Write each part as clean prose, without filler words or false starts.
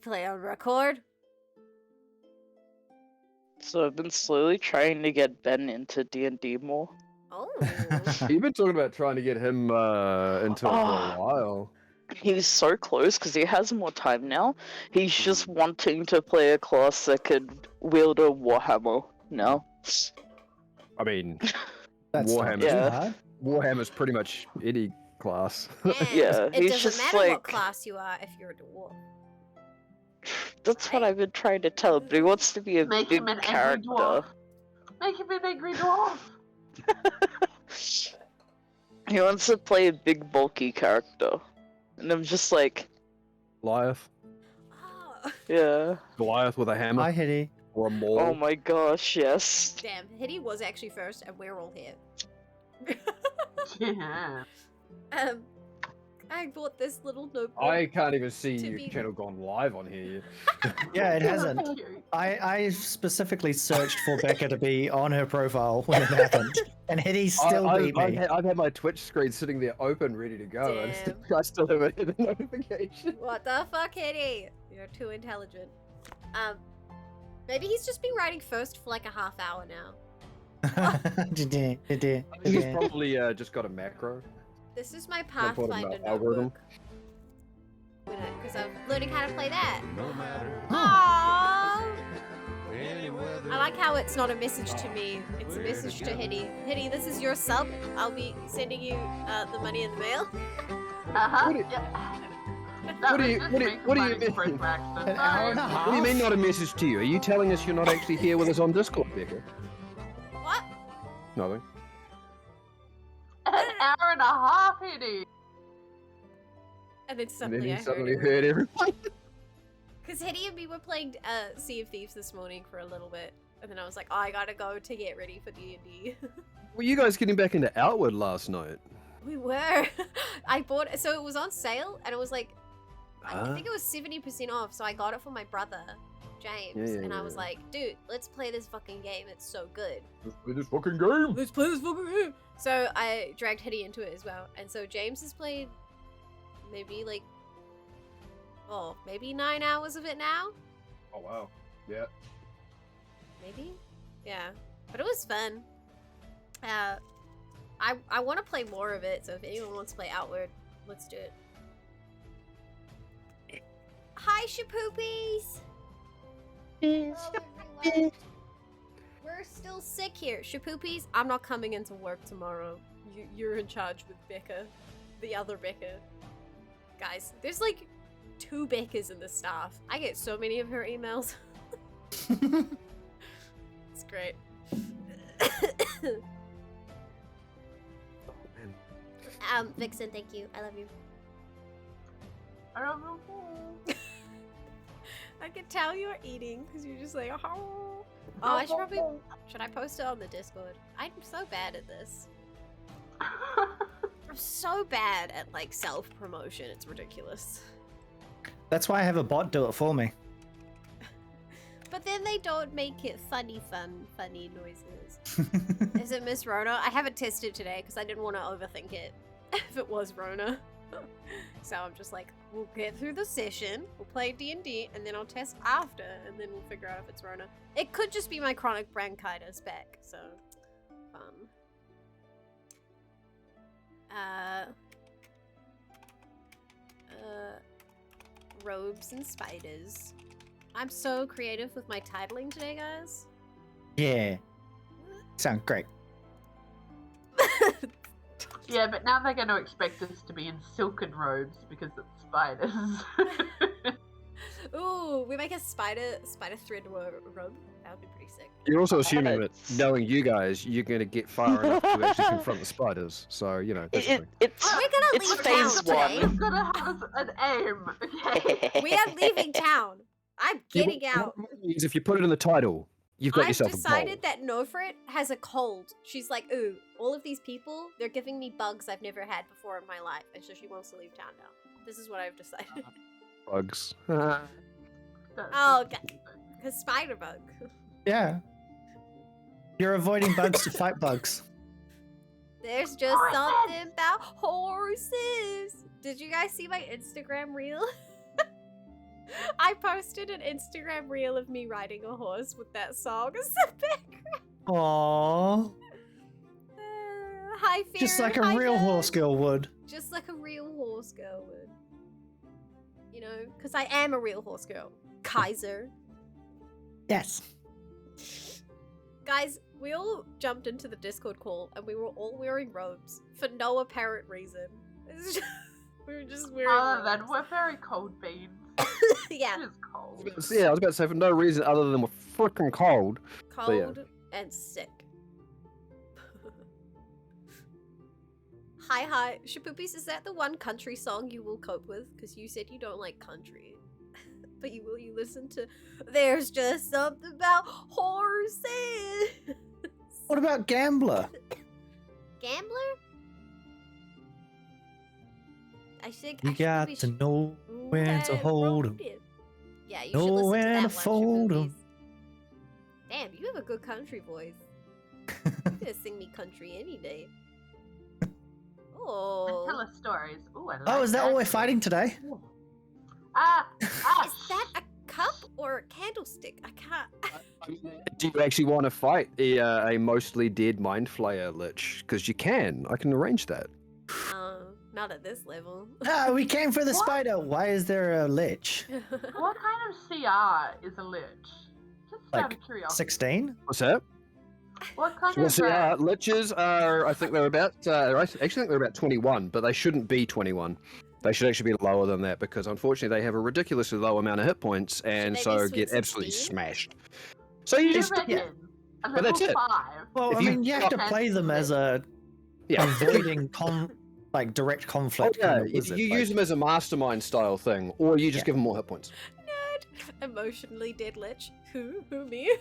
play on record. So I've been slowly trying to get Ben into D&D more. Oh. You've been talking about trying to get him into it for a while. He's so close because he has more time now. He's just wanting to play a class that could wield a warhammer now. I mean, That's not Warhammer. too Yeah. hard. Warhammer's pretty much any class. And Yeah, it he's doesn't just matter what like- class you are if you're a dwarf. That's what I've been trying to tell him, but he wants to be a Make big him an angry character. dwarf. Make him an angry dwarf. He wants to play a big bulky character. And I'm just like, Goliath. Oh. yeah. Goliath with a hammer Hi, Hitty. or a maul. Oh my gosh, yes. Damn, Hitty was actually first, and we're all here. Yeah. I bought this little notebook. I can't even see To your be- channel gone live on here. Yeah, it hasn't. I specifically searched for Becca to be on her profile when it happened, and Hitty still beat me. I've had my Twitch screen sitting there open, ready to go. And I still haven't hit a notification. What the fuck, Hitty? You're too intelligent. Maybe he's just been writing first for like a half hour now. I think he's probably just got a macro. This is my Some sort of Pathfinder algorithm. notebook. Because I'm learning how to play that. No matter Aww. any weather. I like how it's not a message to me, it's a message to Hitty. Hitty, this is your sub. I'll be sending you the money in the mail. Uh-huh. What do you- That what do was you- just what do you- making what do fun you of his mean? British accent. An hour and a Sorry. half? What do you mean not a message to you? Are you telling us you're not actually here with us on Discord, Becca? What? Nothing. An hour and a half, Hitty. And then And suddenly then I you heard suddenly it. heard everyone. Because Hitty and me were playing Sea of Thieves this morning for a little bit. And then I was like, oh, I gotta go to get ready for D&D. Were you guys getting back into Outward last night? We were. I bought it, so it was on sale, and it was like, I Ah. think it was 70% off, so I got it for my brother, James. Yeah, and I yeah, was yeah. like, dude, let's play this fucking game, it's so good. Let's play this fucking game. Let's play this fucking game! So I dragged Hitty into it as well, and so James has played maybe like, maybe 9 hours of it now? Oh wow. Yeah. Maybe? Yeah. But it was fun. I want to play more of it, so if anyone wants to play Outward, let's do it. Hi, Shapoopies! We're still sick here. Shapoopies, I'm not coming into work tomorrow. You're in charge with Becca. The other Becca. Guys, there's like 2 Beccas in the staff. I get so many of her emails. It's great. Vixen, thank you. I love you. I don't know. I can tell you're eating because you're just like, oh. I should I post it on the Discord? I'm so bad at this. I'm so bad at like self-promotion. It's ridiculous. That's why I have a bot do it for me. But then they don't make it funny noises. Is it Miss Rona? I haven't tested today because I didn't want to overthink it if it was Rona. So I'm just like, we'll get through the session, we'll play D&D, and then I'll test after, and then we'll figure out if it's Rona. It could just be my chronic bronchitis back, so fun. Robes and spiders. I'm so creative with my titling today, guys. Yeah. Sound great. Yeah, but now they're going to expect us to be in silken robes because it's spiders. Ooh, we make a spider thread robe. That would be pretty sick. You're also assuming that knowing you guys, you're going to get far enough to actually confront the spiders. So, you know, that's the thing. It's We're gonna it's leave phase town today. We've got to have an aim, okay? We are leaving town. I'm getting out. If you put it in the title, you've got I've yourself decided a that Nofrit has a cold. She's like, ooh, all of these people, they're giving me bugs I've never had before in my life, and so she wants to leave town now. This is what I've decided. bugs. That's Oh, confusing. Because spider bug. Yeah. You're avoiding bugs to fight bugs. There's just Horses! something about horses. Did you guys see my Instagram reel? I posted an Instagram reel of me riding a horse with that song as the background. Aww. Hi, Fear. Just like a Hi, real Nerd. horse girl would. Just like a real horse girl would. You know, because I am a real horse girl. Kaiser. Yes. Guys, we all jumped into the Discord call and we were all wearing robes for no apparent reason. It's just, we were just wearing Other robes. than we're very cold beans. Yeah, It is cold. Yeah, I was about to say for no reason other than we're freaking cold. cold yeah. and sick. Hi. Shapoopies, is that the one country song you will cope with? Because you said you don't like country. But you listen to There's Just Something About Horses. What about Gambler? Gambler? I think You I think got we to should know when to hold 'em. Yeah, you Know should listen when to to that one, fold 'em. Shapoopies. Damn, you have a good country voice. You're gonna sing me country any day. And tell Oh. us stories. Ooh, I like Oh, is that what we're fighting today? Is that a cup or a candlestick? I can't. Do you actually want to fight a mostly dead mind flayer lich? Because you can. I can arrange that. Not at this level. Ah, we came for the What? spider. Why is there a lich? What kind of CR is a lich? Just out Like of curiosity. 16? What's that? What kind Well, of see, liches are, I think they're about, I actually think they're about 21, but they shouldn't be 21. They should actually be lower than that because unfortunately they have a ridiculously low amount of hit points and they be so sweet get absolutely 16? smashed. So you you just, reckon? yeah. A But that's level it. 5. Well, If I you mean, you have to got- play them as a yeah. avoiding direct Oh, conflict yeah, kind of you wizard. use like- them as a mastermind style thing, or you just Yeah. give them more hit points. Nerd. Emotionally dead lich. Who me?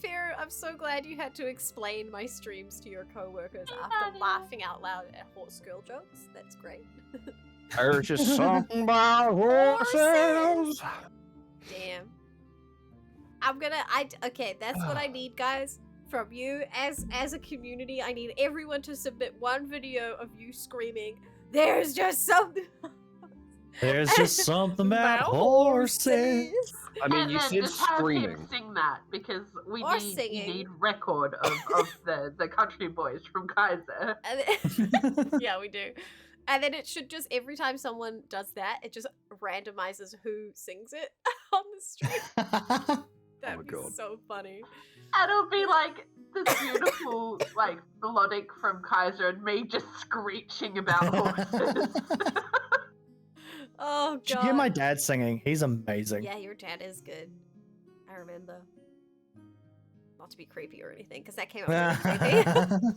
Fear, I'm so glad you had to explain my streams to your coworkers after laughing out loud at horse girl jokes. That's great. There's just something about horses. Damn. Okay, that's what I need, guys, from you. As a community, I need everyone to submit one video of you screaming, "There's just something There's just something about horses. I mean, And you then said just have him screaming. sing that because we Or need singing. you need record of the country boys from Kaiser. And then, yeah, we do. And then it should just, every time someone does that, it just randomizes who sings it on the stream. That'd my be God. so funny. And it'll be like this beautiful like melodic from Kaiser and me just screeching about horses. Oh, God. Did you hear my dad singing? He's amazing. Yeah, your dad is good. I remember. Not to be creepy or anything, because that came out really creepy.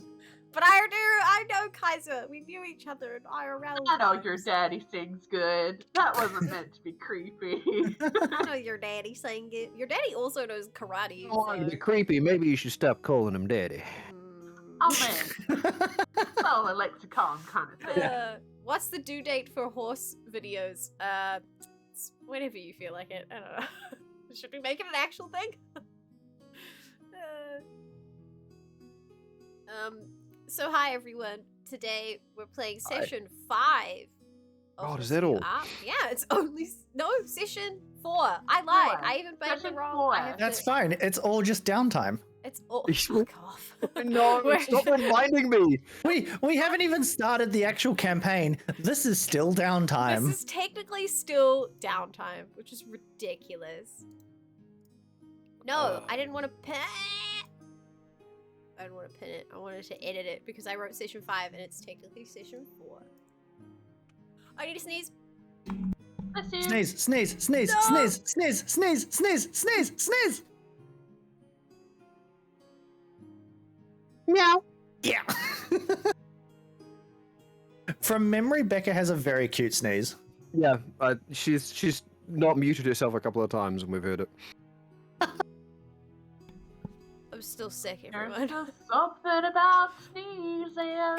But I know Kaiser. We knew each other in IRL. I know your times. daddy sings good. That wasn't meant to be creepy. I know your daddy sang it. Your daddy also knows karate. Oh, to So. be creepy. Maybe you should stop calling him daddy. Oh man, soul a lexicon kind of thing. What's the due date for horse videos? Whenever you feel like it. I don't know. Should we make it an actual thing? So hi everyone. Today we're playing session 5. of God, this is that new all? app. Yeah, it's only session 4. I lied. 4. I even made the Session wrong. 4. I have That's to, fine. It's all just downtime. It's all. You sure? Fuck off. No, We're- stop reminding me. We haven't even started the actual campaign. This is still downtime. This is technically still downtime, which is ridiculous. No, I didn't want to pin. I didn't want to pin it. I wanted to edit it because I wrote session 5 and it's technically session 4. I need to sneeze. Bless you. Sneeze, sneeze, sneeze, No. sneeze, sneeze, sneeze, sneeze, sneeze, sneeze. Meow. Yeah. From memory, Becca has a very cute sneeze. Yeah, she's not muted herself a couple of times and we've heard it. I'm still sick, There's everyone. just something about sneezing.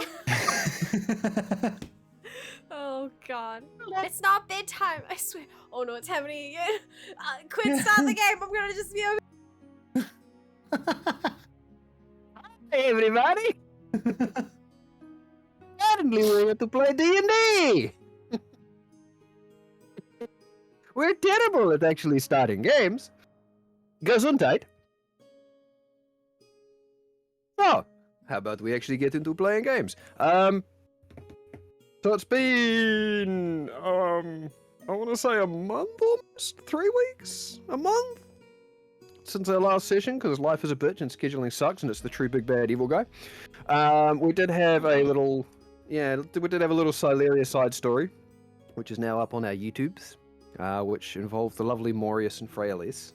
Oh god. It's not bedtime, I swear. Oh no, it's happening again. Quit, start the game. I'm gonna just be over. Hey everybody! Apparently we're here to play D&D! We're terrible at actually starting games. Gesundheit. Oh, how about we actually get into playing games? So it's been, I want to say a month almost? 3 weeks? A month? Since our last session, because life is a bitch and scheduling sucks and it's the true big bad evil guy. We did have a little, SYLERIA side story, which is now up on our YouTubes, which involved the lovely Morius and Fraelis.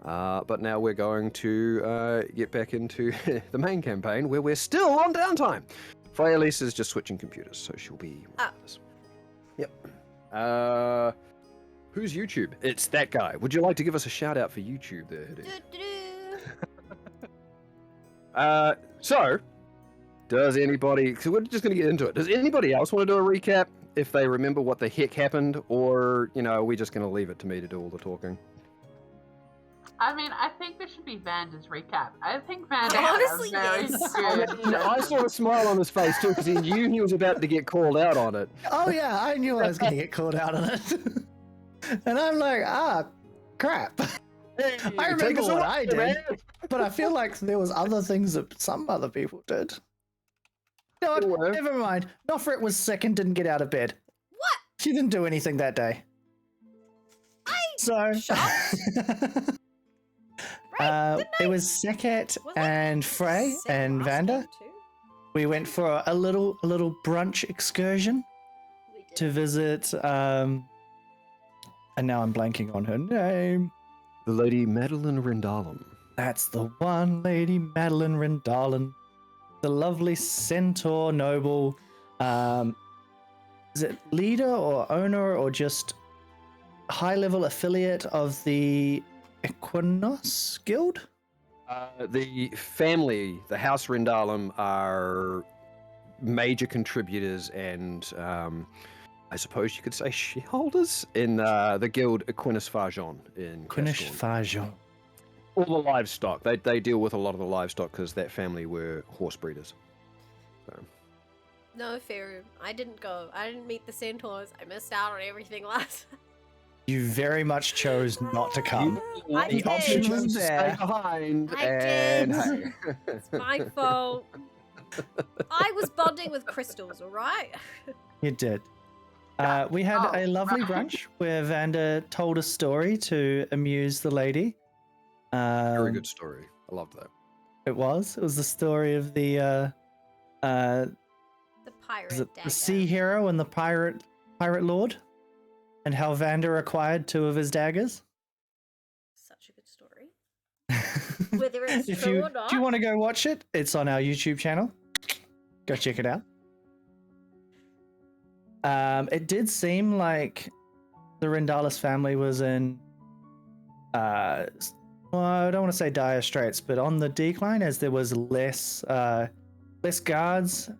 But now we're going to get back into the main campaign, where we're still on downtime. Fraelis is just switching computers, so she'll be right with us. Yep. Who's YouTube? It's that guy. Would you like to give us a shout out for YouTube there, Hiddy? So, does anybody... So we're just going to get into it. Does anybody else want to do a recap if they remember what the heck happened? Or, are we just going to leave it to me to do all the talking? I mean, I think this should be Vander's recap. I think Vander Honestly, had a very yes. good... I saw a smile on his face too, because he knew he was about to get called out on it. Oh yeah, I knew I was going to get called out on it. And I'm like, crap. I remember what I did, but I feel like there was other things that some other people did. No, never mind. Nofrit was sick and didn't get out of bed. What? She didn't do anything that day. It was Seket and Frey and Vander. We went for a little brunch excursion to visit. And now I'm blanking on her name. The Lady Madeline Rindalum. That's the one, Lady Madeline Rindalum. The lovely centaur noble. Is it leader or owner or just high-level affiliate of the Equinos Guild? The family, the House Rindalum, are major contributors and... I suppose you could say shareholders in the guild Equinos Farjon in Equinos Castorn. Farjon. All the livestock. They deal with a lot of the livestock because that family were horse breeders. So. No, fair. I didn't go. I didn't meet the centaurs. I missed out on everything last. You very much chose not to come. I The did. option was Stay there. behind. I and did. hey. It's my fault. I was bonding with crystals, alright? You did. We had a lovely brunch where Vander told a story to amuse the lady. Very good story. I loved that. It was the story of the The pirate is it dagger. the sea hero and the pirate lord, and how Vander acquired 2 of his daggers. Such a good story. Whether it's If true you or not. if you want to go watch it, it's on our YouTube channel. Go check it out. It did seem like the Rendalis family was in, well, I don't want to say dire straits, but on the decline, as there was less guards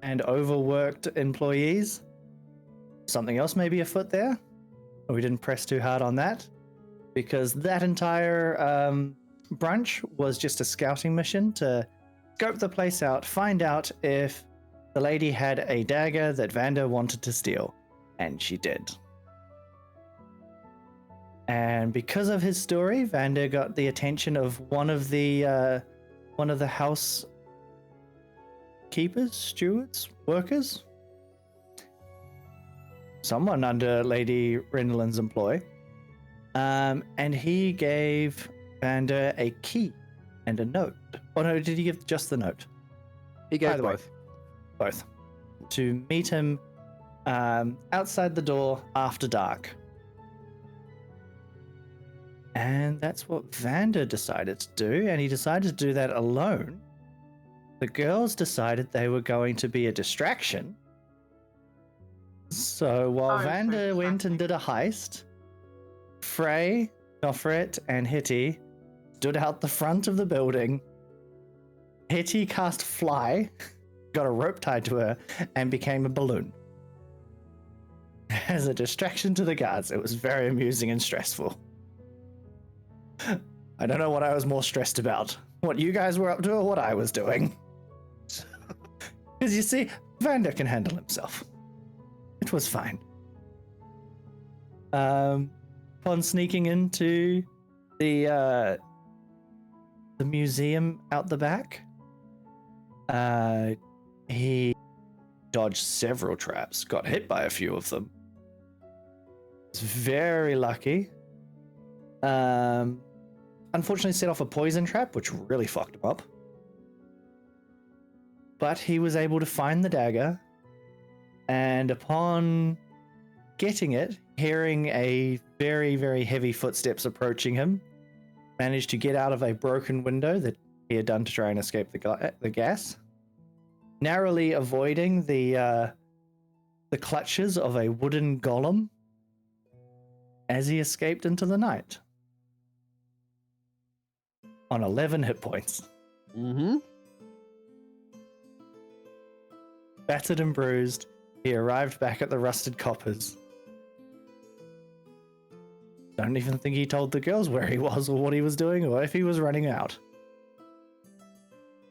and overworked employees. Something else may be afoot there. We didn't press too hard on that, because that entire brunch was just a scouting mission to scope the place out, find out if the lady had a dagger that Vander wanted to steal, and she did. And because of his story, Vander got the attention of one of the house keepers, stewards, workers, someone under Lady Rendalin's employ, and he gave Vander a key and a note. Oh no, did he give just the note? He gave Either way. both. To meet him outside the door after dark. And that's what Vander decided to do, and he decided to do that alone. The girls decided they were going to be a distraction. So while Vander went and did a heist, Frey, Nofret, and Hitty stood out the front of the building. Hitty cast Fly, got a rope tied to her, and became a balloon. As a distraction to the guards. It was very amusing and stressful. I don't know what I was more stressed about. What you guys were up to or what I was doing. Because you see, Vander can handle himself. It was fine. upon sneaking into the museum out the back, he dodged several traps, got hit by a few of them. It's very lucky. Unfortunately set off a poison trap, which really fucked him up. But he was able to find the dagger, and upon getting it, hearing a very, very heavy footsteps approaching him, managed to get out of a broken window that he had done to try and escape the gas, narrowly avoiding the clutches of a wooden golem as he escaped into the night on 11 hit points. Mm-hmm. Battered and bruised, he arrived back at the Rusted Coppers. Don't even think he told the girls where he was or what he was doing or if he was running out.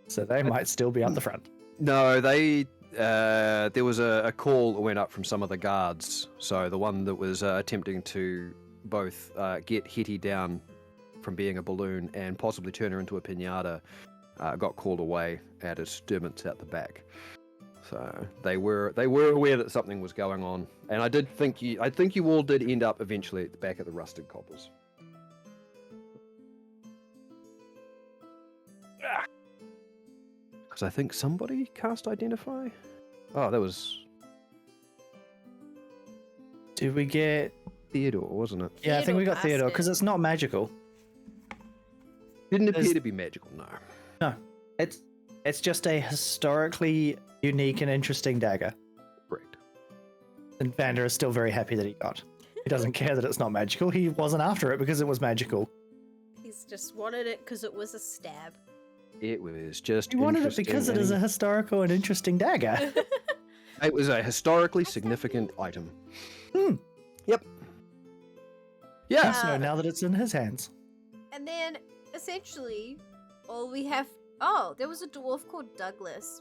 So they might still be up the front. No, they. There was a call that went up from some of the guards. So the one that was attempting to both get Hetty down from being a balloon and possibly turn her into a pinata got called away at a disturbance out the back. So they were aware that something was going on, and I think you all did end up eventually at the back of the Rusted Coppers. Because I think somebody cast Identify. Oh, that was Did we get... Theodore, wasn't it? Yeah, I think we got Theodore Theodore, passed because it's not magical. Didn't appear There's- to be magical, no. No, it's just a historically unique and interesting dagger. Correct. And Vander is still very happy that he got. He doesn't care that it's not magical. He wasn't after it because it was magical. He's just wanted it because it was a stab. It was just He wanted it interesting because it is a and historical and interesting dagger. It was a historically significant item. Hmm. Yep. Yeah. So now that it's in his hands. And then, essentially, all we have... Oh, there was a dwarf called Douglas.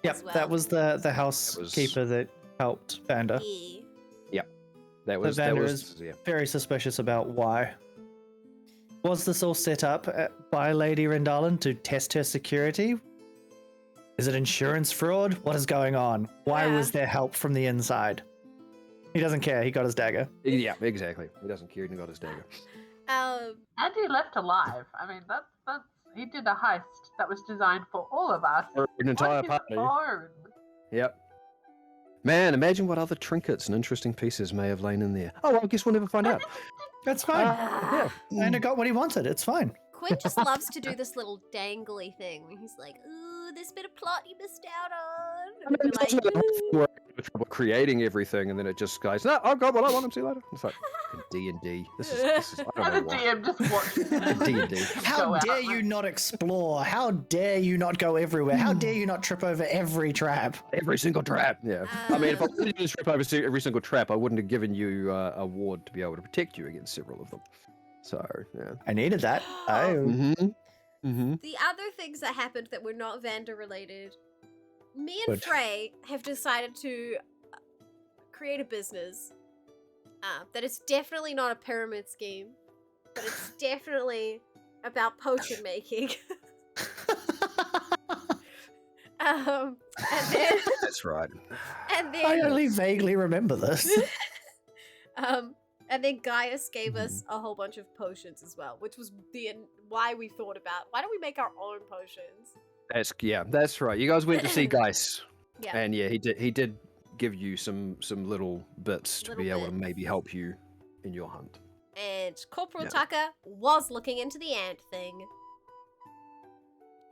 Yep, as well. that was the housekeeper that helped Vander. Yeah. That was Vander that was is yeah. very suspicious about why. Was this all set up by Lady Rendalan to test her security? Is it insurance fraud? What is going on? Why Yeah. was there help from the inside? He doesn't care. He got his dagger. Yeah, exactly. He doesn't care. He got his dagger. Um, And he left alive. I mean, that's he did a heist that was designed for all of us. For an entire on his party. own. Yep. Man, imagine what other trinkets and interesting pieces may have lain in there. Oh, well, I guess we'll never find out. That's fine. Yeah. Vander got what he wanted. It's fine. Quinn just loves to do this little dangly thing where he's like, ooh, this bit of plot you missed out on. I And mean, we're like, it's also the whole "Ooh." thing where I have trouble creating everything, and then it just goes, no, I've got what I want to see later. It's like D&D. This is I And the don't know why. DM just watches. D&D. How dare you not explore? How dare you not go everywhere? How dare you not trip over every trap? Every single trap. Yeah. I mean, if I Um, wanted you to trip over every single trap, I wouldn't have given you a ward to be able to protect you against several of them. So, yeah. I needed that. Oh. Mm-hmm. Mm-hmm. The other things that happened that were not Vander related, me and Good. Frey have decided to create a business that is definitely not a pyramid scheme, but it's definitely about potion making. And then, That's right. and I then, only vaguely remember this. and then Gaius gave us a whole bunch of potions as well, which was why we thought about why don't we make our own potions? That's right. You guys went to see Geis, Yeah. and yeah, he did give you some little bits to be Little able to bits. maybe help you in your hunt. And Corporal Yeah. Tucker was looking into the ant thing.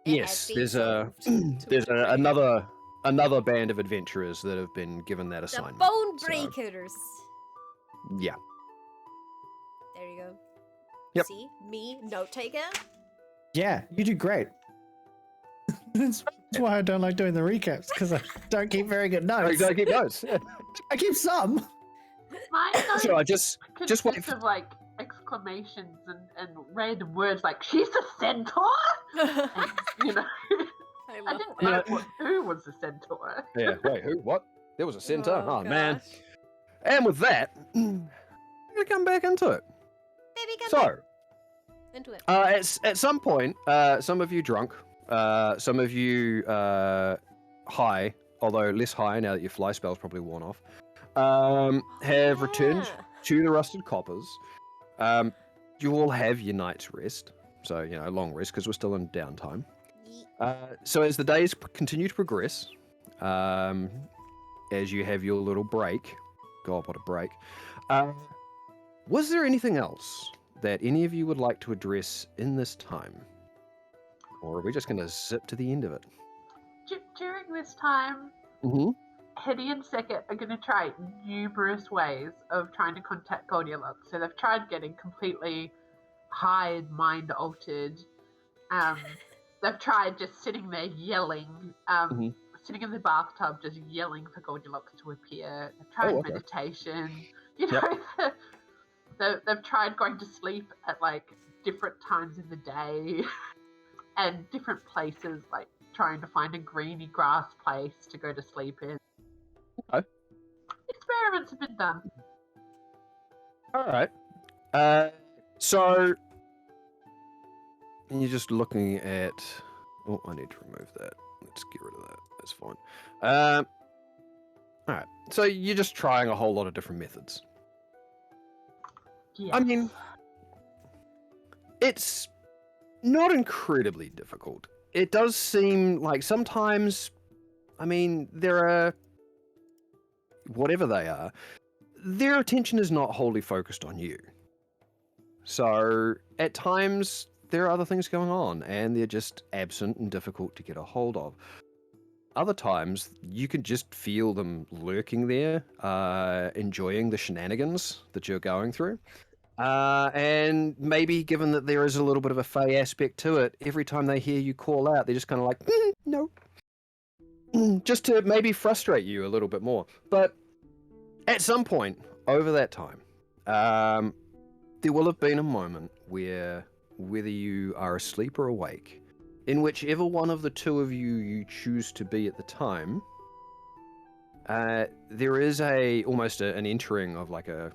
It Yes, had been there's solved to there's degree. another band of adventurers that have been given that The assignment. Bone so- Breakers. Yeah. There you go. Yep. See? Me, note taker. Yeah, you do great. That's why I don't like doing the recaps, because I don't keep very good Oh, you notes. gotta keep those. Yeah. I keep some. Mine So don't I just wait consist for- of like exclamations and random words like "she's a centaur." And, you know, I I love didn't that. know who was the centaur. Yeah. Wait, who? What? There was a centaur. Oh, man. gosh. And with that, I'm gonna come back into it. again. So, Into it. at some point, some of you drunk, some of you high, although less high now that your fly spell's probably worn off, have returned Yeah. to the Rusted Coppers. You all have your night's rest, so long rest because we're still in downtime. So as the days continue to progress, as you have your little break, God, what a break! Was there anything else that any of you would like to address in this time, or are we just going to zip to the end of it? During this time, Mm-hmm. Hetty and Second are going to try numerous ways of trying to contact Goldilocks. So they've tried getting completely high and mind altered. They've tried just sitting there yelling, sitting in the bathtub just yelling for Goldilocks to appear. They've tried okay. meditation. They've tried going to sleep at like different times in the day and different places, like trying to find a greeny grass place to go to sleep in. Okay. Experiments have been done. All right. So you're just looking at. Oh, I need to remove that. Let's get rid of that. That's fine. All right. So you're just trying a whole lot of different methods. Yes. I mean, it's not incredibly difficult. It does seem like sometimes, I mean, there are, whatever they are, their attention is not wholly focused on you. So at times, there are other things going on, and they're just absent and difficult to get a hold of. Other times, you can just feel them lurking there, enjoying the shenanigans that you're going through. And maybe given that there is a little bit of a fey aspect to it, every time they hear you call out, they're just kind of like, no. Just to maybe frustrate you a little bit more. But at some point over that time, there will have been a moment where, whether you are asleep or awake, in whichever one of the two of you choose to be at the time, there is almost an entering of like a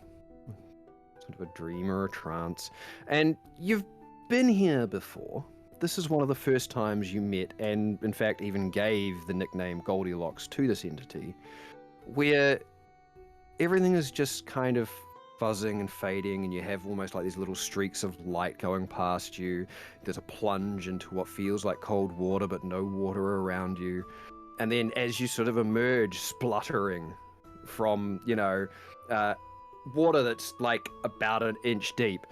sort of a dream or a trance. And you've been here before. This is one of the first times you met, and in fact even gave the nickname Goldilocks to this entity, where everything is just kind of fuzzing and fading, and you have almost like these little streaks of light going past you. There's a plunge into what feels like cold water, but no water around you. And then as you sort of emerge, spluttering from, water that's like about an inch deep,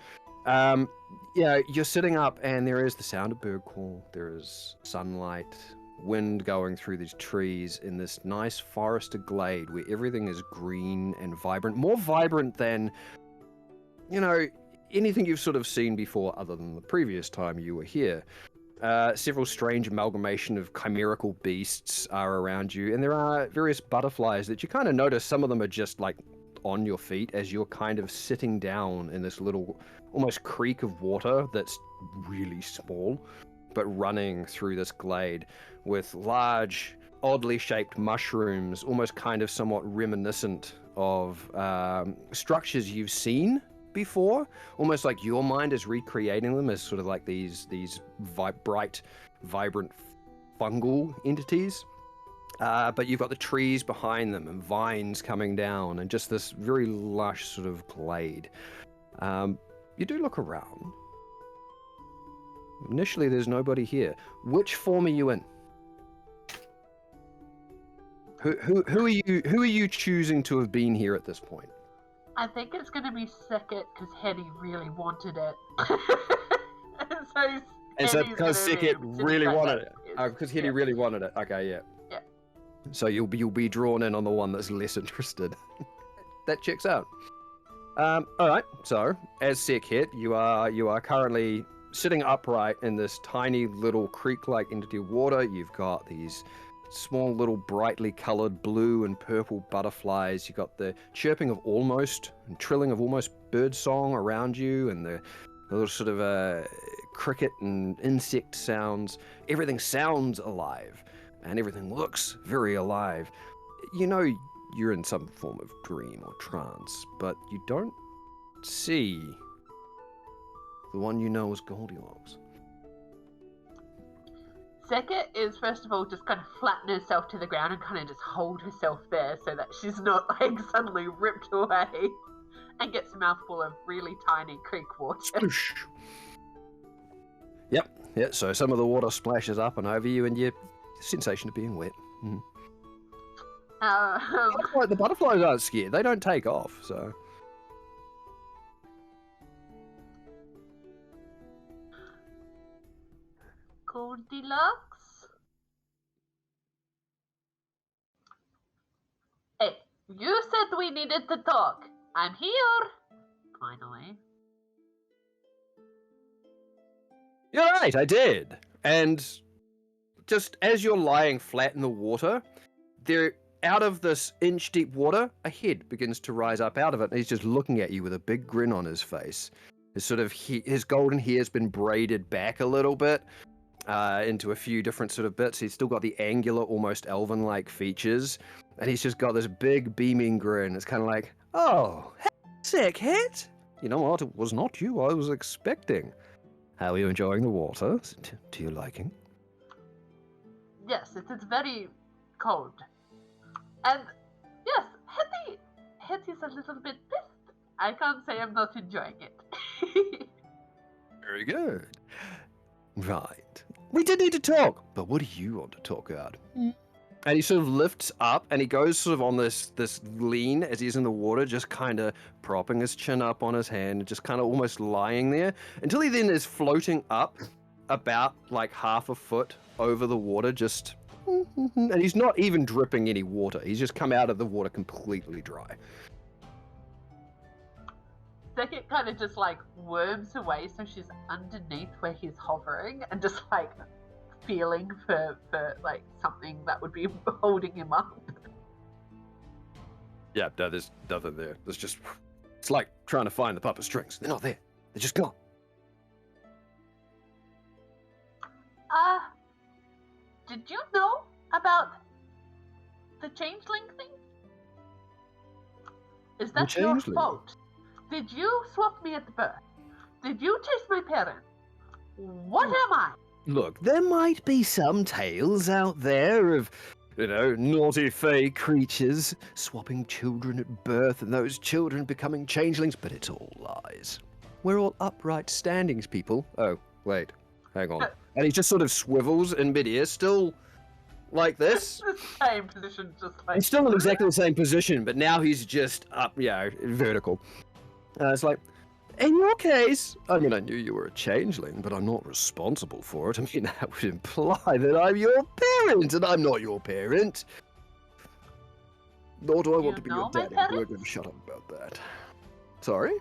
you're sitting up, and there is the sound of bird call. There is sunlight, wind going through these trees in this nice forested glade where everything is green and vibrant, more vibrant than, anything you've sort of seen before other than the previous time you were here. Several strange amalgamation of chimerical beasts are around you, and there are various butterflies that you kind of notice. Some of them are just like on your feet as you're kind of sitting down in this little almost creek of water that's really small, but running through this glade with large, oddly shaped mushrooms, almost kind of somewhat reminiscent of structures you've seen before, almost like your mind is recreating them as sort of like these bright, vibrant fungal entities. But you've got the trees behind them and vines coming down and just this very lush sort of glade. You do look around. Initially, there's nobody here. Which form are you in? Who are you choosing to have been here at this point? I think it's going to be Second because Hetty really wanted it. And so Hetty's because gonna be Second really sitting wanted like it. that. Because Hetty Yeah. really wanted it. Okay, yeah. Yeah. So you'll be drawn in on the one that's less interested. That checks out. All right. So as Sek hit, you are currently sitting upright in this tiny little creek-like entity of water. You've got these small little brightly colored blue and purple butterflies. You've got the chirping of almost and trilling of almost bird song around you, and the little sort of cricket and insect sounds. Everything sounds alive, and everything looks very alive. You're in some form of dream or trance, but you don't see the one you know as Goldilocks. Seka is, first of all, just kind of flatten herself to the ground and kind of just hold herself there so that she's not, like, suddenly ripped away and gets a mouthful of really tiny creek water. Sploosh. Yep, so some of the water splashes up and over you, and you sensation of being wet. Mm. The butterflies aren't scared. They don't take off, so... Goldilocks? Hey, you said we needed to talk. I'm here. Finally. You're right, I did. And just as you're lying flat in the water, there, out of this inch-deep water, a head begins to rise up out of it, and he's just looking at you with a big grin on his face. His golden hair's been braided back a little bit into a few different sort of bits. He's still got the angular, almost elven-like features, and he's just got this big beaming grin. It's kind of like, oh, sick hit. You know what? It was not you I was expecting. How are you enjoying the water? To your liking? Yes, it is very cold. And yes, Hetty's a little bit pissed. I can't say I'm not enjoying it. Very good. Right. We did need to talk, but what do you want to talk about? And he sort of lifts up, and he goes sort of on this lean as he's in the water, just kind of propping his chin up on his hand, just kind of almost lying there, until he then is floating up about like half a foot over the water, just... And he's not even dripping any water. He's just come out of the water completely dry. Beckett kind of just like worms away, so she's underneath where he's hovering, and just like feeling for like something that would be holding him up. Yeah, no, there's nothing there. There's just... It's like trying to find the puppet strings. They're not there. They're just gone. Did you know about the changeling thing? Is that your changeling? fault? Did you swap me at birth? Did you chase my parents? What am I? Look, there might be some tales out there of, naughty fey creatures swapping children at birth and those children becoming changelings, but it's all lies. We're all upright standings, people. Oh, wait, hang on. And he just sort of swivels in midair, still like this. The same position, just like... He's still in exactly the same position, but now he's just up, vertical. It's like, in your case, I mean, I knew you were a changeling, but I'm not responsible for it. I mean, that would imply that I'm your parent, and I'm not your parent. Nor do I want to be your daddy. We're going to shut up about that. Sorry?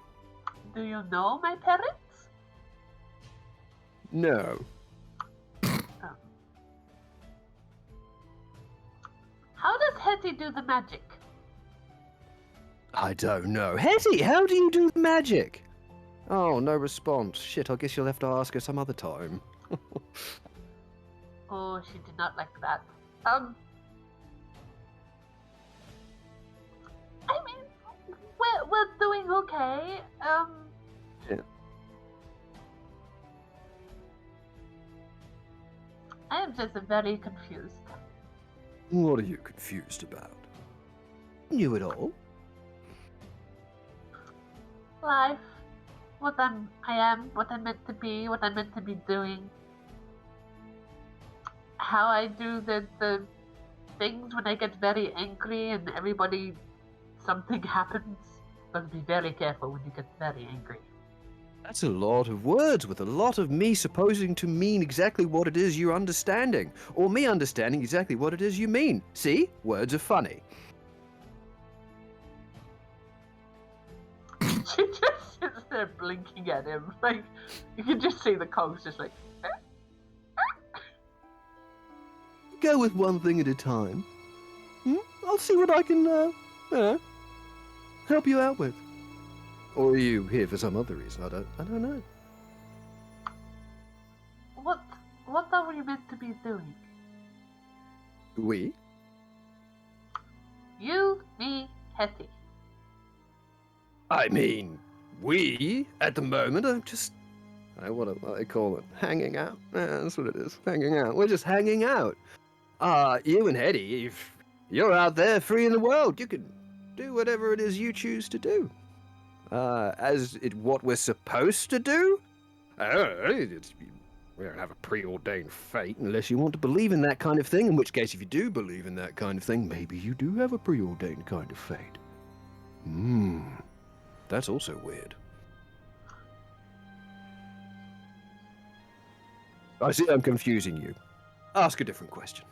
Do you know my parents? No. How does Hetty do the magic? I don't know. Hetty, how do you do magic? Oh, no response. Shit, I guess you'll have to ask her some other time. Oh, she did not like that. I mean, we're doing okay. Yeah. I am just very confused. What are you confused about? Knew it all? Life. What I am, what I'm meant to be, what I'm meant to be doing. How I do the things when I get very angry and something happens. But be very careful when you get very angry. That's a lot of words, with a lot of me supposing to mean exactly what it is you're understanding, or me understanding exactly what it is you mean. See? Words are funny. She just sits there blinking at him. Like, you can just see the cogs just like... Go with one thing at a time. I'll see what I can, help you out with. Or are you here for some other reason? I don't know. What are we meant to be doing? We? You, me, Hetty. I mean, we, at the moment, are just What they call it? Hanging out. Yeah, that's what it is. Hanging out. We're just hanging out. You and Hetty, if you're out there free in the world, you can do whatever it is you choose to do. What we're supposed to do? We don't have a preordained fate unless you want to believe in that kind of thing, in which case, if you do believe in that kind of thing, maybe you do have a preordained kind of fate. That's also weird. I see I'm confusing you. Ask a different question.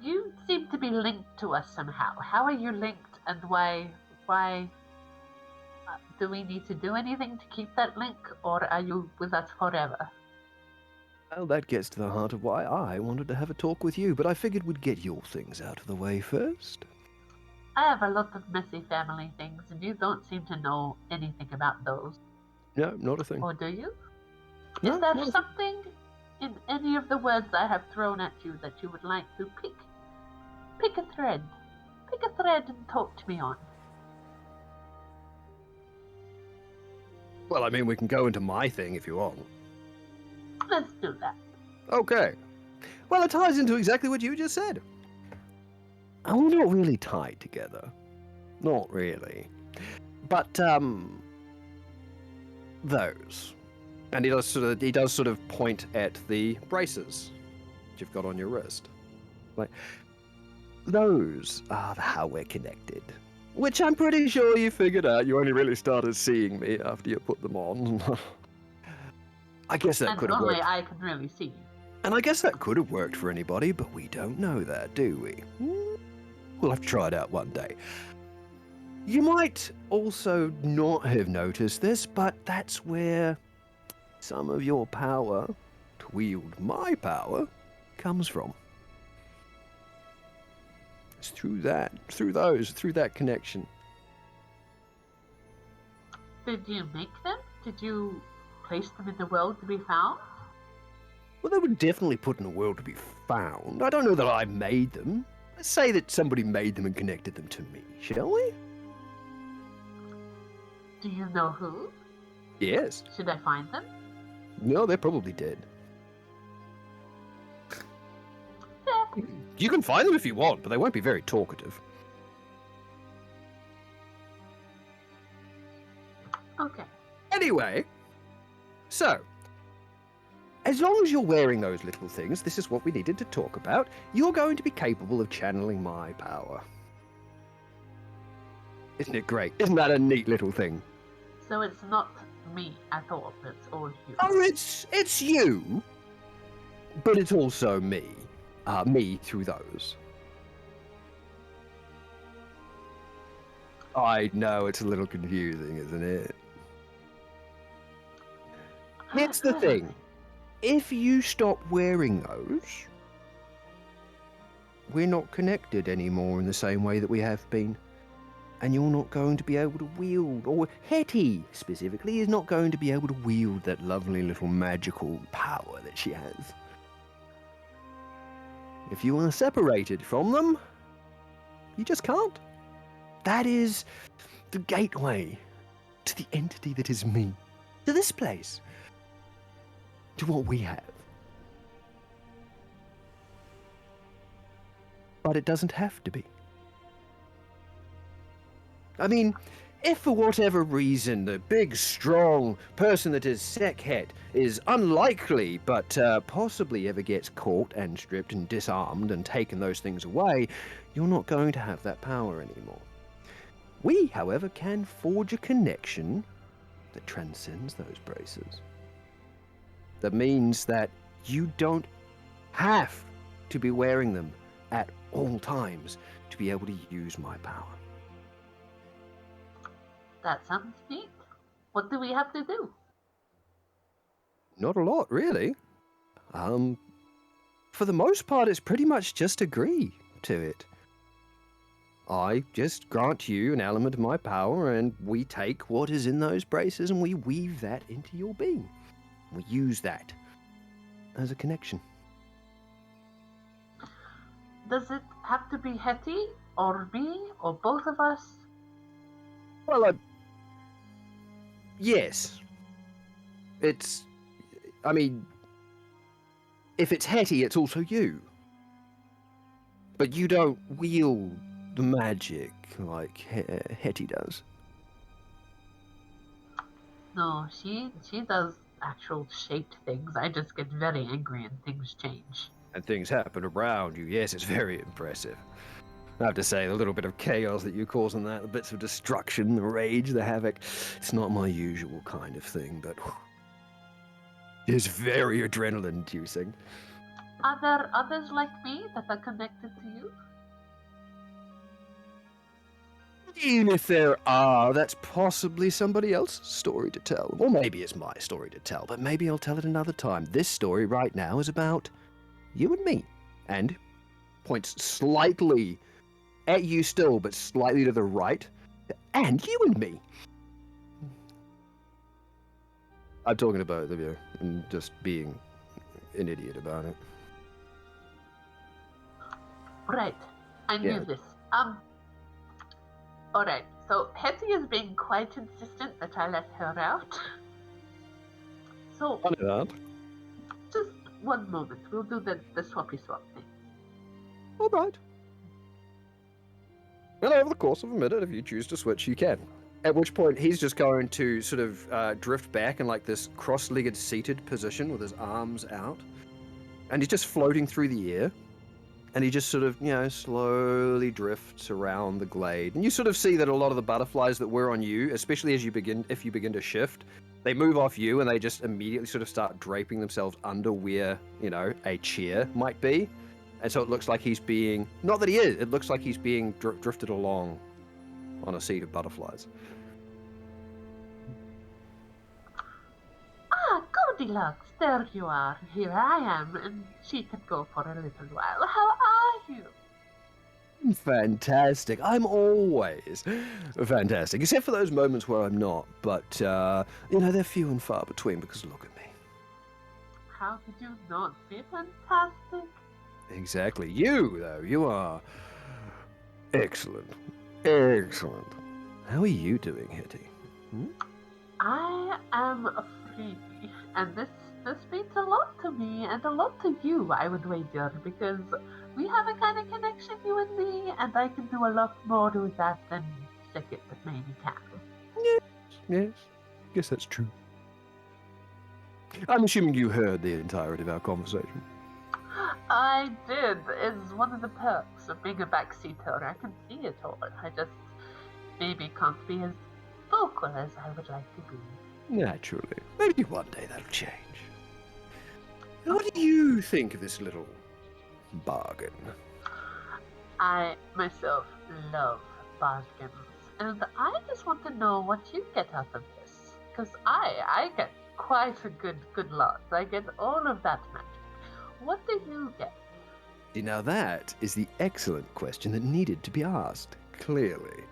You seem to be linked to us somehow. How are you linked, and why do we need to do anything to keep that link, or are you with us forever? Well, that gets to the heart of why I wanted to have a talk with you, but I figured we'd get your things out of the way first. I have a lot of messy family things, and you don't seem to know anything about those. No, not a thing. Or do you? No, Is there not a thing. something in any of the words I have thrown at you that you would like to pick a thread? Pick a thread and talk to me on. Well, I mean, we can go into my thing if you want. Let's do that. Okay. Well, it ties into exactly what you just said. And we're not really tied together. Not really. But, those. And he does sort of point at the braces that you've got on your wrist. Like, those are how we're connected. Which I'm pretty sure you figured out. You only really started seeing me after you put them on. I guess that And could have only worked. I can really see you. And I guess that could have worked for anybody, but we don't know that, do we? We'll have to try it out one day. You might also not have noticed this, but that's where some of your power to wield my power comes from. It's through that connection. Did you make them? Did you place them in the world to be found? Well, they were definitely put in the world to be found. I don't know that I made them. Let's say that somebody made them and connected them to me, shall we? Do you know who? Yes. Should I find them? No, they're probably dead. You can find them if you want, but they won't be very talkative. Okay. Anyway, so, as long as you're wearing those little things, this is what we needed to talk about, you're going to be capable of channeling my power. Isn't it great? Isn't that a neat little thing? So it's not me at all, it's all you. Oh, it's you, but it's also me. Me through those. I know, it's a little confusing, isn't it? Here's the thing. If you stop wearing those, we're not connected anymore in the same way that we have been. And you're not going to be able to wield, or Hetty specifically is not going to be able to wield that lovely little magical power that she has. If you are separated from them, you just can't. That is the gateway to the entity that is me, to this place, to what we have. But it doesn't have to be. I mean, if for whatever reason the big, strong person that is Sekhet is unlikely, but possibly ever gets caught and stripped and disarmed and taken those things away, you're not going to have that power anymore. We, however, can forge a connection that transcends those braces. That means that you don't have to be wearing them at all times to be able to use my power. That sounds neat. What do we have to do? Not a lot, really. For the most part, it's pretty much just agree to it. I just grant you an element of my power, and we take what is in those braces and we weave that into your being. We use that as a connection. Does it have to be Hetty, or me, or both of us? Well, yes. It's... I mean... If it's Hetty, it's also you. But you don't wield the magic like Hetty does. No, she does actual shaped things. I just get very angry and things change. And things happen around you. Yes, it's very impressive. I have to say, the little bit of chaos that you cause in that, the bits of destruction, the rage, the havoc, it's not my usual kind of thing, but it's very adrenaline-inducing. Are there others like me that are connected to you? Even if there are, that's possibly somebody else's story to tell. Or maybe it's my story to tell, but maybe I'll tell it another time. This story right now is about you and me. And points slightly at you still, but slightly to the right. And you and me. I'm talking about Olivia and just being an idiot about it. Right. I knew Yeah. this. Alright, so Hetty is being quite insistent that I let her out. So, I know that. just one moment. We'll do the swappy swap thing. All right. And over the course of a minute, if you choose to switch, you can. At which point, he's just going to sort of drift back in like this cross-legged seated position with his arms out. And he's just floating through the air. And he just sort of, slowly drifts around the glade. And you sort of see that a lot of the butterflies that were on you, especially if you begin to shift, they move off you and they just immediately sort of start draping themselves under where, a chair might be. And so it looks like he's being, not that he is, it looks like he's being drifted along on a seat of butterflies. Ah, Goldilocks, there you are. Here I am, and she can go for a little while. How are you? Fantastic. I'm always fantastic, except for those moments where I'm not. But, they're few and far between because look at me. How could you not be fantastic? Exactly. You, though, you are excellent. Excellent. How are you doing, Hetty? I am free, and this means a lot to me and a lot to you, I would wager, because we have a kind of connection, you and me, and I can do a lot more with that than Sickett that maybe can. Yes. Guess that's true. I'm assuming you heard the entirety of our conversation. I did. It's one of the perks of being a backseater. I can see it all. I just maybe can't be as vocal as I would like to be. Naturally. Maybe one day that'll change. What do you think of this little bargain? I myself love bargains, and I just want to know what you get out of this, because I get quite a good lot. I get all of that magic. What do you get? See, now that is the excellent question that needed to be asked, clearly.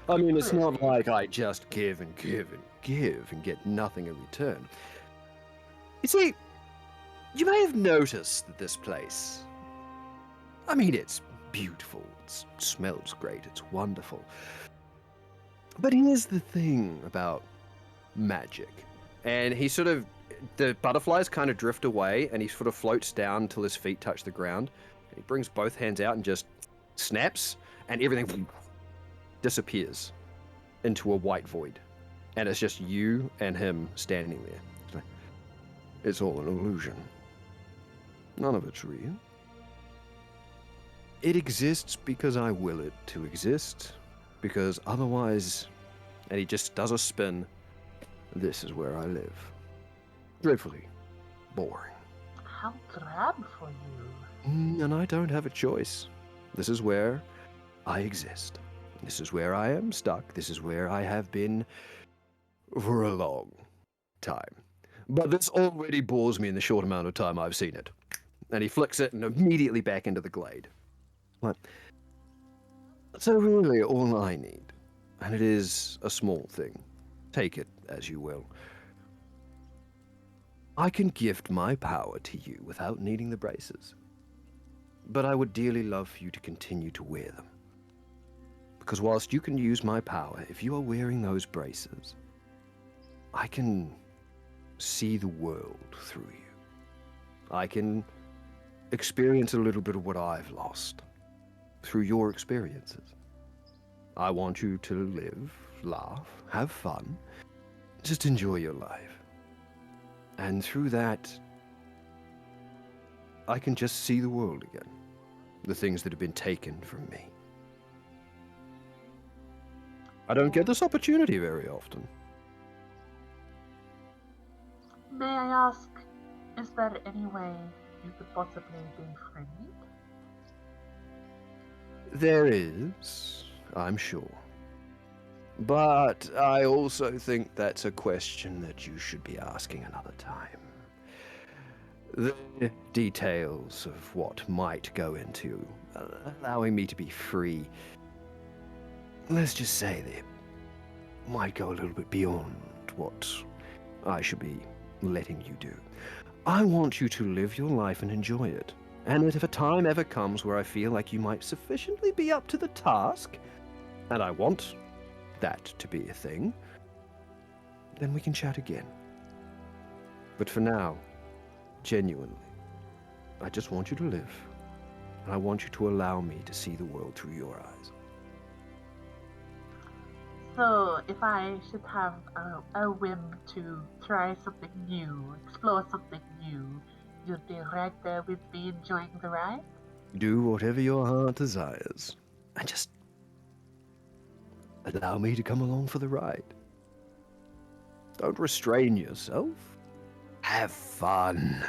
I mean, it's not like I just give and give and give and get nothing in return. You see, you may have noticed that this place, I mean, it's beautiful, it smells great, it's wonderful. But here's the thing about magic. And he sort of, the butterflies kind of drift away and he sort of floats down until his feet touch the ground. He brings both hands out and just snaps and everything disappears into a white void. And it's just you and him standing there. It's all an illusion. None of it's real. It exists because I will it to exist, because otherwise, and he just does a spin, this is where I live. Dreadfully boring. How drab for you. And I don't have a choice. This is where I exist. This is where I am stuck. This is where I have been for a long time. But this already bores me in the short amount of time I've seen it. And he flicks it and immediately back into the glade. So really all I need, and it is a small thing, take it as you will, I can gift my power to you without needing the braces. But I would dearly love for you to continue to wear them. Because whilst you can use my power, if you are wearing those braces, I can see the world through you. I can experience a little bit of what I've lost through your experiences. I want you to live, laugh, have fun, just enjoy your life. And through that, I can just see the world again. The things that have been taken from me. I don't get this opportunity very often. May I ask, is there any way you could possibly be freed? There is, I'm sure. But I also think that's a question that you should be asking another time. The details of what might go into allowing me to be free, let's just say they might go a little bit beyond what I should be letting you do. I want you to live your life and enjoy it. And that if a time ever comes where I feel like you might sufficiently be up to the task, and I want that to be a thing, then we can chat again. But for now, genuinely, I just want you to live. And I want you to allow me to see the world through your eyes. So, if I should have a whim to try something new, explore something new, you'd be right there with me enjoying the ride? Do whatever your heart desires. And just allow me to come along for the ride. Don't restrain yourself. Have fun.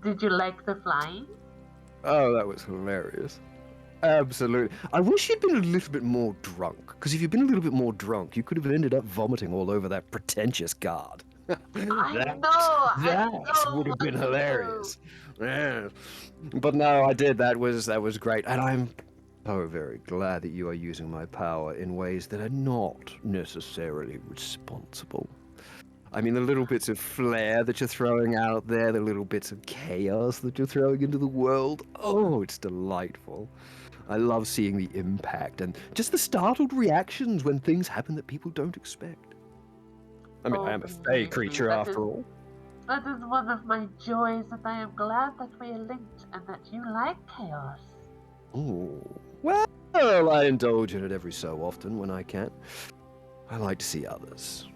Did you like the flying? Oh, that was hilarious. Absolutely. I wish you'd been a little bit more drunk, because if you'd been a little bit more drunk, you could have ended up vomiting all over that pretentious guard. That would have been hilarious. Yeah. But no, I did. That was great. And I'm so very glad that you are using my power in ways that are not necessarily responsible. I mean, the little bits of flair that you're throwing out there, the little bits of chaos that you're throwing into the world, oh, it's delightful. I love seeing the impact and just the startled reactions when things happen that people don't expect. I mean, I am a fey creature after all. That is one of my joys, and I am glad that we are linked and that you like chaos. Ooh. Well, I indulge in it every so often when I can. I like to see others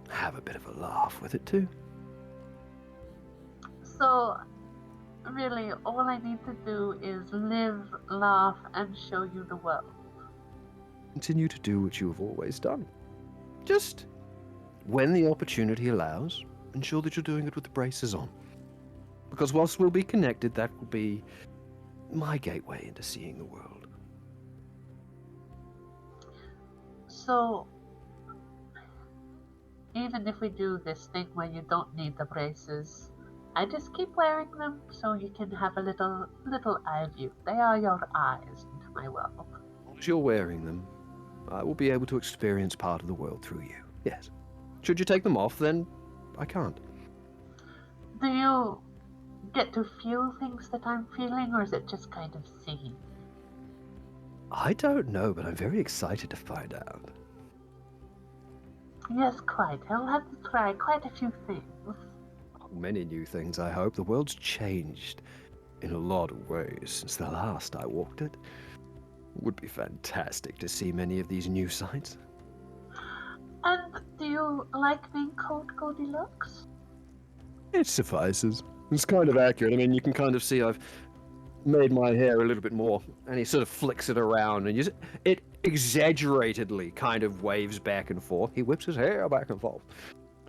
have a bit of a laugh with it too. So, really, all I need to do is live, laugh, and show you the world. Continue to do what you have always done. Just, when the opportunity allows, ensure that you're doing it with the braces on. Because whilst we'll be connected, that will be my gateway into seeing the world. So, even if we do this thing where you don't need the braces, I just keep wearing them so you can have a little eye view. They are your eyes into my world. As you're wearing them, I will be able to experience part of the world through you. Yes. Should you take them off, then I can't. Do you get to feel things that I'm feeling, or is it just kind of seen? I don't know, but I'm very excited to find out. Yes, quite. I'll have to try quite a few things. Many new things, I hope. The world's changed in a lot of ways since the last I walked it. Would be fantastic to see many of these new sights. And do you like being called Goldilocks? It suffices. It's kind of accurate. I mean, you can kind of see I've made my hair a little bit more, and he sort of flicks it around, and it exaggeratedly kind of waves back and forth. He whips his hair back and forth.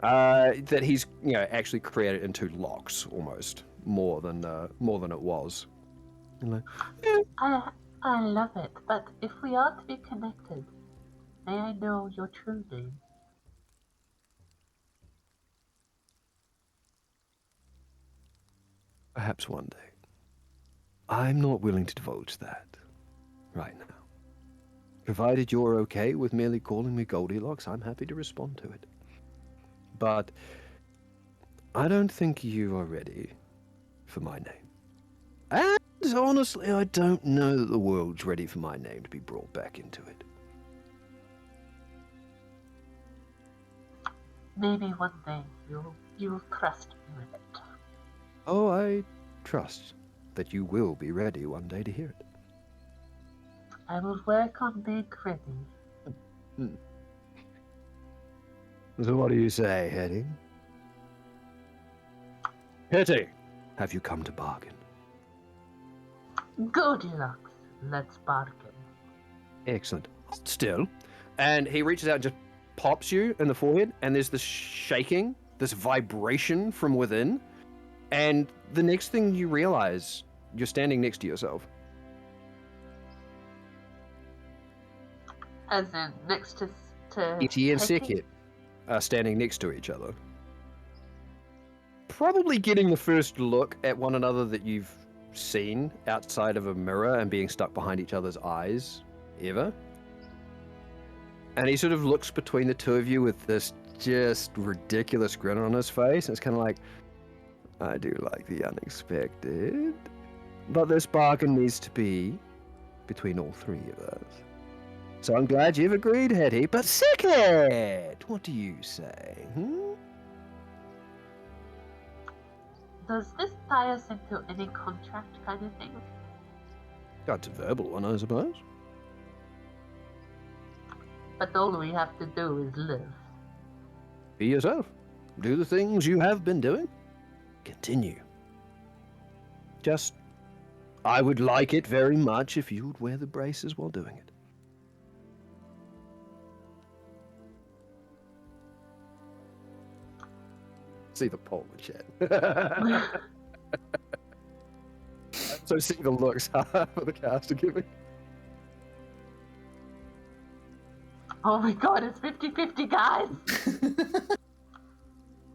That he's, actually created into locks almost more than it was. I love it, but if we are to be connected, may I know your true name? Perhaps one day. I'm not willing to divulge that right now. Provided you're okay with merely calling me Goldilocks, I'm happy to respond to it. But I don't think you are ready for my name. And honestly, I don't know that the world's ready for my name to be brought back into it. Maybe one day you'll trust me with it. Oh, I trust that you will be ready one day to hear it. I will work on being ready. So what do you say, Hetty? Hetty, have you come to bargain? Goldilocks, let's bargain. Excellent. Still. And he reaches out and just pops you in the forehead, and there's this shaking, this vibration from within, and the next thing you realize, you're standing next to yourself. As in, next to Hetty and Hetty? Sekhet are standing next to each other. Probably getting the first look at one another that you've seen outside of a mirror and being stuck behind each other's eyes ever. And he sort of looks between the two of you with this just ridiculous grin on his face. And it's kind of like, I do like the unexpected. But this bargain needs to be between all three of us. So I'm glad you've agreed, Hetty. But Sekhet, what do you say? Does this tie us into any contract kind of thing? That's a verbal one, I suppose. But all we have to do is live. Be yourself. Do the things you have been doing. Continue. Just, I would like it very much if you would wear the braces while doing it. See the poll in chat. So see the looks for the cast are giving. Oh my god, it's 50-50, guys!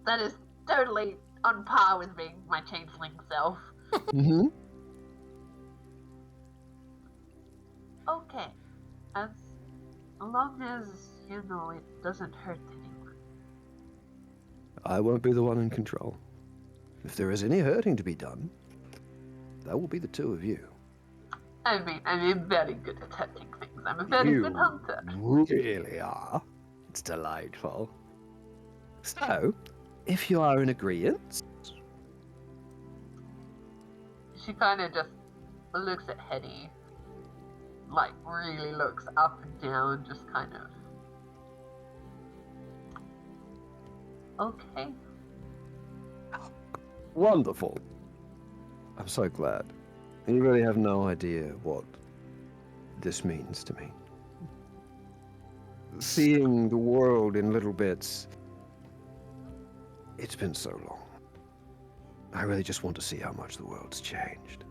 That is totally on par with being my changeling self. Mm-hmm. Okay. As long as, you know, it doesn't hurt anyone. I won't be the one in control. If there is any hurting to be done, that will be the two of you. I mean, I'm very good at hunting things. I'm a very You good hunter. really are. It's delightful. So, if you are in agreement, She kind of just looks at Hetty. Like, really looks up and down, just kind of. Okay. wonderful. I'm so glad. You really have no idea what this means to me. Seeing the world in little bits, it's been so long. I really just want to see how much the world's changed.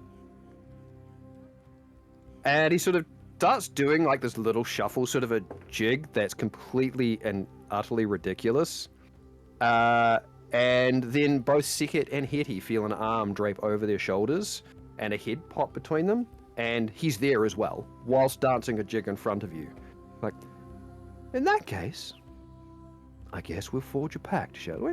And he sort of starts doing like this little shuffle, sort of a jig that's completely and utterly ridiculous. And then both Sekhet and Hetty feel an arm drape over their shoulders and a head pop between them. And he's there as well, whilst dancing a jig in front of you. Like, in that case, I guess we'll forge a pact, shall we?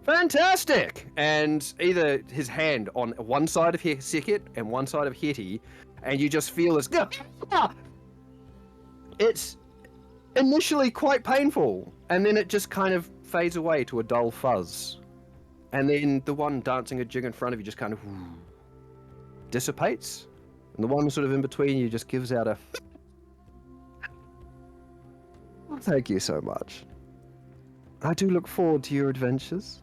Fantastic! And either his hand on one side of Sekhet and one side of Hetty, and you just feel this... It's initially quite painful, and then it just kind of fades away to a dull fuzz. And then the one dancing a jig in front of you just kind of dissipates, and the one sort of in between you just gives out a... Well, thank you so much. I do look forward to your adventures.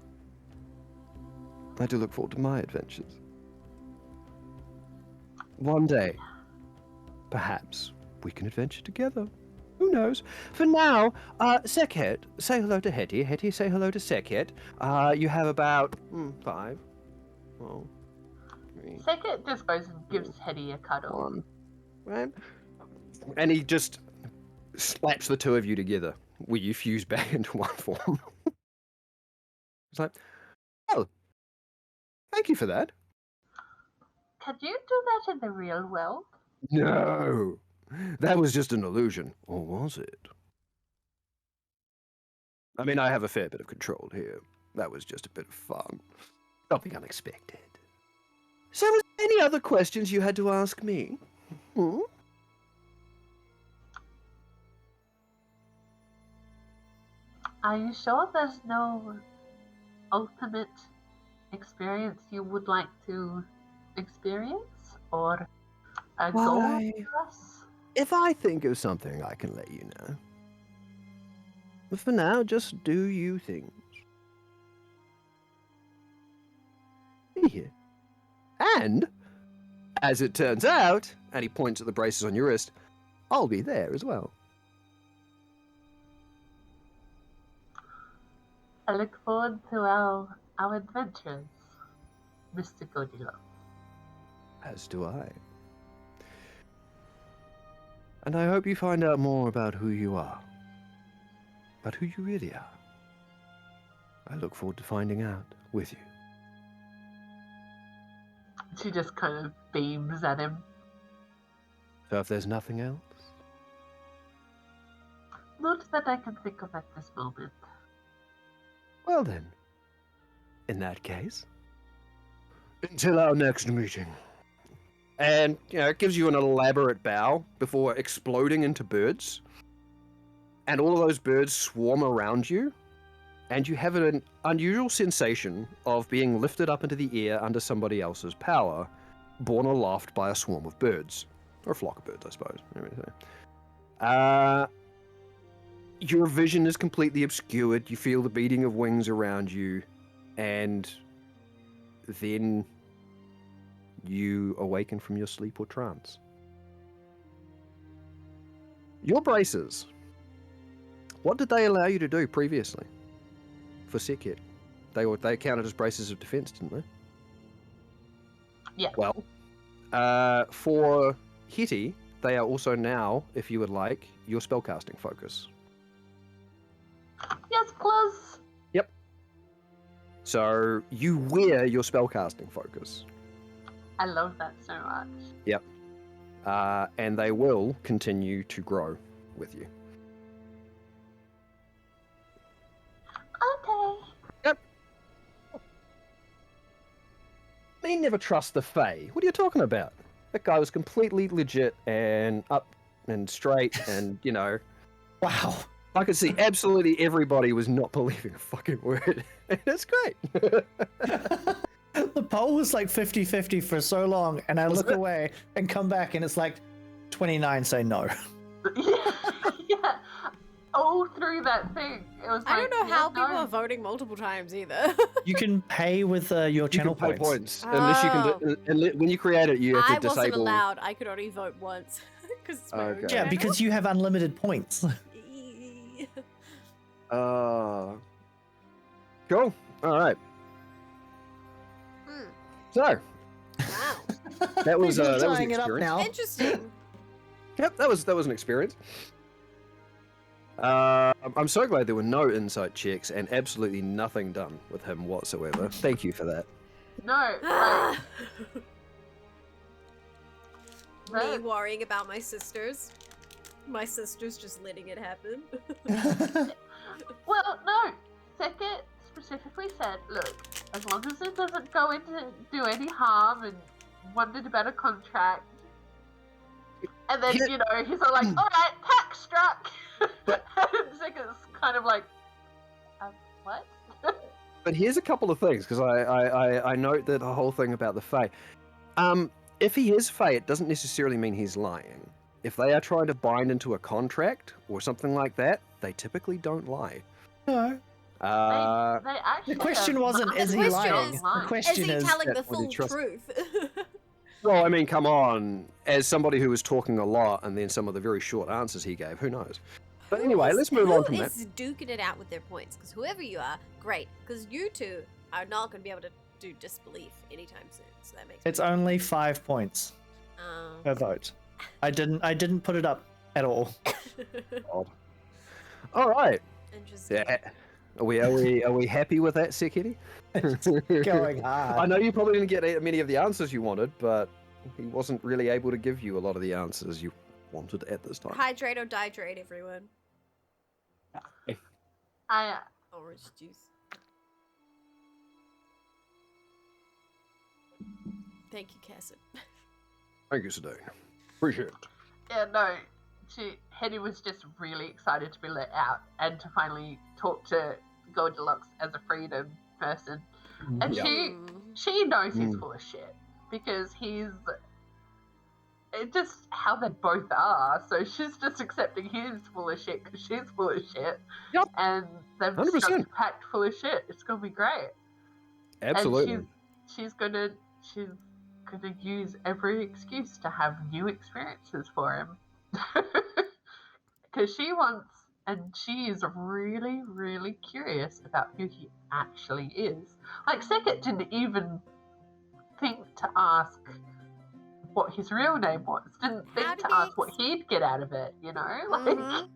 I do look forward to my adventures. One day, perhaps, we can adventure together. Who knows? For now, Sekhet, say hello to Hetty. Hetty, say hello to Sekhet. You have about 5. Well, 3, Sekhet just goes and gives Hetty a cuddle. 1. Right? And he just slaps the two of you together, where you fuse back into one form. It's like, oh, thank you for that. Can you do that in the real world? No, that was just an illusion. Or was it? I mean, I have a fair bit of control here. That was just a bit of fun. Something unexpected. So, was there any other questions you had to ask me? Hmm? Are you sure there's no ultimate experience you would like to experience? Or a goal Why? for us? If I think of something, I can let you know. But for now, just do you things. Be here. And, as it turns out, and he points at the braces on your wrist, I'll be there as well. I look forward to our adventures, Mr. Goldilocks. As do I. And I hope you find out more about who you are. About who you really are. I look forward to finding out with you. She just kind of beams at him. So if there's nothing else, Not that I can think of at this moment. well then, in that case, until our next meeting. And, it gives you an elaborate bow before exploding into birds. And all of those birds swarm around you. And you have an unusual sensation of being lifted up into the air under somebody else's power, borne aloft by a swarm of birds. Or a flock of birds, I suppose. Your vision is completely obscured. You feel the beating of wings around you. And then you awaken from your sleep or trance. Your braces. What did they allow you to do previously? For Sekhet? They counted as braces of defense, didn't they? Yeah. Well, for Hetty, they are also now, if you would like, your spellcasting focus. Yes, plus. So you wear your spellcasting focus. I love that so much. Yep. And they will continue to grow with you. Okay. They never trust the Fae. What are you talking about? That guy was completely legit and up and straight and, Wow. I could see absolutely everybody was not believing a fucking word. And it's great. The poll was like 50-50 for so long, and I Was look it? away and come back, and it's like 29 say no. Yeah. All through that thing. It was I like, don't know yeah, how people no. are voting multiple times either. You can pay with your You channel can pay points. points. Unless you Oh. can when you create it, you have to I wasn't disable. allowed. I could only vote once. Because it's my own Okay. Yeah, channel. because you have unlimited points. Cool. All right. Hmm. So Wow. that was You're that was an tying it up experience. now. Interesting. Yep, that was an experience. I'm so glad there were no insight checks and absolutely nothing done with him whatsoever. Thank you for that. No, like, Me worrying about my sisters. My sisters just letting it happen. well, no. Sekhet specifically said, look, as long as it doesn't go into do any harm and wanted a better contract. And then, Yeah. he's all like, alright, tax struck. And Sekhet's kind of like, what? But here's a couple of things, because I note that the whole thing about the Fae. If he is Fae, it doesn't necessarily mean he's lying. If they are trying to bind into a contract or something like that, they typically don't lie. No. They actually The question don't wasn't, lie. is he question lying? is- The Is question he is, telling the would you full trust- truth? Well, I mean, come on. As somebody who was talking a lot and then some of the very short answers he gave, who knows? But anyway, let's move on from Who that. is duking it out with their points? Because whoever you are, great. Because you two are not going to be able to do disbelief anytime soon. So that makes it's only 5 points per vote. I didn't put it up at all. All right. Interesting. Yeah. Are we happy with that, Sekhet? Going I hard. know you probably didn't get many of the answers you wanted, but he wasn't really able to give you a lot of the answers you wanted at this time. Hydrate or dihydrate, everyone. Orange juice. Thank you, Cassie. Thank you, Sedane. Appreciate it. Yeah, no. Hetty was just really excited to be let out and to finally talk to Goldilocks as a freedom person. And Yeah. she knows he's full of shit because it's just how they both are. So she's just accepting he's full of shit because she's full of shit. Yep. And they've 100%. struck a pact full of shit. It's gonna be great. Absolutely. And she's gonna use every excuse to have new experiences for him. Because she wants, and she is really, really curious about who he actually is. Like, Sekit didn't even think to ask what his real name was. Didn't think to ask what he'd get out of it, you know? Like,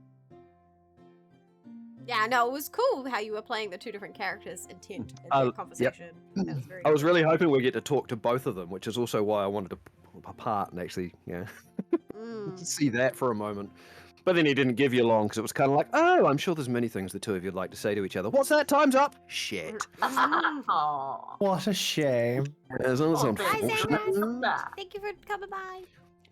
Yeah, no, it was cool how you were playing the two different characters' intent in their conversation. That was very I was cool. really hoping we'd get to talk to both of them, which is also why I wanted to pull them apart and actually, see that for a moment. But then he didn't give you long because it was kind of like, oh, I'm sure there's many things the two of you'd like to say to each other. What's that? Time's up. Shit. Aw. What a shame. It's baby. Hi, unfortunate. Xander. Thank you for coming by.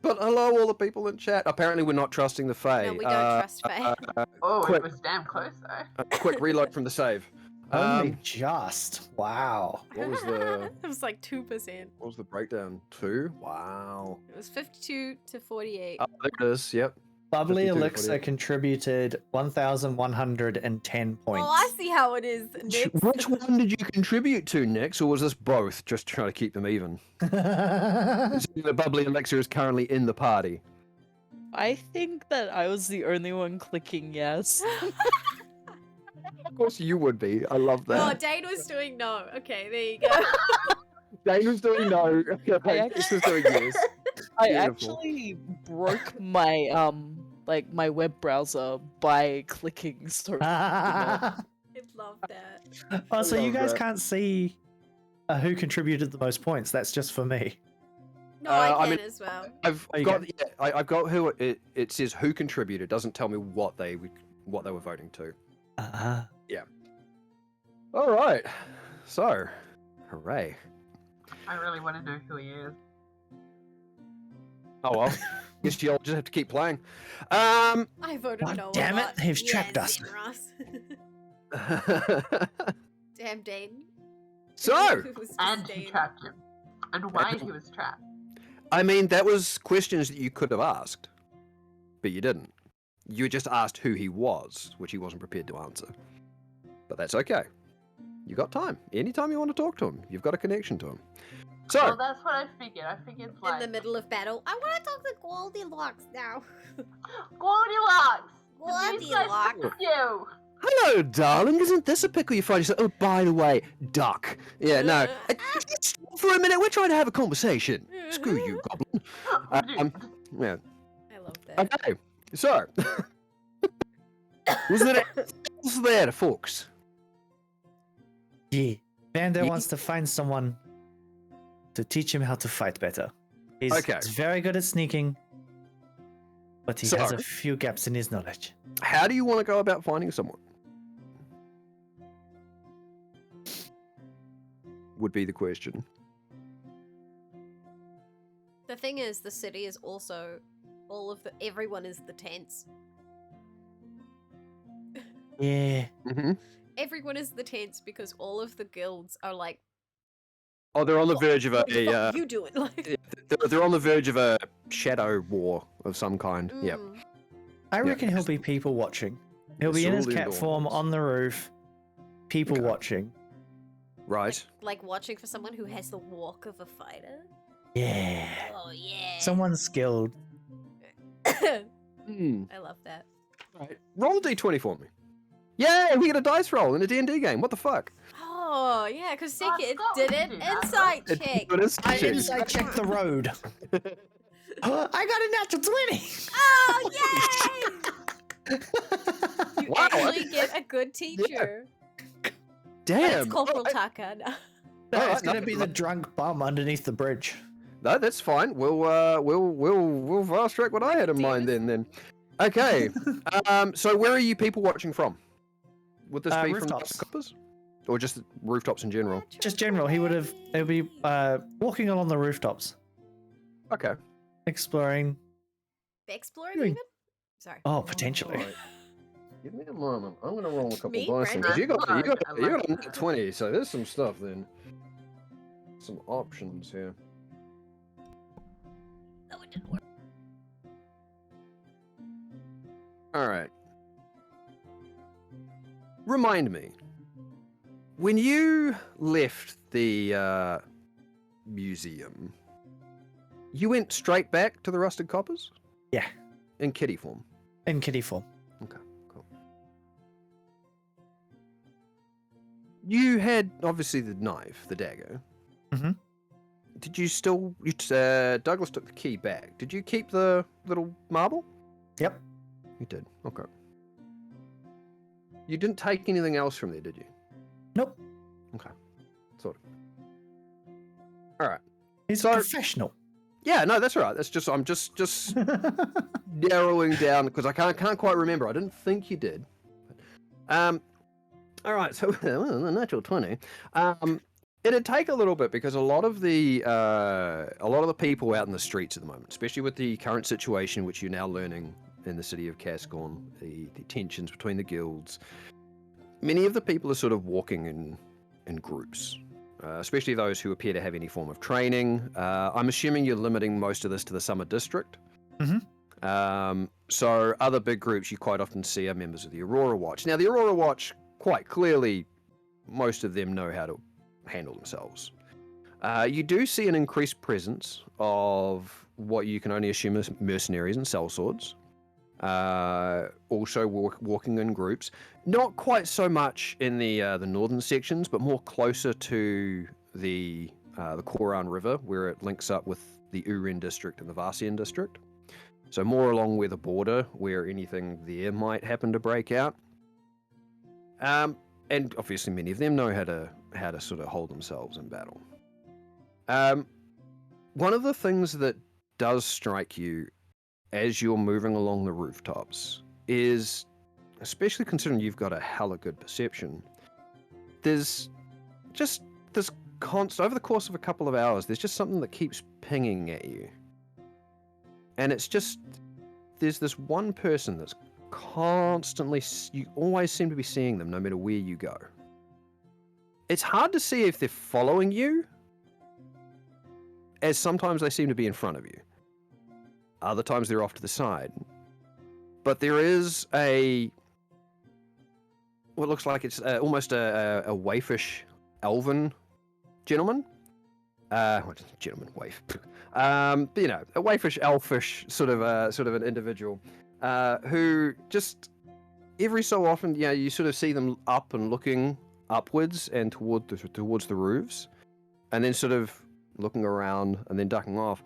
But hello, all the people in chat. Apparently, we're not trusting the Fae. No, we don't trust Fae. Oh, quick. it was damn close though. Quick reload from the save. Only just. Wow. What was the It was like 2%. what was the breakdown? 2? Wow. It was 52 to 48. Oh, there it is. Yep. Bubbly 52 to Elixir 48. contributed 1,110 points. Oh, I see how it is, Nick. Which one did you contribute to, Nix, or was this both? Just trying to keep them even. The Bubbly Elixir is currently in the party. I think that I was the only one clicking yes. Of course you would be. I love Oh, that. Dane was doing no. Okay, there you go. Dane was doing no. Okay, this is doing yes. I Beautiful. actually broke my my web browser by clicking so I love that. Oh, so you love guys that. can't see who contributed the most points. That's just for me. No, I I can mean- as well. I've There you got I've got who it says who contributed. Doesn't tell me what they were voting to. All right. So, hooray. I really want to know who he is. Oh well. Guess you'll just have to keep playing. I voted God no. a damn it, lot. they've trapped us. Xenros. Damn, Dane. So, It was just And he Dane. trapped him. And why he was trapped. I mean, that was questions that you could have asked, but you didn't. You just asked who he was, which he wasn't prepared to answer. But that's okay. You got time. Anytime you want to talk to him, you've got a connection to him. So, Well, that's what I figured. I figured, In like, the middle of battle. I want to talk to Goldilocks now. Goldilocks! These guys Goldilocks. fuck you! hello, darling. Isn't this a pickle you find yourself? Oh, by the way, duck. Yeah, no. For a minute, we're trying to have a conversation. Screw you, goblin. Dude, Yeah. I love that. Okay. So, was there else there, folks? Yeah. Vander Ye- wants to find someone to teach him how to fight better. He's Okay. very good at sneaking, but he has So- a few gaps in his knowledge. How do you want to go about finding someone? Would be the question. The thing is, the city is also everyone is the tents. Yeah. Mm-hmm. Everyone is the tents because all of the guilds are like, Oh, they're on the verge of what the fuck a. are you doing? Like, They're on the verge of a shadow war of some kind. Yep. I Yeah. reckon he'll be people watching. He'll be in his Surely cat the form ones. on the roof, people Okay. watching. Right. like watching for someone who has the walk of a fighter. Yeah. Oh yeah. Someone skilled. I Hmm. love that. Right. Roll a d20 for me. Yay! We get a dice roll in a D&D game. What the fuck? Oh yeah, because Oh, Seekit Scott did would it do that. insight It- check. it is I shit. inside check the road. I got a natural 20. Oh yay! You Wow, I actually get a good teacher. Damn. That's Corporal Alright. Taka. No. No, Alright, it's gonna no, be the drunk bum underneath the bridge. No, that's fine. We'll fast track what I had in mind then. Okay. So where are you people watching from? Would this be Rooftops. from Coppers? Or just rooftops in general? Just general, he'll be walking along the rooftops, Okay. exploring. Exploring Doing- even? Sorry. Oh, potentially. Alright. Give me a moment. I'm gonna roll a couple Me, dice because Brandon? you got I you like got a that. 20, so there's some stuff then. Some options here. Oh, it didn't work. Alright. Remind me. When you left the museum, you went straight back to the Rusted Coppers? Yeah. In kitty form. In kitty form. Okay, cool. You had obviously the knife, the dagger. Mhm. Did you still? Douglas took the key back. Did you keep the little marble? Yep. You did. Okay. You didn't take anything else from there, did you? Nope. Okay. Sort of. All right. He's So- a professional. Yeah. No, that's all right. That's just I'm just narrowing down because I can't quite remember. I didn't think you did. All right. So the natural 20. It'd take a little bit because a lot of the people out in the streets at the moment, especially with the current situation, which you're now learning in the city of Cascorn, the tensions between the guilds, many of the people are sort of walking in groups, especially those who appear to have any form of training. I'm assuming you're limiting most of this to the Summer District. Mhm. So other big groups you quite often see are members of the Aurora Watch. Now, the Aurora Watch, quite clearly, most of them know how to handle themselves. You do see an increased presence of what you can only assume is mercenaries and sellswords. Also walking in groups, not quite so much in the northern sections, but more closer to the Koran River, where it links up with the Uren district and the Varsian district. So more along where the border, where anything there might happen to break out. And obviously many of them know how to sort of hold themselves in battle. One of the things that does strike you as you're moving along the rooftops is, especially considering you've got a hella good perception, there's just this constant, over the course of a couple of hours, there's just something that keeps pinging at you. And it's just, there's this one person that's constantly, you always seem to be seeing them no matter where you go. It's hard to see if they're following you, as sometimes they seem to be in front of you. Other times they're off to the side. But there is what looks like it's almost a waifish elven gentleman. Waif. But, you know, a waifish, elfish sort of an individual who just every so often, you know, you sort of see them up and looking upwards and towards the roofs, and then sort of looking around and then ducking off.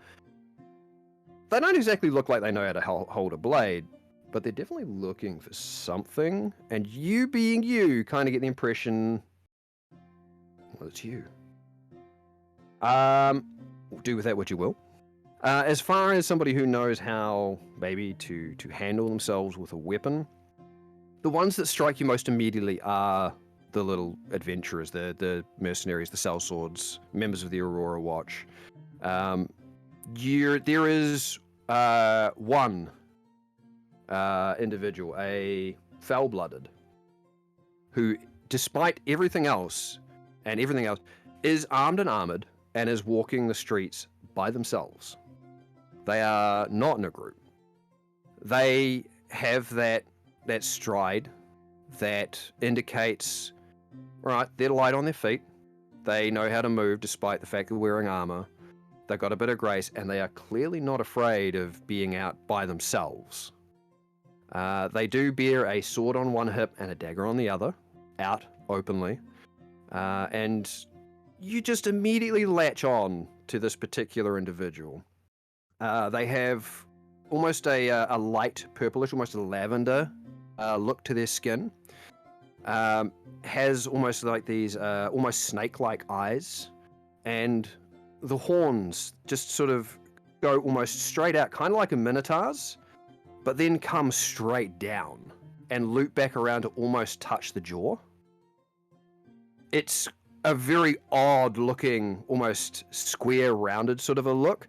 They don't exactly look like they know how to hold a blade, but they're definitely looking for something. And you being you, kind of get the impression, well, it's you. Do with that what you will. As far as somebody who knows how maybe to handle themselves with a weapon, the ones that strike you most immediately are the little adventurers, the mercenaries, the sellswords, members of the Aurora Watch. There is one individual, a foul-blooded, who, despite everything else, is armed and armored and is walking the streets by themselves. They are not in a group. They have that stride that indicates, right, they're light on their feet. They know how to move despite the fact they're wearing armor. They've got a bit of grace, and they are clearly not afraid of being out by themselves. They do bear a sword on one hip and a dagger on the other, out openly. And you just immediately latch on to this particular individual. They have almost a light purplish, almost a lavender look to their skin. Has almost like these almost snake-like eyes, and the horns just sort of go almost straight out, kind of like a minotaur's, but then come straight down and loop back around to almost touch the jaw. It's a very odd looking, almost square rounded sort of a look.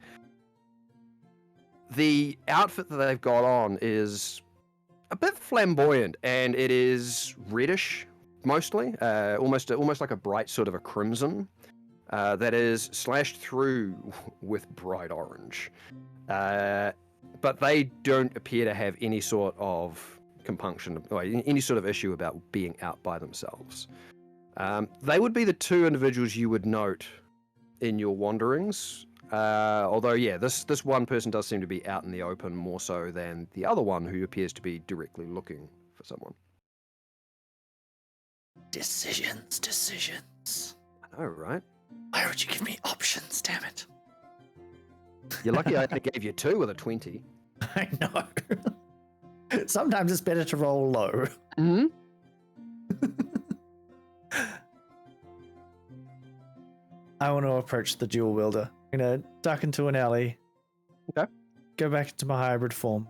The outfit that they've got on is a bit flamboyant, and it is reddish mostly, almost like a bright sort of a crimson that is slashed through with bright orange. But they don't appear to have any sort of compunction or any sort of issue about being out by themselves. They would be the two individuals you would note in your wanderings. Although, yeah, this one person does seem to be out in the open more so than the other one, who appears to be directly looking for someone. Decisions. I know, right? Why would you give me options, damn it? You're lucky I only gave you 2 with a 20. I know. Sometimes it's better to roll low. Mm-hmm. I want to approach the dual wielder. I'm gonna duck into an alley. Okay. Go back into my hybrid form.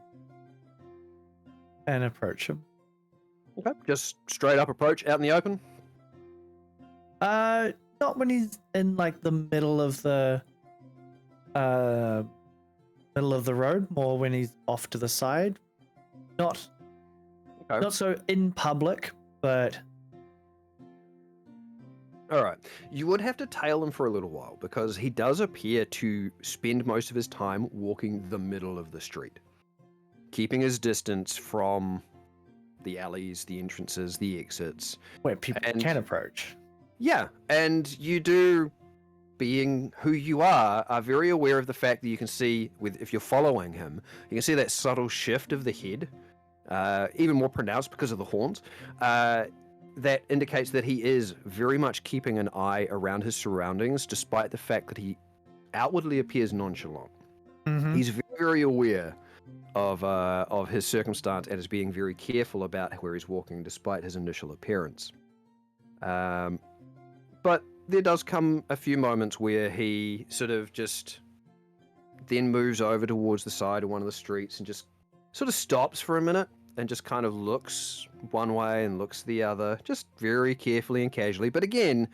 And approach him. Okay. Just straight up approach out in the open. Not when he's in like the middle of the road, more when he's off to the side. Not so in public, but All right. You would have to tail him for a little while because he does appear to spend most of his time walking the middle of the street, keeping his distance from the alleys, the entrances, the exits. where people can approach. Yeah, and you do, being who you are very aware of the fact that you can see, if you're following him, you can see that subtle shift of the head, even more pronounced because of the horns. That indicates that he is very much keeping an eye around his surroundings, despite the fact that he outwardly appears nonchalant. Mm-hmm. He's very, very aware of his circumstance and is being very careful about where he's walking, despite his initial appearance. But there does come a few moments where he sort of just then moves over towards the side of one of the streets and just sort of stops for a minute and just kind of looks one way and looks the other, just very carefully and casually. But again,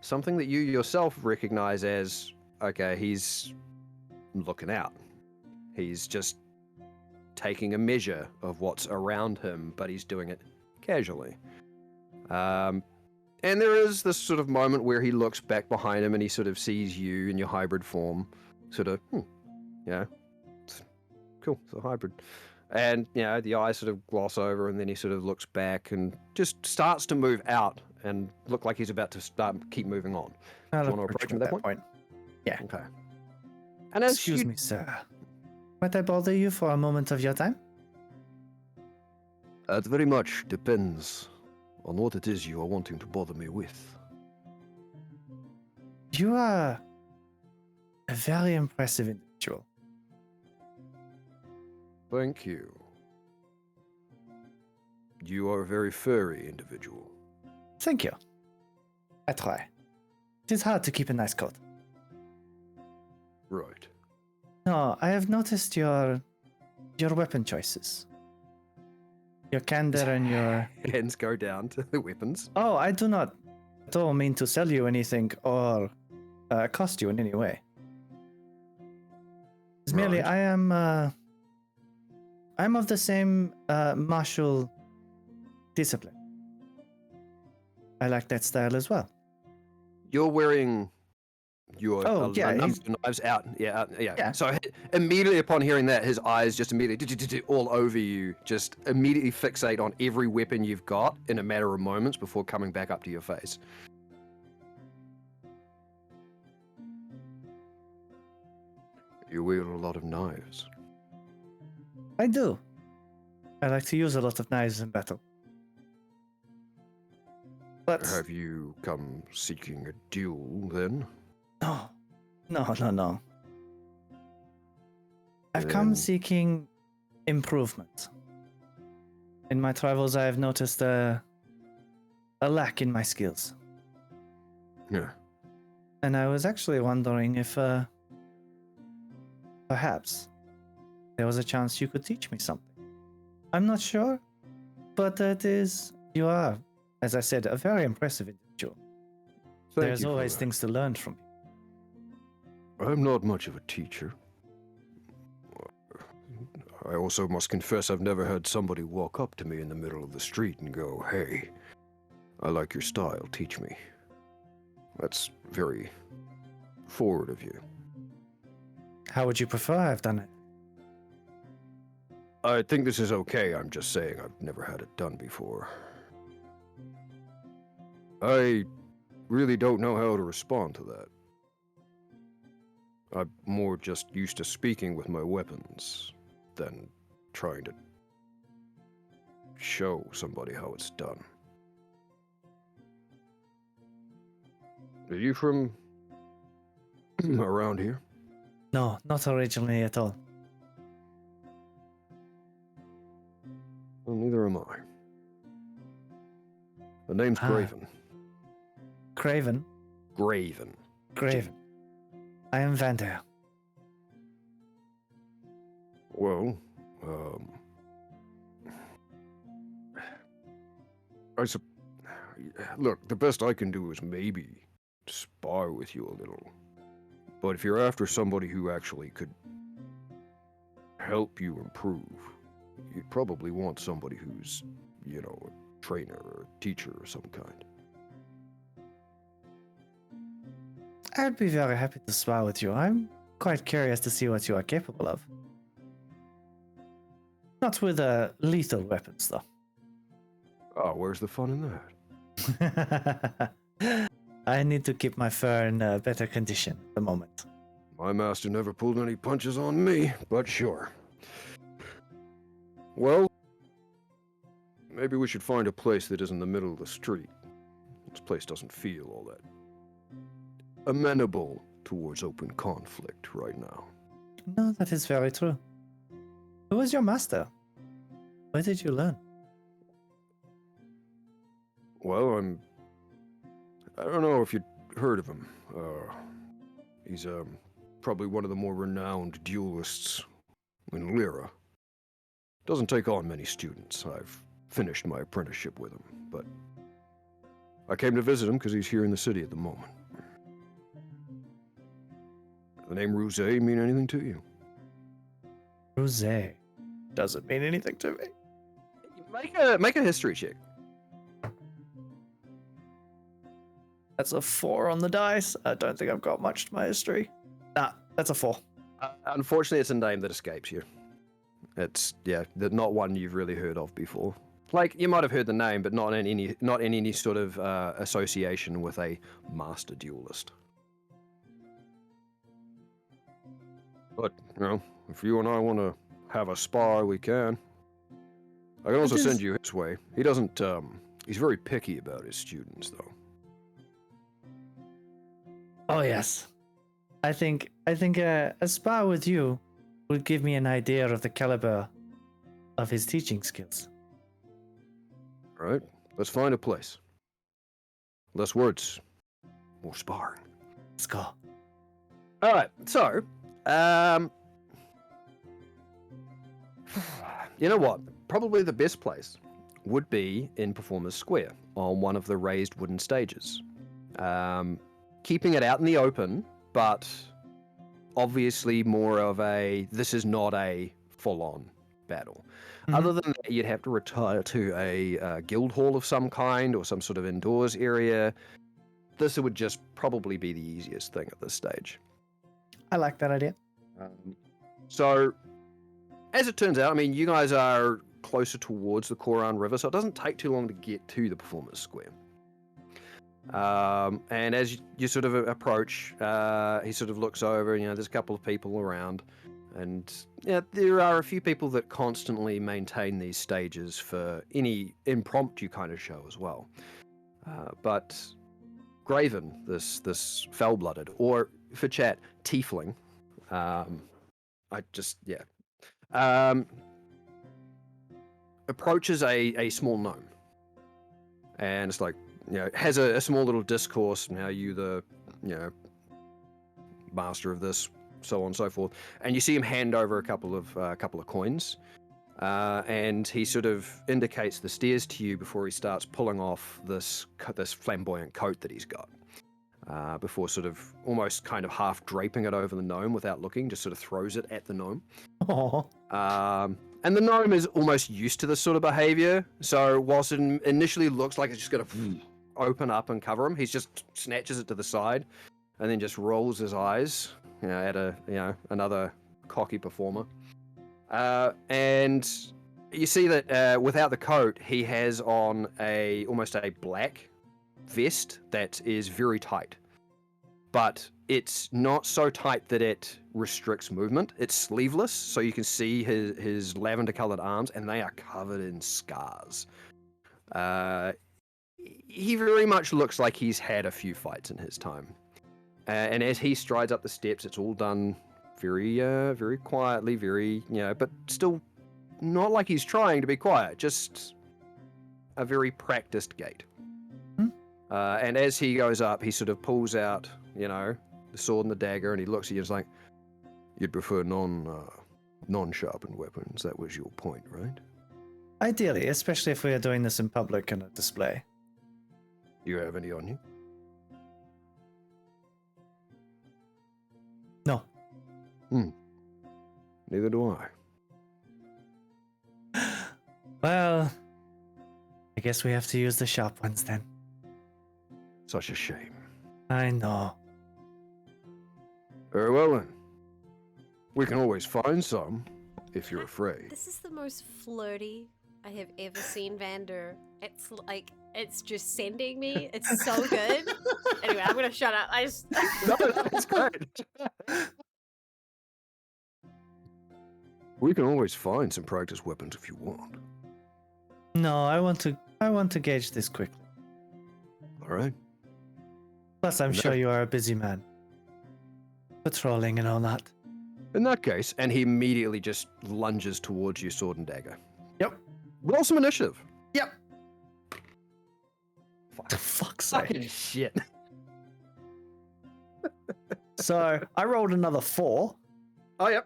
something that you yourself recognize as, okay, he's looking out. He's just taking a measure of what's around him, but he's doing it casually. And there is this sort of moment where he looks back behind him and he sort of sees you in your hybrid form, sort of, it's cool, it's a hybrid. And, the eyes sort of gloss over and then he sort of looks back and just starts to move out and look like he's about to keep moving on. Do you want to approach him at that point? Yeah. Okay. And as Excuse me, sir. Might I bother you for a moment of your time? It very much depends on what it is you are wanting to bother me with. You are a very impressive individual. Thank you. You are a very furry individual. Thank you. I try. It is hard to keep a nice coat. Right. No, I have noticed your weapon choices. Your candor and your... Hands go down to the weapons. Oh, I do not at all mean to sell you anything or cost you in any way. It's merely Right. I'm of the same martial discipline. I like that style as well. You're wearing your he's- knives out. Yeah. Yeah. So immediately upon hearing that, his eyes just immediately all over you, just immediately fixate on every weapon you've got in a matter of moments before coming back up to your face. You wield a lot of knives. I do. I like to use a lot of knives in battle. But Have you come seeking a duel then? No. I've come Then- seeking improvement. In my travels, I have noticed a lack in my skills. Yeah. And I was actually wondering if perhaps there was a chance you could teach me something. I'm not sure, but you are, as I said, a very impressive individual. There's always things to learn from you. I'm not much of a teacher. I also must confess I've never had somebody walk up to me in the middle of the street and go, "Hey, I like your style, teach me." That's very forward of you. How would you prefer I've done it? I think this is okay, I'm just saying I've never had it done before. I really don't know how to respond to that. I'm more just used to speaking with my weapons than trying to show somebody how it's done. Are you from around here? No, not originally at all. Well, neither am I. The name's Ah. Graven. Craven? Graven. Graven. I am Vander. Well, look, the best I can do is maybe spar with you a little. But if you're after somebody who actually could help you improve, you'd probably want somebody who's, you know, a trainer or a teacher of some kind. I'd be very happy to spar with you. I'm quite curious to see what you are capable of. Not with lethal weapons, though. Oh, where's the fun in that? I need to keep my fur in better condition at the moment. My master never pulled any punches on me, but sure. Well, maybe we should find a place that is in the middle of the street. This place doesn't feel all that amenable towards open conflict right now. No, that is very true. Who was your master? Where did you learn? Well, I don't know if you'd heard of him. He's probably one of the more renowned duelists in Lyra. Doesn't take on many students. I've finished my apprenticeship with him, but I came to visit him because he's here in the city at the moment. The name Rosé mean anything to you? Rosé. Doesn't mean anything to me. Make a history check. That's a 4 on the dice. I don't think I've got much to my history. Nah, that's a 4. Unfortunately, it's a name that escapes you. It's not one you've really heard of before. Like, you might have heard the name, but not in any sort of association with a master duelist. But, you know, if you and I want to have a spar, we can. I can also send you his way. He doesn't, he's very picky about his students, though. Oh, yes. I think a spar with you would give me an idea of the caliber of his teaching skills. All right, let's find a place. Less words, more sparring. Let's go. All right, so, you know what? Probably the best place would be in Performers Square on one of the raised wooden stages. Keeping it out in the open, but obviously more of this is not a full-on battle. Mm-hmm. Other than that, you'd have to retire to a guild hall of some kind or some sort of indoors area. This would just probably be the easiest thing at this stage. I like that idea. So, as it turns out, I mean, you guys are closer towards the Koran River, so it doesn't take too long to get to the Performers Square. And as you sort of approach, he sort of looks over, you know, there's a couple of people around, and yeah, there are a few people that constantly maintain these stages for any impromptu kind of show as well. But Graven, this fell-blooded, or for chat, tiefling, approaches a small gnome, and it's like, you know, has a small little discourse. Now you the, you know, master of this, so on and so forth. And you see him hand over a couple of coins, and he sort of indicates the stairs to you before he starts pulling off this flamboyant coat that he's got. Before sort of almost kind of half draping it over the gnome without looking, just sort of throws it at the gnome. Oh. And the gnome is almost used to this sort of behavior. So whilst it initially looks like it's just going to open up and cover him, he just snatches it to the side and then just rolls his eyes, at another cocky performer. And you see that without the coat, he has on almost a black vest that is very tight. But it's not so tight that it restricts movement. It's sleeveless, so you can see his lavender-colored arms, and they are covered in scars. He very much looks like he's had a few fights in his time. And as he strides up the steps, it's all done very, very quietly, but still not like he's trying to be quiet, just a very practiced gait. And as he goes up, he sort of pulls out, the sword and the dagger, and he looks at you and is like, "You'd prefer non-sharpened weapons. That was your point, right?" Ideally, especially if we are doing this in public and a display. Do you have any on you? No. Neither do I. Well, I guess we have to use the sharp ones then. Such a shame. I know. Very well then. We can always find some, if you're afraid. This is the most flirty I have ever seen Vander. It's like, it's just sending me. It's so good. Anyway, I'm gonna shut up. No, that's great. We can always find some practice weapons if you want. No, I want to gauge this quickly. All right. Plus, I'm sure you are a busy man. Patrolling and all that. In that case, and he immediately just lunges towards you, sword and dagger. Yep. Roll some initiative. Yep. For fuck's sake. Fucking shit. So, I rolled another 4. Oh, yep.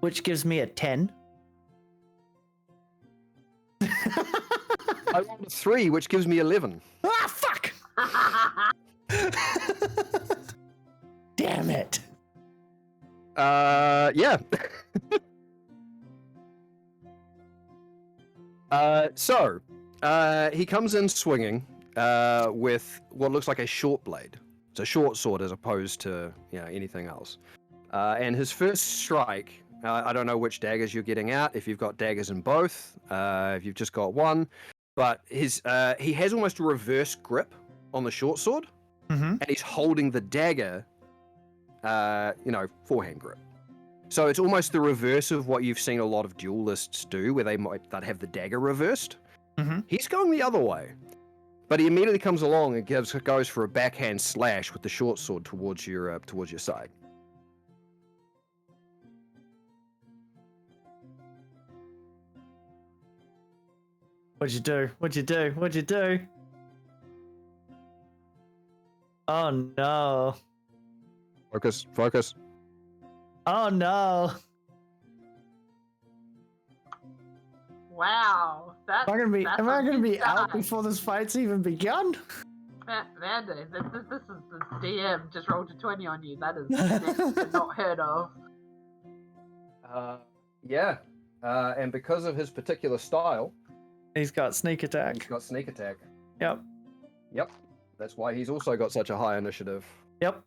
Which gives me a 10. I rolled a 3, which gives me 11. Ah, fuck! Damn it. Yeah. He comes in swinging with what looks like a short blade. It's a short sword as opposed to anything else. And his first strike, I don't know which daggers you're getting out, if you've got daggers in both, if you've just got one, but he has almost a reverse grip on the short sword, and he's holding the dagger, forehand grip. So it's almost the reverse of what you've seen a lot of duelists do, where they'd have the dagger reversed. He's going the other way, but he immediately comes along and goes for a backhand slash with the short sword towards your side. What'd you do? What'd you do? What'd you do? Oh no. Focus. Oh no. Wow. Am I gonna be out before this fight's even begun? Vander, this is the DM just rolled a 20 on you. That is next to not heard of. Yeah. And because of his particular style, He's got sneak he's attack. got sneak attack. Yep. Yep. That's why he's also got such a high initiative. Yep.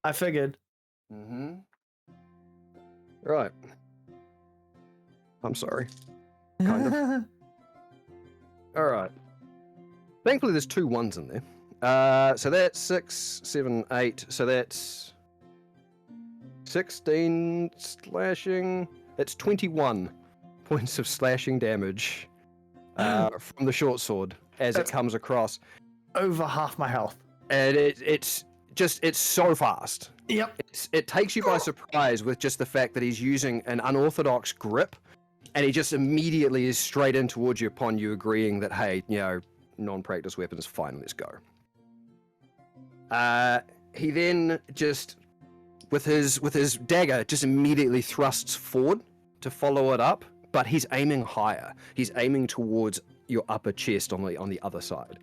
I figured. Right. I'm sorry. Kind of. All right. Thankfully, there's 2 1s in there. So that's 6, 7, 8. So that's 16 slashing. That's 21 points of slashing damage from the short sword as it comes across. Over half my health. And it's so fast. Yep. It takes you by surprise with just the fact that he's using an unorthodox grip, and he just immediately is straight in towards you upon you agreeing that, hey, non-practice weapons, fine, let's go. He then just, with his dagger, just immediately thrusts forward to follow it up, but he's aiming higher. He's aiming towards your upper chest on the other side.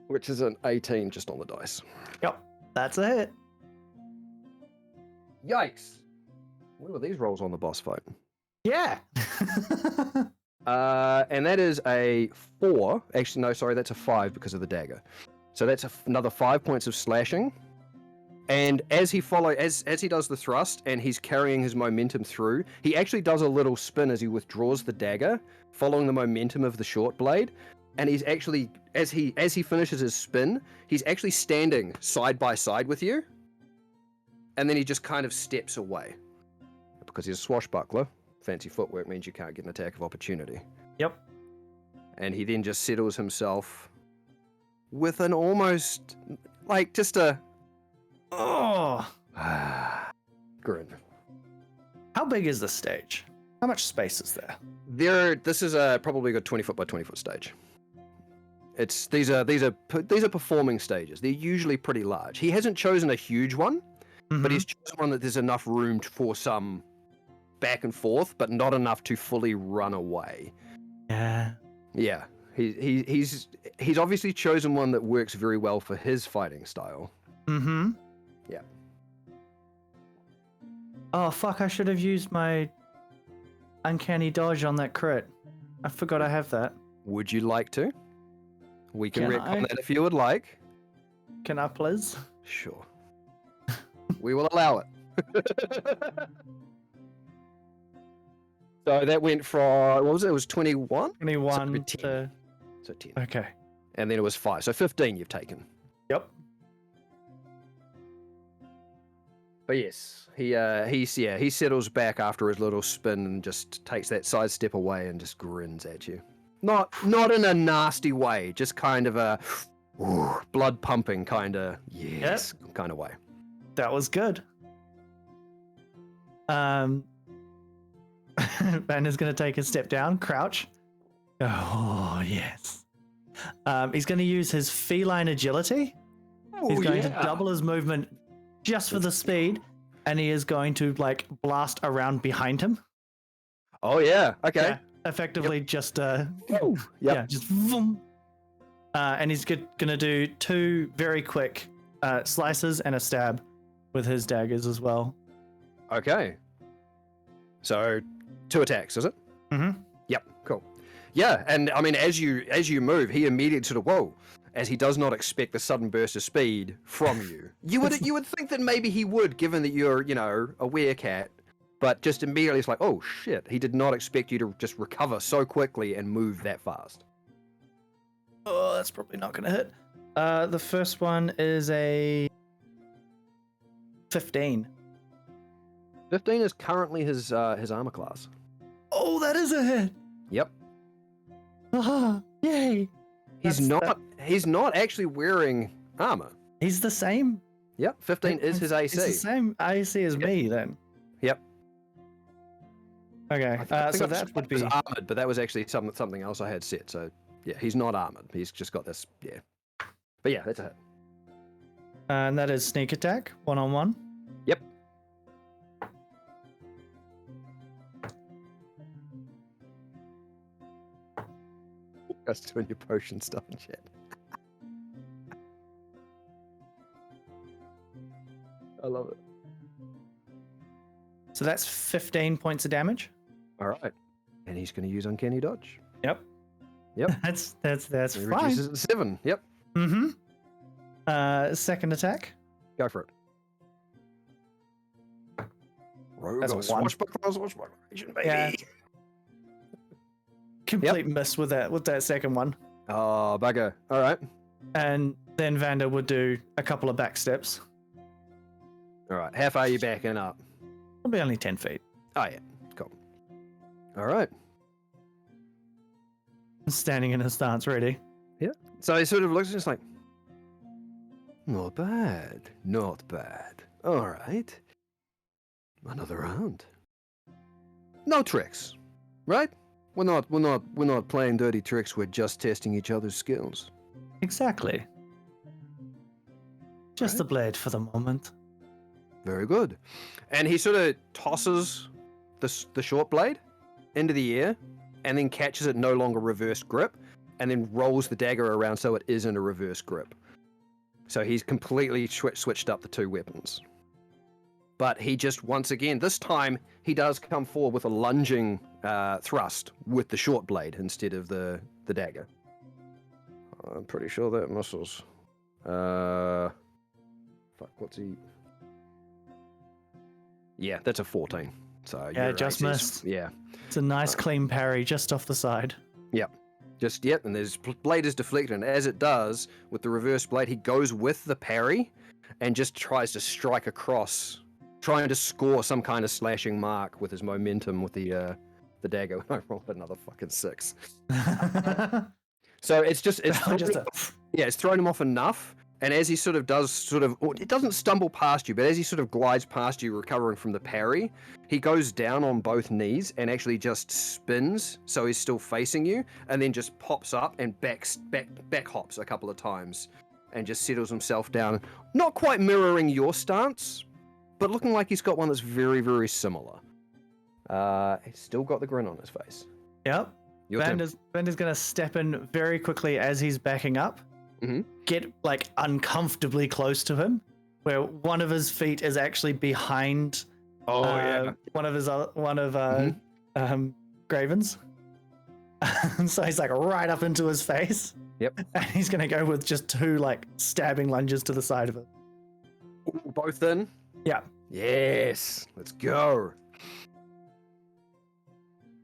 Which is an 18 just on the dice. Yep. That's a hit. Yikes. What were these rolls on the boss fight? Yeah. And that is a 4. Actually, no, sorry, that's a 5 because of the dagger. So that's another 5 points of slashing. And as he as he does the thrust and he's carrying his momentum through, he actually does a little spin as he withdraws the dagger, following the momentum of the short blade. And he's actually, as he finishes his spin, he's actually standing side by side with you. And then he just kind of steps away. Because he's a swashbuckler. Fancy footwork means you can't get an attack of opportunity. Yep. And he then just settles himself with an almost, like, just a... Oh. grin. How big is the stage? How much space is there? This is probably a 20 foot by 20 foot stage. These are performing stages. They're usually pretty large. He hasn't chosen a huge one, but he's chosen one that there's enough room for some back and forth, but not enough to fully run away. Yeah. Yeah. He's obviously chosen one that works very well for his fighting style. Mm-hmm. Yeah. Oh, fuck, I should have used my uncanny dodge on that crit. I forgot I have that. Would you like to? We can Can retcon I? that if you would like. Can I please? Sure. We will allow it. So that went from, what was it? It was 21? 21 10. to... So 10. Okay. And then it was 5. So 15 you've taken. Yep. But yes, he settles back after his little spin and just takes that side step away and just grins at you. Not in a nasty way, just kind of a blood pumping kind of kind of way. That was good. Vander's going to take a step down, crouch. Oh, yes. He's going to use his feline agility. He's going to double his movement just for the speed, and he is going to, like, blast around behind him. Oh, yeah. Okay. Yeah, effectively just, just vroom. And he's going to do 2 very quick slices and a stab with his daggers as well. Okay. So 2 attacks, is it? Mm-hmm. Yep, cool. Yeah, and I mean, as you move, he immediately sort of, whoa, as he does not expect the sudden burst of speed from you. You would think that maybe he would, given that you're, a werecat, but just immediately it's like, oh shit, he did not expect you to just recover so quickly and move that fast. Oh, that's probably not going to hit. The first one is a 15. 15 is currently his armor class. Oh, that is a hit. Yep. Yay. He's not actually wearing armor. He's the same. Yep, 15 is his AC. It's the same AC as me then. Yep. Okay, I think so I that would be... armored, but that was actually something else I had set. So yeah, he's not armored. He's just got this. Yeah. But yeah, that's a hit. And that is sneak attack, 1-on-1. Yep. That's doing your potion stuff and shit. I love it. So that's 15 points of damage. All right. And he's going to use Uncanny Dodge. Yep. Yep. That's He fine. reduces it to 7. Yep. Mm-hmm. Second attack. Go for it. Rogue That's or a 1. swashbuckler, baby. Yeah. Complete miss with that second one. Oh, bugger. All right. And then Vander would do a couple of back steps. All right. How far are you backing up? Probably only 10 feet. Oh, yeah. Cool. All right. Standing in a stance, ready. So he sort of looks just like, not bad. Not bad. All right. Another round. No tricks, right? We're not playing dirty tricks. We're just testing each other's skills. Exactly. Just Right. the blade for the moment. Very good. And he sort of tosses the short blade into the air and then catches it no longer reverse grip and then rolls the dagger around so it is in a reverse grip. So he's completely switched up the 2 weapons. but he just, once again, this time, he does come forward with a lunging thrust with the short blade instead of the dagger. I'm pretty sure that misses. Fuck, what's he? Yeah, that's a 14. So Yeah, your just AC 's- missed. Yeah. It's a nice clean parry just off the side. Just yep, and his blade is deflected, and as it does with the reverse blade, he goes with the parry and just tries to strike across, trying to score some kind of slashing mark with his momentum with the dagger. I rolled another fucking 6. So it's just it's thrown him off enough, and as he sort of does it doesn't stumble past you, but as he sort of glides past you, recovering from the parry, he goes down on both knees and actually just spins, so he's still facing you, and then just pops up and back hops a couple of times, and just settles himself down, not quite mirroring your stance, but looking like he's got one that's very, very similar. He's still got the grin on his face. Yep. Your turn. Vander's going to step in very quickly as he's backing up, get like uncomfortably close to him, where one of his feet is actually behind one of Graven's. So he's like right up into his face. Yep. And he's going to go with just 2 like stabbing lunges to the side of it. Ooh, both in? Yeah. Yes. Let's go.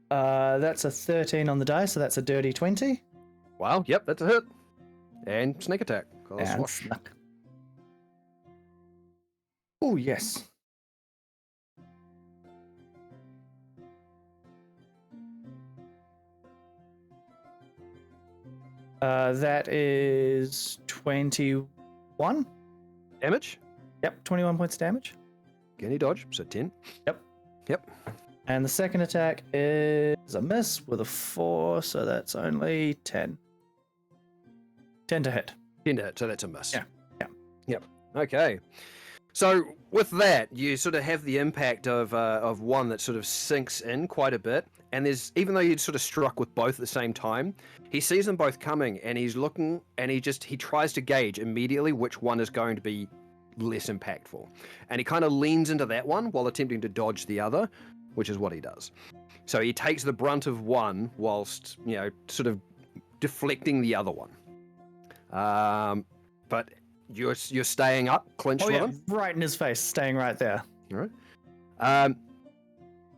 That's a 13 on the die, so that's a dirty 20. Wow, yep, that's a hit. And sneak attack. And snuck. Oh, yes. That is 21. Damage? Yep, 21 points of damage. Can he dodge? So 10. Yep. And the second attack is a miss with a 4, so that's only 10. 10 to hit. 10 to hit, so that's a miss. Yeah. Yep. Okay. So with that, you sort of have the impact of one that sort of sinks in quite a bit, and there's, even though you'd sort of struck with both at the same time, he sees them both coming, and he's looking, and he tries to gauge immediately which one is going to be less impactful, and he kind of leans into that one while attempting to dodge the other, which is what he does. So he takes the brunt of one whilst, sort of deflecting the other one. But you're staying up, clinched with him. Right in his face, staying right there. All right.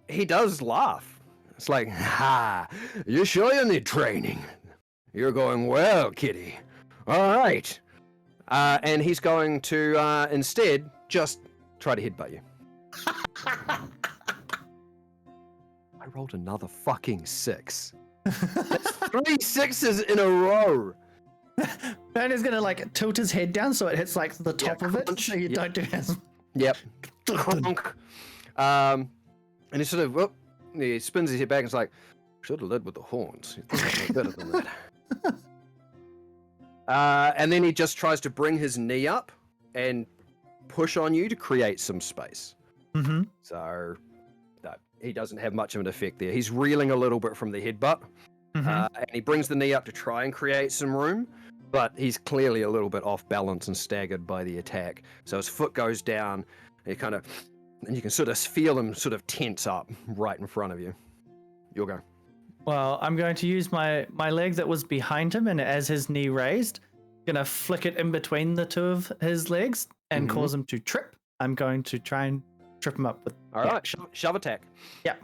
He does laugh. It's like, ha! You sure you need training? You're going well, kitty. All right. And he's going to instead just try to headbutt you. I rolled another fucking 6. That's 3 6s in a row. Vander's gonna like tilt his head down so it hits like the top of it, so you don't do as. Yep. Cronk. And he sort of, he spins his head back and is like, should have led with the horns. You think better than that. And then he just tries to bring his knee up and push on you to create some space. Mm-hmm. So no, he doesn't have much of an effect there. He's reeling a little bit from the headbutt. And he brings the knee up to try and create some room, but he's clearly a little bit off balance and staggered by the attack. So his foot goes down, and you can sort of feel him sort of tense up right in front of you. You'll go. Well, I'm going to use my leg that was behind him, and as his knee raised, gonna flick it in between the 2 of his legs and cause him to trip. I'm going to try and trip him up with. All right, shove attack. Yeah.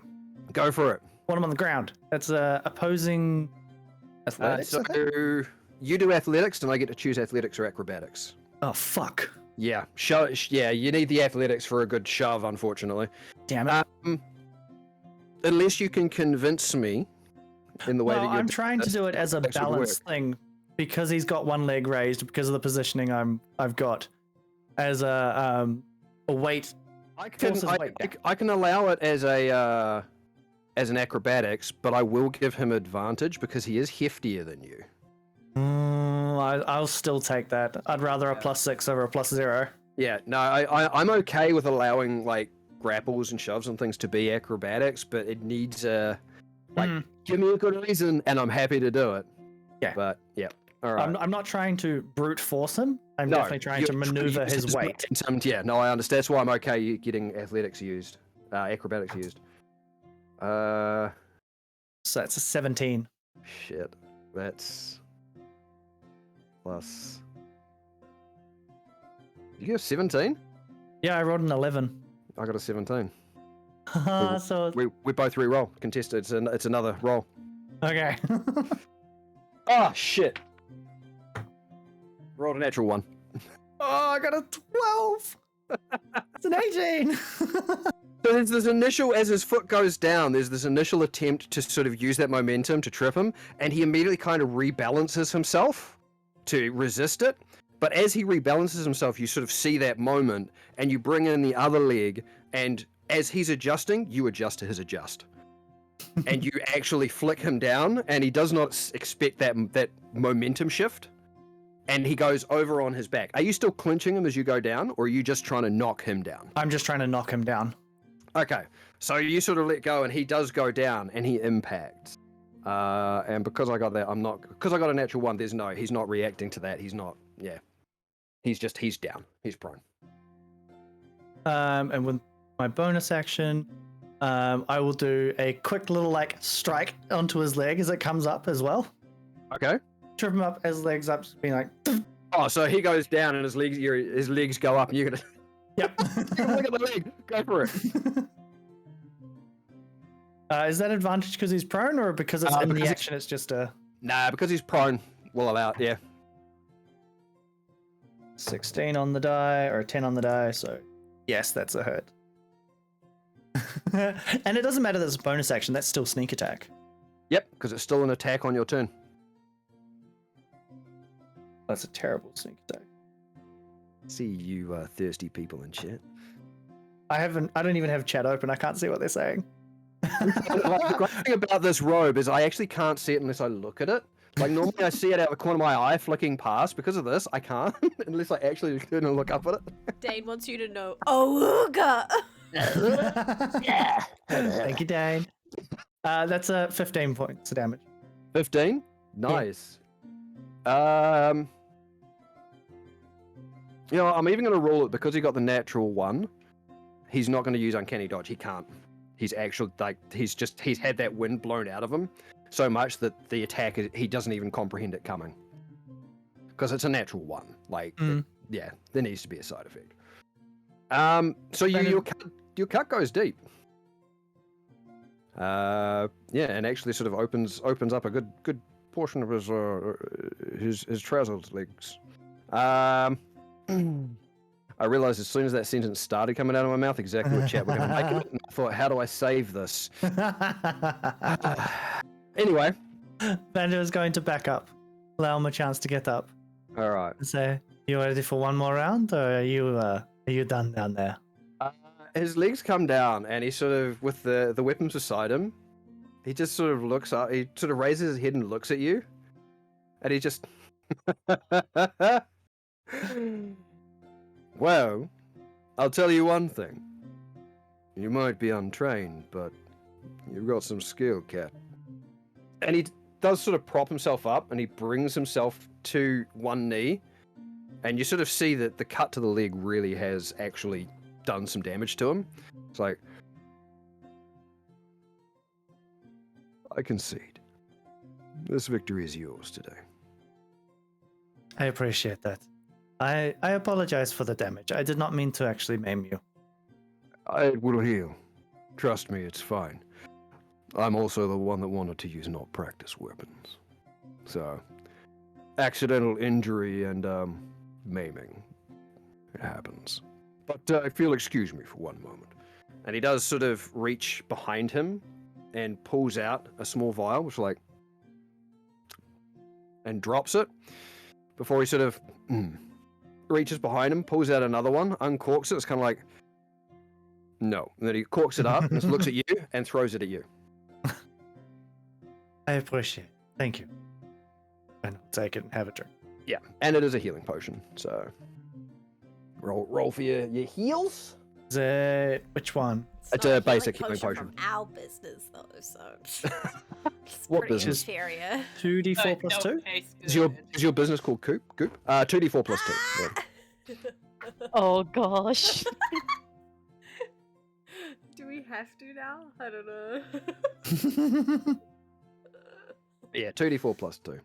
Go for it. Put him on the ground. That's opposing athletics. So you do athletics, and I get to choose athletics or acrobatics. Oh fuck! Yeah, you need the athletics for a good shove, unfortunately. Damn it! Unless you can convince me in the way that you're. I'm trying to do it as a balance thing because he's got one leg raised because of the positioning I've got as a weight. I can allow it as an acrobatics, but I will give him advantage because he is heftier than you. I'll still take that. I'd rather a +6 over a +0. Yeah, no, I'm okay with allowing like grapples and shoves and things to be acrobatics, but it needs give me a good reason, and I'm happy to do it. Yeah. But yeah. All right. I'm not trying to brute force him. I'm No, definitely trying to you're maneuver use his weight. momentum. Yeah, no, I understand. That's why I'm okay getting athletics used, acrobatics used. So that's a 17. Shit. That's plus. You get 17? Yeah, I rolled an 11. I got a 17. So We both re-roll. Contested. It's another roll. okay. Oh shit! Rolled a natural 1. Oh, I got a 12. It's an 18. So there's this initial, as his foot goes down, there's this initial attempt to sort of use that momentum to trip him, and he immediately kind of rebalances himself to resist it. But as he rebalances himself, you sort of see that moment, and you bring in the other leg, and as he's adjusting, you adjust to his adjust. And you actually flick him down, and he does not expect that momentum shift, and he goes over on his back. Are you still clinching him as you go down, or are you just trying to knock him down? I'm just trying to knock him down. Okay, so you sort of let go, and he does go down, and he impacts. And because I got that, because I got a natural 1, he's not reacting to that. He's not, yeah. He's down. He's prone. And with my bonus action, I will do a quick little strike onto his leg as it comes up as well. Okay. Trip him up as his legs up, just being like. Oh, so he goes down, and his legs go up, and you're gonna. Yep. Look at the leg. Go for it. Is that advantage because he's prone, or because it's in the because action? It's just a Nah, because he's prone. We'll allow it. Yeah. 16 on the die or a 10 on the die. So yes, that's a hurt. And it doesn't matter that it's a bonus action. That's still sneak attack. Yep, because it's still an attack on your turn. That's a terrible sneak attack. See you thirsty people in chat. I don't even have chat open. I can't see what they're saying. The great thing about this robe is I actually can't see it unless I look at it. Like normally I see it out the corner of my eye flicking past. Because of this, I can't unless I actually turn and look up at it. Dane wants you to know. Ooga! Thank you, Dane. That's a 15 points of damage. 15? Nice. You know, I'm even going to roll it because he got the natural 1. He's not going to use Uncanny Dodge. He can't. He's actually, he's had that wind blown out of him so much that the attack, he doesn't even comprehend it coming. Because it's a natural 1. Yeah, there needs to be a side effect. So your cut goes deep. Yeah, and actually sort of opens up a good portion of his trousers legs. I realized as soon as that sentence started coming out of my mouth exactly what chat we're going to make it. And I thought, how do I save this? Anyway. Vander is going to back up. Allow him a chance to get up. All right. And say, you ready for one more round, or are you done down there? His legs come down, and he sort of, with the weapons beside him, he just sort of looks up. He sort of raises his head and looks at you, and he just. Well, I'll tell you one thing. You might be untrained, but you've got some skill, cat. And he does sort of prop himself up, and he brings himself to one knee, and you sort of see that the cut to the leg really has actually done some damage to him. It's like, I concede. This victory is yours today. I appreciate that. I apologize for the damage. I did not mean to actually maim you. It will heal. Trust me, it's fine. I'm also the one that wanted to use not practice weapons. So, accidental injury and, maiming. It happens. But if you'll excuse me for one moment. And he does sort of reach behind him and pulls out a small vial, which and drops it before he sort of reaches behind him, pulls out another one, uncorks it. It's kind of like, no. And then he corks it up and just looks at you and throws it at you. I appreciate it. Thank you. And I'll take it and have a drink. Yeah, and it is a healing potion, so roll for your heals. Which one? It's not a healing basic healing from potion. our business, though, so it's What pretty business? inferior. 2d4 plus 2? Is your business called Coop? Coop? 2d4 plus 2. Yeah. Oh gosh. Do we have to now? I don't know. Yeah, 2d4 plus 2.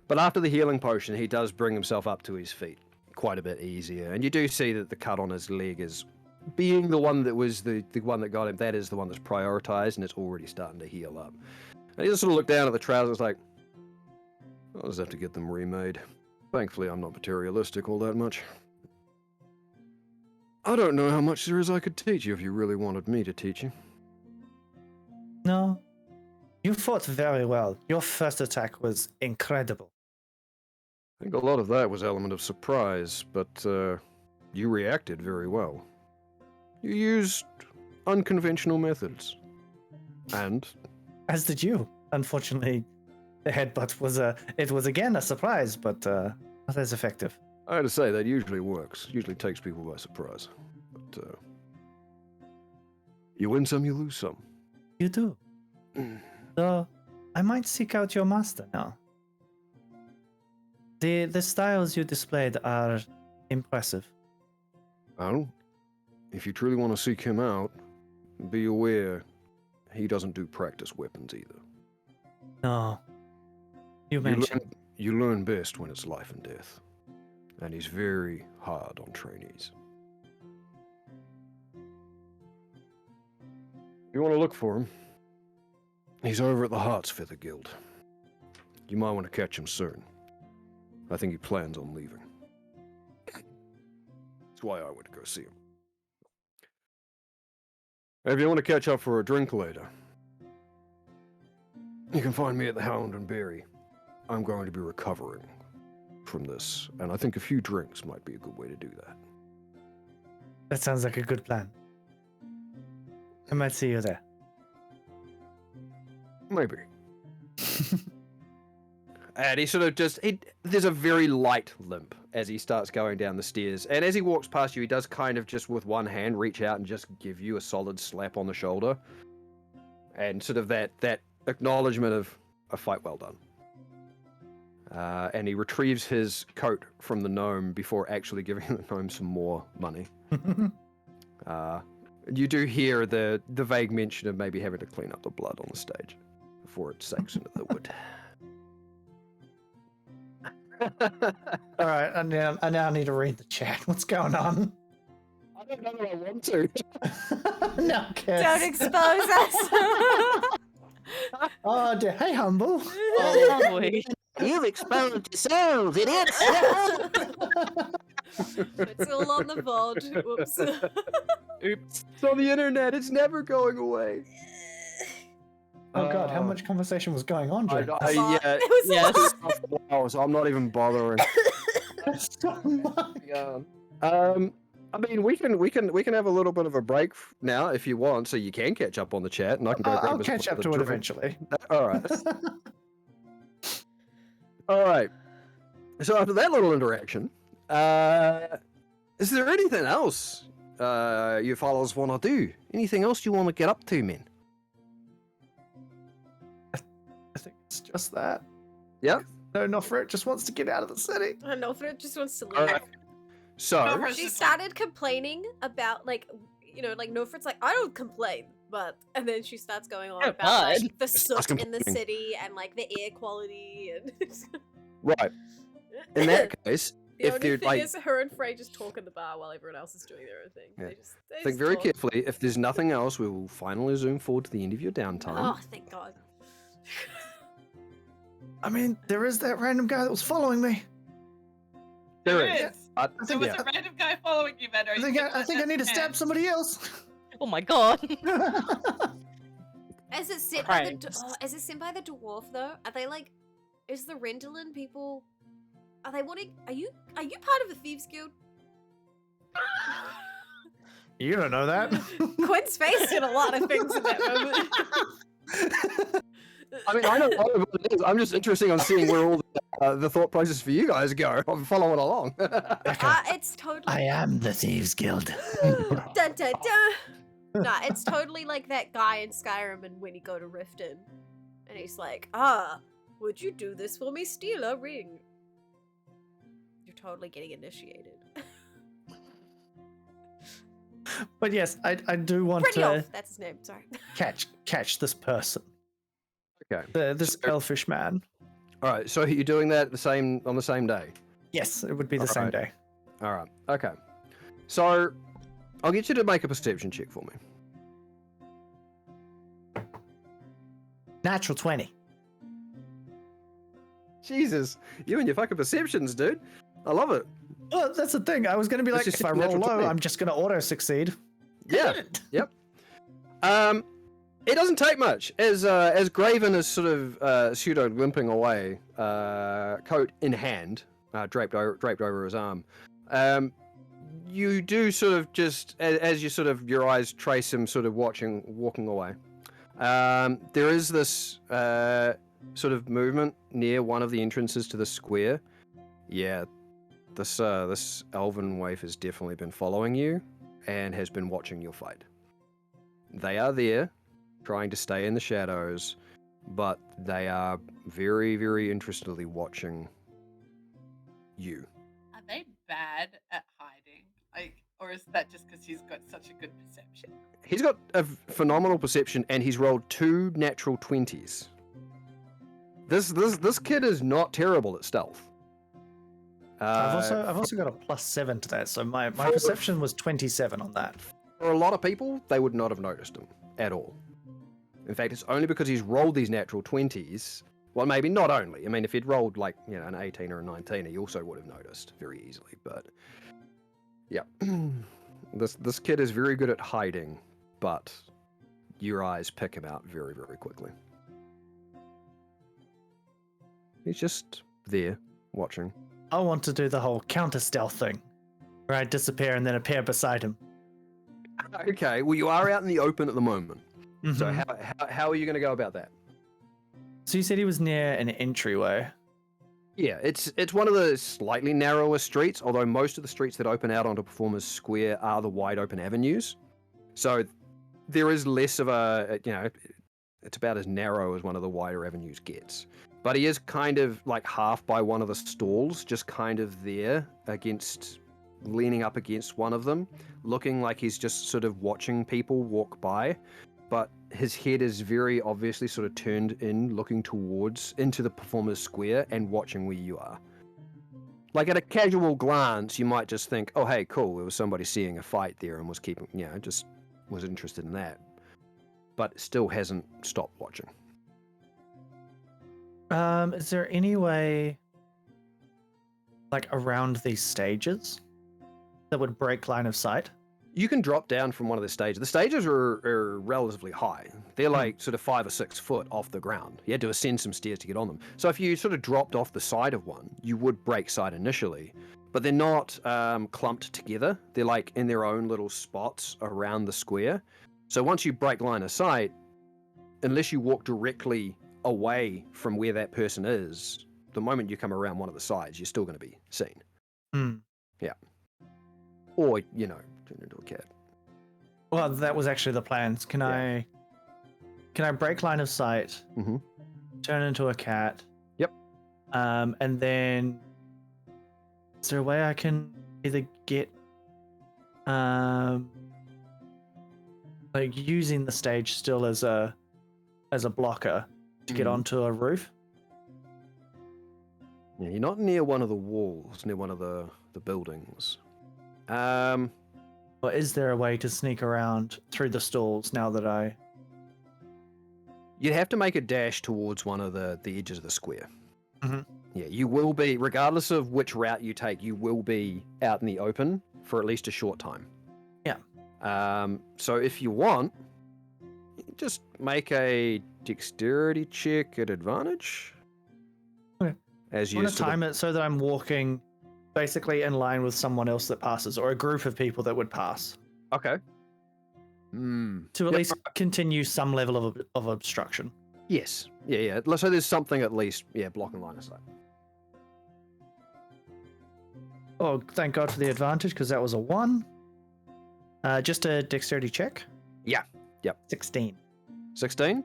But after the healing potion, he does bring himself up to his feet quite a bit easier. And you do see that the cut on his leg is, being the one that was the one that got him, that is the one that's prioritized, and it's already starting to heal up. And he just sort of looked down at the trousers like, I'll just have to get them remade. Thankfully, I'm not materialistic all that much. I don't know how much there is I could teach you if you really wanted me to teach you. No. You fought very well. Your first attack was incredible. I think a lot of that was element of surprise, but you reacted very well. You used unconventional methods. And As did you. Unfortunately, the headbutt was again a surprise, but not as effective. I had to say, that usually works. Usually takes people by surprise. But you win some, you lose some. You do. So, I might seek out your master now. The styles you displayed are impressive. Well, if you truly want to seek him out, be aware he doesn't do practice weapons either. No. You mentioned. You learn best when it's life and death. And he's very hard on trainees. If you want to look for him, he's over at the Heart's Feather Guild. You might want to catch him soon. I think he plans on leaving. That's why I went to go see him. If you want to catch up for a drink later, you can find me at the Hound and Berry. I'm going to be recovering from this, and I think a few drinks might be a good way to do that. That sounds like a good plan. I might see you there. Maybe. And he sort of just, there's a very light limp as he starts going down the stairs. And as he walks past you, he does kind of just with one hand reach out and just give you a solid slap on the shoulder. And sort of that acknowledgement of a fight well done. And he retrieves his coat from the gnome before actually giving the gnome some more money. You do hear the vague mention of maybe having to clean up the blood on the stage before it sinks into the wood. All right, I now need to read the chat. What's going on? I don't know what I want to. No, Kiss. Don't expose us. Oh, dear. Hey, Humble. Oh boy. You've exposed yourselves, idiots! It's all on the vault. Whoops. Oops. It's on the internet. It's never going away. Oh, God, how much conversation was going on during this? Yeah, It was Yes. wow, so I'm not even bothering. So much. Yeah. I mean, we can have a little bit of a break now if you want, so you can catch up on the chat, and I can go grab I'll us catch up to another it drink. eventually. All right. All right. So after that little interaction, is there anything else you fellows want to do? Anything else you want to get up to, men? I think it's just that. Yeah. No, Nofrit just wants to get out of the city. I don't know if it just wants to leave. All right. So, Nofrit- She started complaining about like Nofrit's like, I don't complain, but and then she starts going on Oh, about God. like the soot in the complaining. city and like the air quality and right. In that case, the if only they're thing like, is her and Frey just talk in the bar while everyone else is doing their own thing. Yeah. They just think very talk. carefully. If there's nothing else, we will finally zoom forward to the end of your downtime. Oh, thank God. I mean, there is that random guy that was following me. There There is. is. I There think, was yeah. a random guy following you, Vander. I think I need to stab somebody else. Oh my god. As it sit Right. as it sit by the dwarf though, are they like is the Rendlin people are they wanting are you part of the Thieves Guild? You don't know that. Quinn's face did a lot of things in that moment. I mean, I know what it is. I'm just interested in seeing where all the thought process for you guys go. I'm following along. It's totally. I am the Thieves Guild. Dun, dun, dun. Nah, it's totally like that guy in Skyrim and when you go to Riften. And he's like, would you do this for me? Steal a ring. You're totally getting initiated. But yes, I do want Pretty to Elf, that's his name, sorry. catch this person. Okay. This elfish man. All right. So you're doing that on the same day. Yes, it would be the same day. All right. Okay. So I'll get you to make a perception check for me. Natural 20. Jesus, you and your fucking perceptions, dude. I love it. Well, that's the thing. I was going to be Let's like, just if I hit roll natural low, 20. I'm just going to auto succeed. Yeah. Yep. It doesn't take much. As Graven is sort of pseudo limping away, coat in hand, draped over his arm. You do sort of just as you sort of your eyes trace him, sort of walking away. There is this sort of movement near one of the entrances to the square. Yeah, this elven waif has definitely been following you and has been watching your fight. They are there, trying to stay in the shadows, but they are very, very interestedly watching you. Are they bad at hiding? Like, or is that just because he's got such a good perception? He's got a phenomenal perception, and he's rolled 2 natural 20s. This kid is not terrible at stealth. I've also got a +7 to that, so my perception was 27 on that. For a lot of people, they would not have noticed him at all. In fact, it's only because he's rolled these natural 20s. Well, maybe not only. I mean, if he'd rolled like, an 18 or a 19, he also would have noticed very easily. But yeah, this kid is very good at hiding, but your eyes pick him out very, very quickly. He's just there, watching. I want to do the whole counter stealth thing, where I disappear and then appear beside him. Okay, well, you are out in the open at the moment. Mhm. So how are you going to go about that? So you said he was near an entryway. Yeah, it's one of the slightly narrower streets, although most of the streets that open out onto Performers Square are the wide open avenues. So there is less of a, it's about as narrow as one of the wider avenues gets. But he is kind of like half by one of the stalls, just kind of there leaning up against one of them, looking like he's just sort of watching people walk by. But his head is very obviously sort of turned in, looking into the Performers Square and watching where you are. Like at a casual glance, you might just think, oh, hey, cool, there was somebody seeing a fight there and was just was interested in that. But still hasn't stopped watching. Is there any way, like around these stages, that would break line of sight? You can drop down from one of the stages. The stages are relatively high. They're like sort of 5 or 6 foot off the ground. You had to ascend some stairs to get on them. So if you sort of dropped off the side of one, you would break sight initially. But they're not clumped together. They're like in their own little spots around the square. So once you break line of sight, unless you walk directly away from where that person is, the moment you come around one of the sides, you're still going to be seen. Yeah. Or, turn into a cat. Well, that was actually the plan. Can I break line of sight, turn into a cat? Yep. And then is there a way I can either get like using the stage still as a blocker to get onto a roof? Yeah, you're not near one of the walls, near one of the buildings. Or is there a way to sneak around through the stalls now that You'd have to make a dash towards one of the edges of the square. Mm-hmm. Yeah, you will be, regardless of which route you take, you will be out in the open for at least a short time. Yeah. So if you want, just make a dexterity check at advantage. Okay. As I you want to time it so that I'm walking basically in line with someone else that passes, or a group of people that would pass. Okay. To at least continue some level of obstruction. Yes. Yeah. So there's something at least, blocking line of sight. Oh, thank God for the advantage, because that was a 1. Just a dexterity check. Yeah. Yep. 16. 16?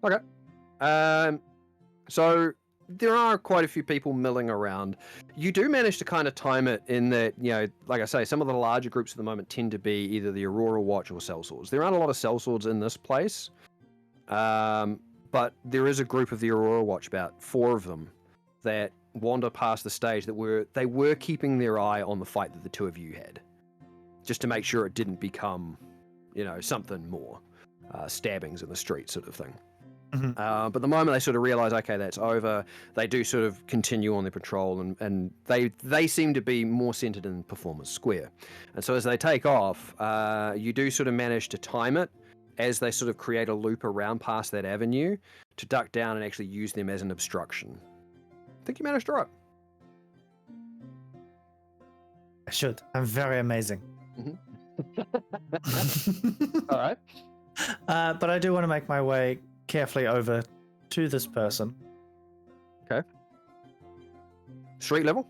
Okay. So there are quite a few people milling around. You do manage to kind of time it in that, like I say, some of the larger groups at the moment tend to be either the Aurora Watch or sellswords. There aren't a lot of sellswords in this place, but there is a group of the Aurora Watch, about 4 of them, that wander past the stage that were keeping their eye on the fight that the 2 of you had, just to make sure it didn't become, something more, stabbings in the street sort of thing. Mm-hmm. But the moment they sort of realize, okay, that's over, they do sort of continue on their patrol, and they seem to be more centered in Performance Square. And so as they take off, you do sort of manage to time it as they sort of create a loop around past that avenue to duck down and actually use them as an obstruction. I think you managed to right. I should. I'm very amazing. All right. But I do want to make my way carefully over to this person. Okay. Street level?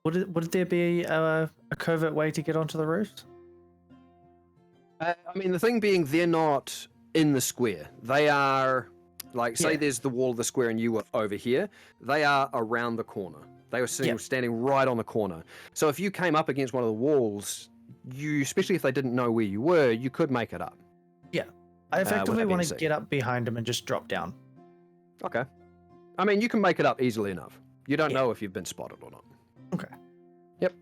Would there be a covert way to get onto the roof? I mean, the thing being, they're not in the square. They are, like, say there's the wall of the square and you were over here. They are around the corner. They were standing right on the corner. So if you came up against one of the walls, especially if they didn't know where you were, you could make it up. Yeah. I effectively want to seen. get up behind him and just drop down. Okay. I mean, you can make it up easily enough. You don't know if you've been spotted or not. Okay. Yep.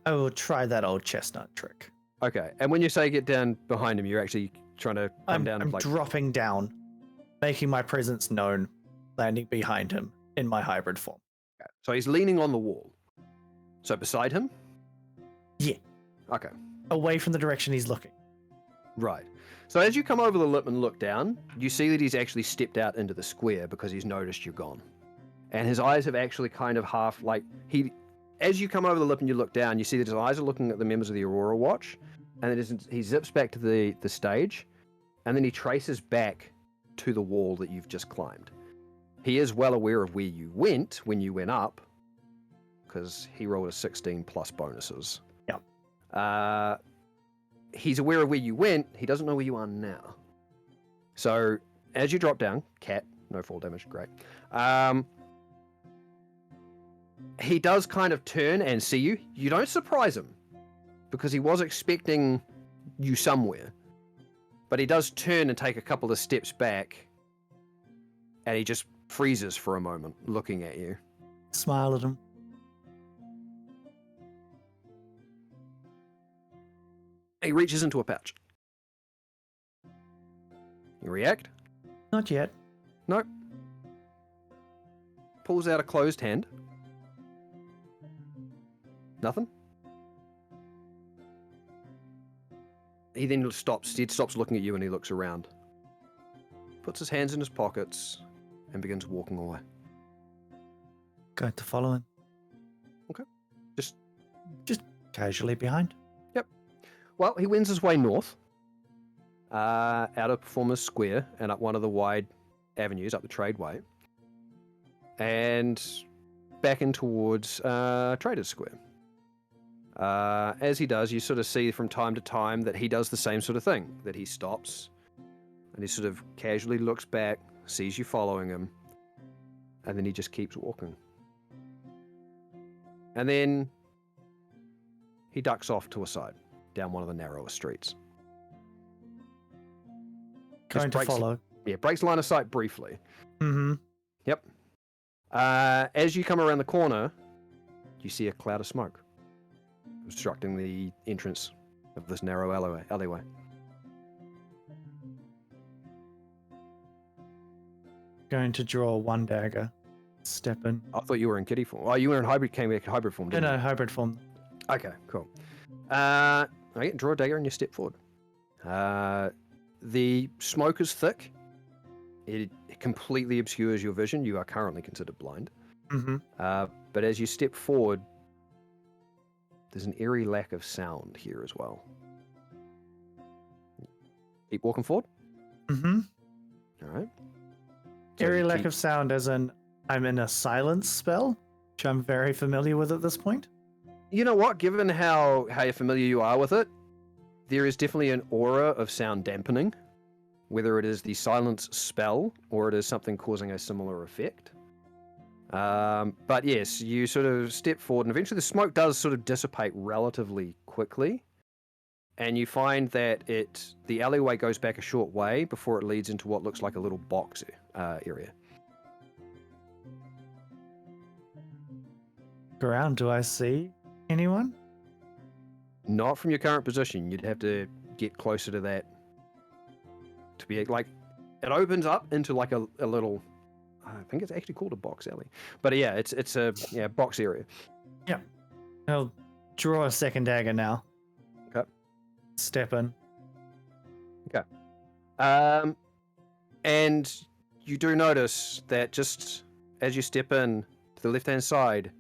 I will try that old chestnut trick. Okay. And when you say get down behind him, you're actually trying to come down. I'm dropping down, making my presence known, landing behind him in my hybrid form. Okay. So he's leaning on the wall. So beside him? Yeah. Okay. Away from the direction he's looking. Right. So as you come over the lip and look down, you see that he's actually stepped out into the square because he's noticed you're gone. And his eyes have actually kind of as you come over the lip and you look down, you see that his eyes are looking at the members of the Aurora Watch, and then he zips back to the stage, and then he traces back to the wall that you've just climbed. He is well aware of where you went when you went up, because he rolled a 16 plus bonuses. Yeah. He's aware of where you went. He doesn't know where you are now. So as you drop down, cat, no fall damage, great. He does kind of turn and see you. You don't surprise him because he was expecting you somewhere. But he does turn and take a couple of steps back, and he just freezes for a moment looking at you. Smile at him. He reaches into a pouch. You react? Not yet. Nope. Pulls out a closed hand. Nothing. He then stops. He stops looking at you and he looks around. Puts his hands in his pockets and begins walking away. Going to follow him. Okay. Just casually behind. Well, he wends his way north, out of Performers Square and up one of the wide avenues up the Tradeway, and back in towards Traders Square. As he does, you sort of see from time to time that he does the same sort of thing, that he stops and he sort of casually looks back, sees you following him, and then he just keeps walking. And then he ducks off to a side, down one of the narrower streets. Going to follow. Yeah, breaks line of sight briefly. Mm-hmm. Yep. As you come around the corner, you see a cloud of smoke obstructing the entrance of this narrow alleyway. Going to draw one dagger. Step in. I thought you were in kitty form. Oh, you were in hybrid form, didn't you? No, hybrid form. Okay, cool. Okay, draw a dagger and you step forward. The smoke is thick. It completely obscures your vision. You are currently considered blind. Mm-hmm. But as you step forward, there's an eerie lack of sound here as well. Keep walking forward. Mm-hmm. All right. So Eerie you lack keep- of sound as in I'm in a silence spell, which I'm very familiar with at this point. You know what? Given how familiar you are with it, there is definitely an aura of sound dampening, whether it is the silence spell or it is something causing a similar effect. But yes, you sort of step forward, and eventually the smoke does sort of dissipate relatively quickly, and you find that the alleyway goes back a short way before it leads into what looks like a little box area. Around, do I see anyone? Not from your current position. You'd have to get closer to that to be like. It opens up into like a little. I think it's actually called a box alley, but yeah, it's a box area. I'll draw a second dagger now. Okay. Step in. And you do notice that just as you step in to the left-hand side,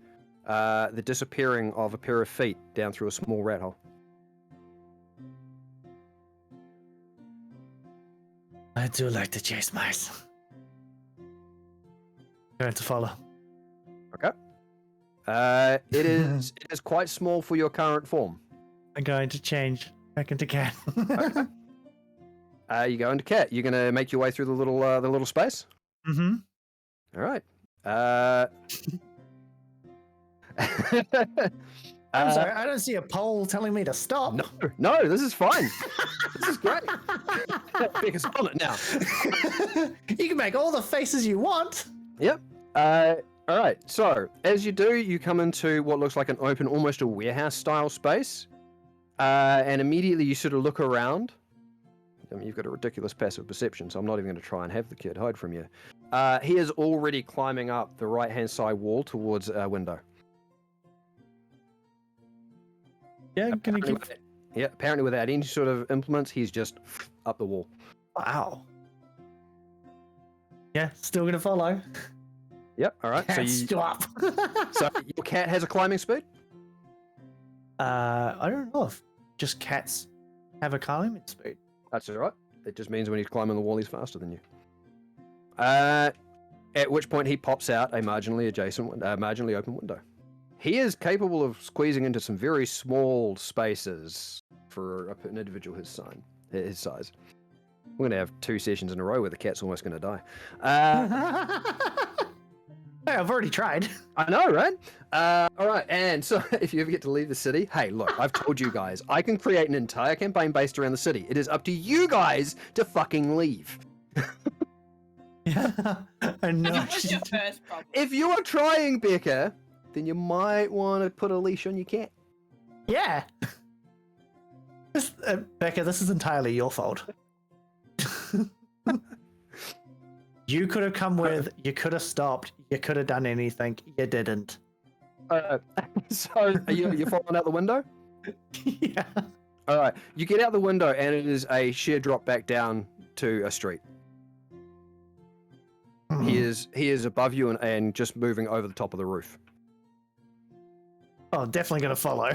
the disappearing of a pair of feet down through a small rat hole. I do like to chase mice. Going to follow. Okay. It is quite small for your current form. I'm going to change back into cat. You go into cat. You're gonna make your way through the little space. Mm-hmm. All right. I'm sorry, I don't see a poll telling me to stop. No, this is fine. This is great. Because on it now. You can make all the faces you want. Yep. All right. So as you do, you come into what looks like an open, almost a warehouse-style space, and immediately you sort of look around. I mean, you've got a ridiculous passive perception, so I'm not even going to try and have the kid hide from you. He is already climbing up the right-hand side wall towards a window. Yeah, can you keep... Apparently without any sort of implements, he's just up the wall. Wow. Yeah, still gonna follow. Yep. All right. Can't stop. So your cat has a climbing speed? I don't know if just cats have a climbing speed. That's all right. It just means when he's climbing the wall, he's faster than you. At which point he pops out a marginally open window. He is capable of squeezing into some very small spaces for an individual his size. We're going to have 2 sessions in a row where the cat's almost going to die. Hey, I've already tried. I know, right? All right, and so if you ever get to leave the city, hey, look, I've told you guys, I can create an entire campaign based around the city. It is up to you guys to fucking leave. Yeah, I know. What's your first problem? If you are trying, Becca, then you might want to put a leash on your cat. Yeah. Becca, this is entirely your fault. You could have come with, you could have stopped, you could have done anything, you didn't. So, are you falling out the window? Yeah. All right, you get out the window, and it is a sheer drop back down to a street. He is above you and just moving over the top of the roof. Oh, definitely gonna follow.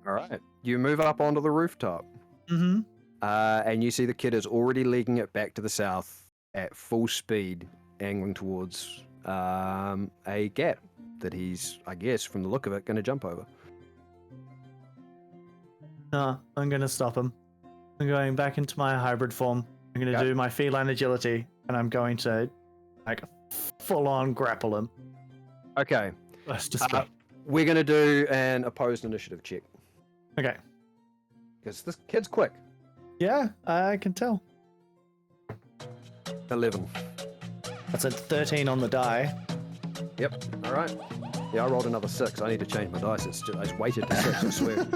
All right, you move up onto the rooftop. Mm-hmm. And you see the kid is already legging it back to the south at full speed, angling towards a gap that he's, I guess, from the look of it, going to jump over. No, I'm gonna stop him. I'm going back into my hybrid form. I'm gonna do my feline agility, and I'm going to, like, full-on grapple him. Okay. That's just We're going to do an opposed initiative check. okay. Because this kid's quick. Yeah, I can tell. 11. That's a 13 on the die. Yep. All right. Yeah, I rolled another 6. I need to change my dice. I just waited to 6, I swear.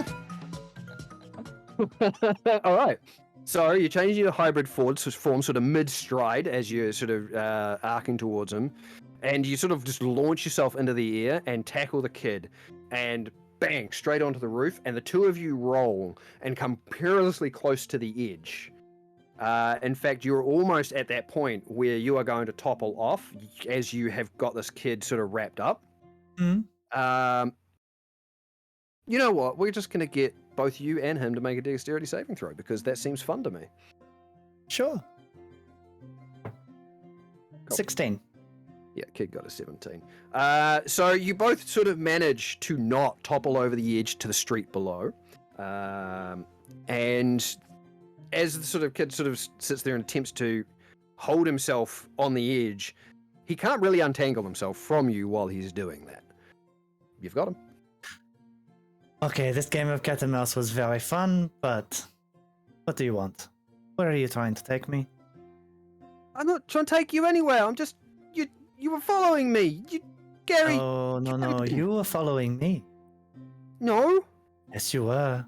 All right. So you're changing your hybrid form sort of mid-stride as you're sort of arcing towards him. And you sort of just launch yourself into the air and tackle the kid. And bang, straight onto the roof. And the two of you roll and come perilously close to the edge. In fact, you're almost at that point where you are going to topple off as you have got this kid sort of wrapped up. Mm-hmm. You know what? We're just gonna get both you and him to make a dexterity saving throw because that seems fun to me. Sure. Cool. 16. Yeah, kid got a 17. So you both sort of manage to not topple over the edge to the street below. And as the sort of kid sort of sits there and attempts to hold himself on the edge, he can't really untangle himself from you while he's doing that. You've got him. Okay, this game of cat and mouse was very fun, but what do you want? Where are you trying to take me? I'm not trying to take you anywhere. I'm just... You were following me. Gary... Oh, no, you were following me. No, Yes, you were.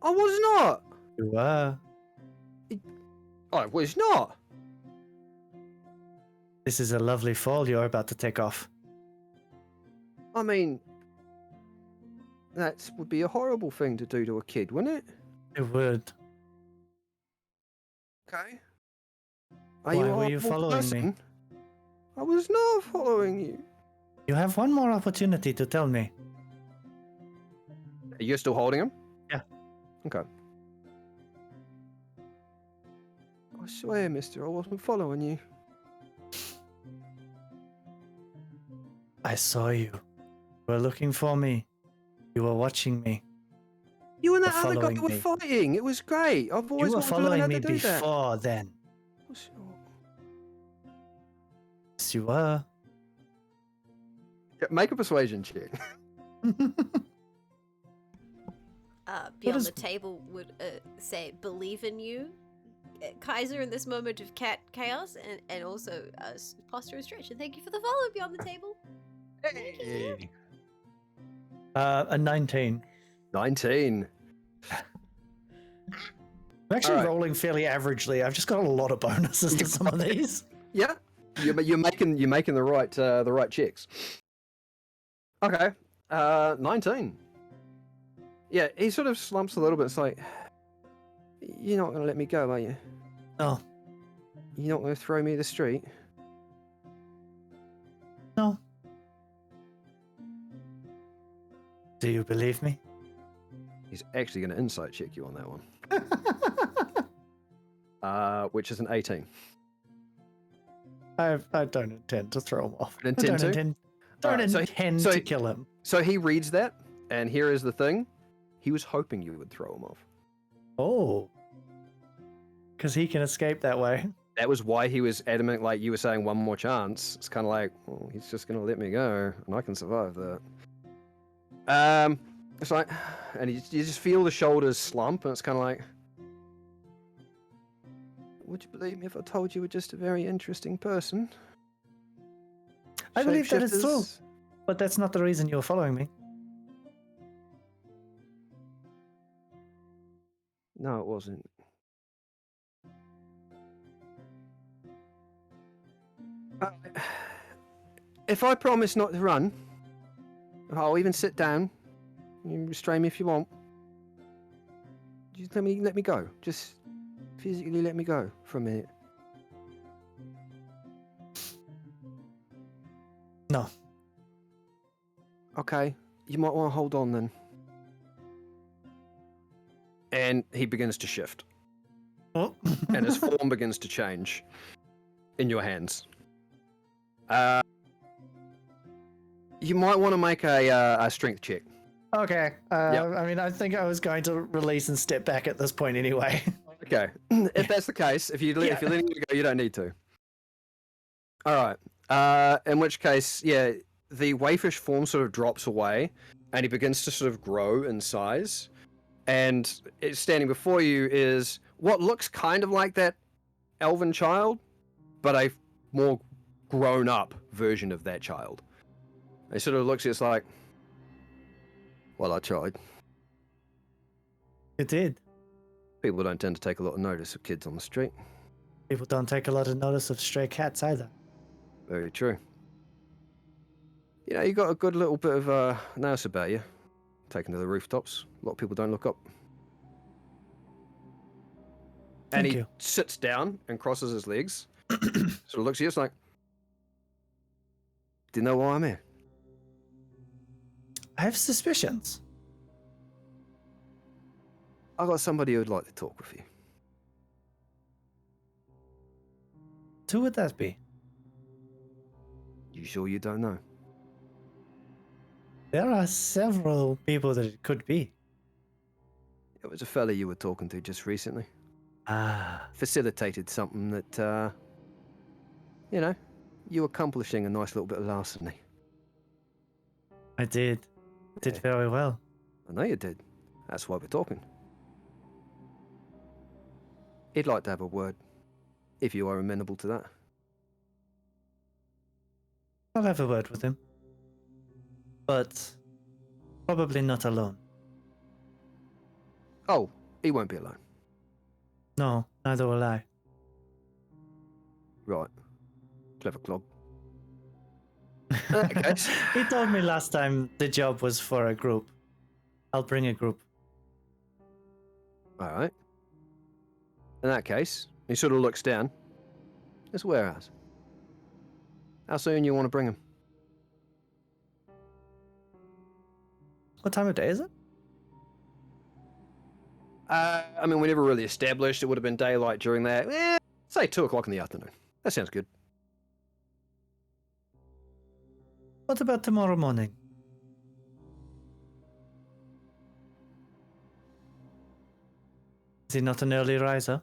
I was not. You were. I was not. This is a lovely fall you're about to take off. I mean... That would be a horrible thing to do to a kid, wouldn't it? It would. Okay. Why were you following me? I was not following you. You have one more opportunity to tell me. Are you still holding him? Yeah. Okay. I swear, mister, I wasn't following you. I saw you. You were looking for me. You were watching me. You and that Were other guy following were me. fighting. It was great. I've always You were wanted to learn following how me to do that. before then. Yes, you were. Yeah, make a persuasion check. Beyond is- the table would say, believe in you, Kaiser, in this moment of cat chaos, and also posture and stretch. And thank you for the follow, Beyond the table. Hey. A 19. 19. I'm actually Alright. rolling fairly averagely. I've just got a lot of bonuses to some of these. Yeah, you're making the right checks. Okay, 19. Yeah, he sort of slumps a little bit. It's like, you're not gonna let me go, are you? No. You're not gonna throw me in the street? No. Do you believe me? He's actually gonna insight check you on that one. Which is an 18. I don't intend to throw him off. Intend I to? don't Alright, so- intend so- to kill him. So he reads that, and here is the thing: he was hoping you would throw him off. Oh. Because he can escape that way. That was why he was adamant, like you were saying, one more chance. It's kind of like, well, he's just gonna let me go, and I can survive that. It's like, and you just feel the shoulders slump, and it's kind of like, would you believe me if I told you were just a very interesting person? I believe that it's true. Shapeshifters? But that's not the reason you're following me. No, it wasn't. If I promise not to run, I'll even sit down. You can restrain me if you want. Just let me go. Just physically let me go for a minute. No. Okay, you might want to hold on then. And he begins to shift, Oh. and his form begins to change in your hands. You might want to make a strength check. Okay. Yep. I mean, I think I was going to release and step back at this point anyway. Okay, if that's the case, if you're letting it go, you don't need to. All right. In which case, yeah, the wayfish form sort of drops away, and he begins to sort of grow in size. And standing before you is what looks kind of like that elven child, but a more grown-up version of that child. He sort of looks at us like, well, I tried. You did. People don't tend to take a lot of notice of kids on the street. People don't take a lot of notice of stray cats either. Very true. You know, you got a good little bit of nous about you. Taken to the rooftops. A lot of people don't look up. And Thank he you. sits down and crosses his legs. Sort of looks at you, it's like, do you know why I'm here? I have suspicions. I got somebody who'd like to talk with you. Who would that be? You sure you don't know? There are several people that it could be. It was a fella you were talking to just recently. Ah, Facilitated something that, you know, you accomplishing a nice little bit of larceny. I did. Did Yeah. very well. I know you did. That's why we're talking. He'd like to have a word, if you are amenable to that. I'll have a word with him. But probably not alone. Oh, he won't be alone. No, neither will I. Right. Clever clog. Okay. He told me last time the job was for a group. I'll bring a group. All right. In that case, he sort of looks down. This warehouse. How soon you want to bring him? What time of day is it? I mean, we never really established it would have been daylight during that. Say 2 o'clock in the afternoon. That sounds good. What about tomorrow morning? Is he not an early riser?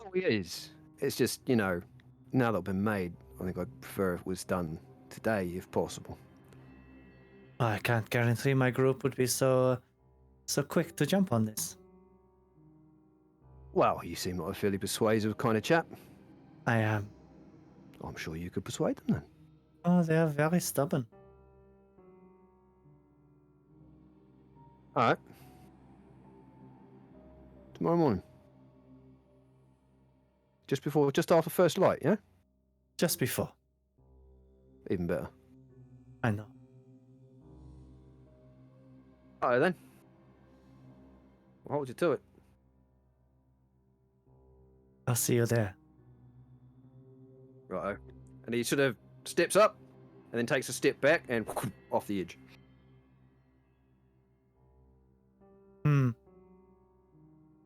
Oh, he is. It's just, you know, now that I've been made, I think I'd prefer it was done today, if possible. I can't guarantee my group would be so quick to jump on this. Well, you seem like a fairly persuasive kind of chap. I am. I'm sure you could persuade them then. Oh, they are very stubborn. All right. Tomorrow morning. Just after first light, yeah? Just before. Even better. I know. All right, then. I'll hold you to it. I'll see you there. Righto. And he sort of steps up and then takes a step back and off the edge.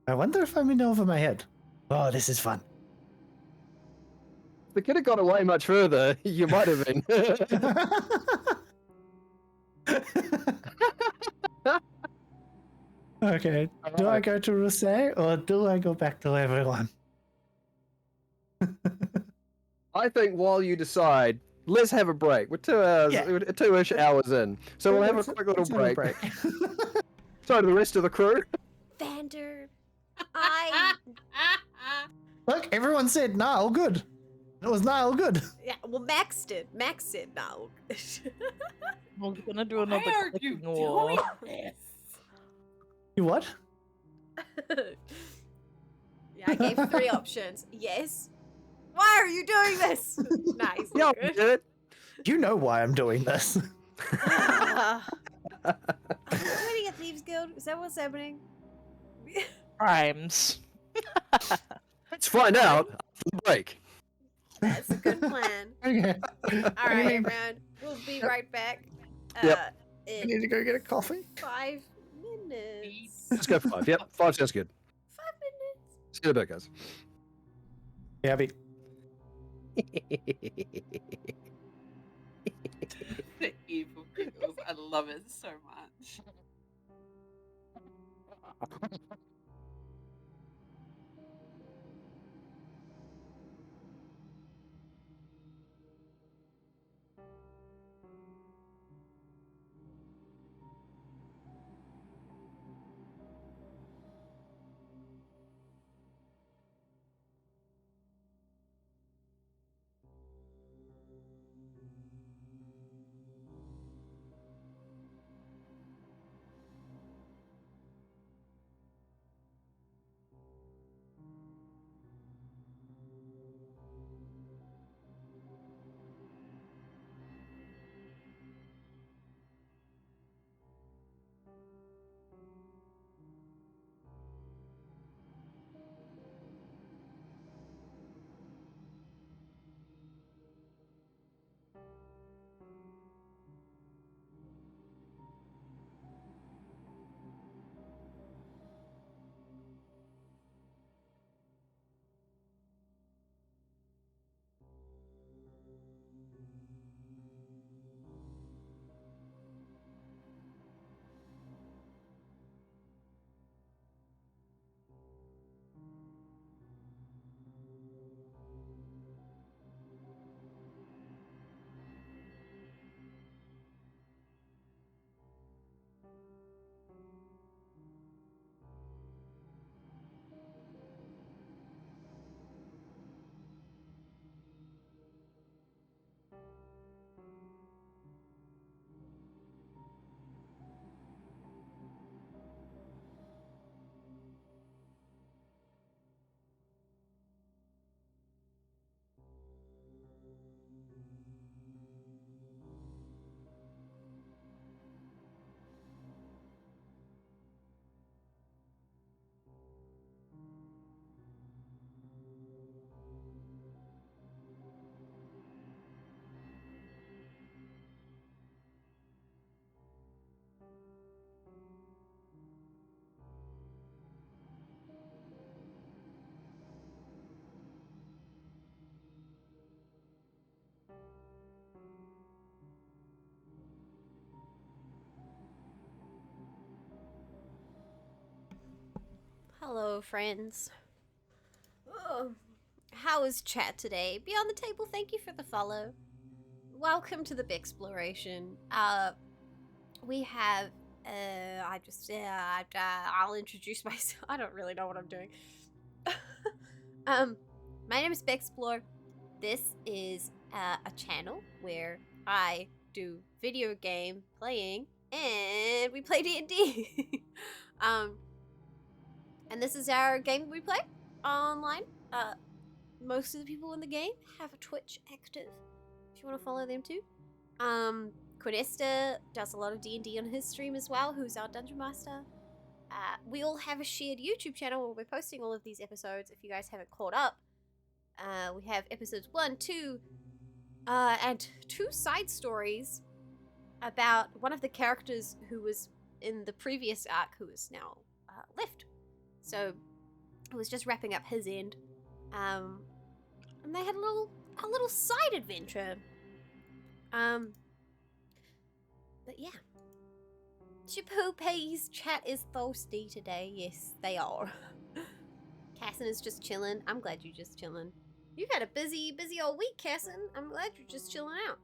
I wonder if I'm in over my head. Oh, this is fun. If we could have got away much further, you might have been. Okay. Do I go to Rousset or do I go back to everyone? I think while you decide, let's have a break. We're 2 hours, Yeah. 2-ish hours in. So we'll have a quick little break. So to the rest of the crew. Vander, I Look, everyone said Niall good. It was Niall good. yeah. Well, Max did. Max said no. We're gonna do Why another are you clicking war. doing this? You what? Yeah, I gave 3 options. Yes. Why are you doing this? Nice. Yeah, we good. did it. You know why I'm doing this. Are we joining a Thieves Guild? Is that what's happening? Crimes. Let's find out after the break. That's a good plan. Okay. All right, everyone. We'll be right back. Yep. I In need to go get a coffee. 5 minutes. Let's go for 5. Yep, 5 sounds good. 5 minutes. See you in a bit, guys. Yeah, be. The evil giggles. I love it so much. Hello, friends. Oh, how is chat today? Beyond the table, thank you for the follow. Welcome to the Bexploration. We have, I'll introduce myself. I don't really know what I'm doing. My name is Bexplore. This is a channel where I do video game playing and we play D&D. And this is our game we play online. Most of the people in the game have a Twitch active. If you want to follow them too. Quinesta does a lot of D&D on his stream as well, who's our Dungeon Master. We all have a shared YouTube channel where we're posting all of these episodes if you guys haven't caught up. We have episodes 1, 2, and 2 side stories about one of the characters who was in the previous arc who is now left. So it was just wrapping up his end. And they had a little side adventure. But yeah. Chipoopy's chat is thirsty today. Yes, they are. Cassin is just chilling. I'm glad you're just chilling. You've had a busy old week, Cassin. I'm glad you're just chilling out.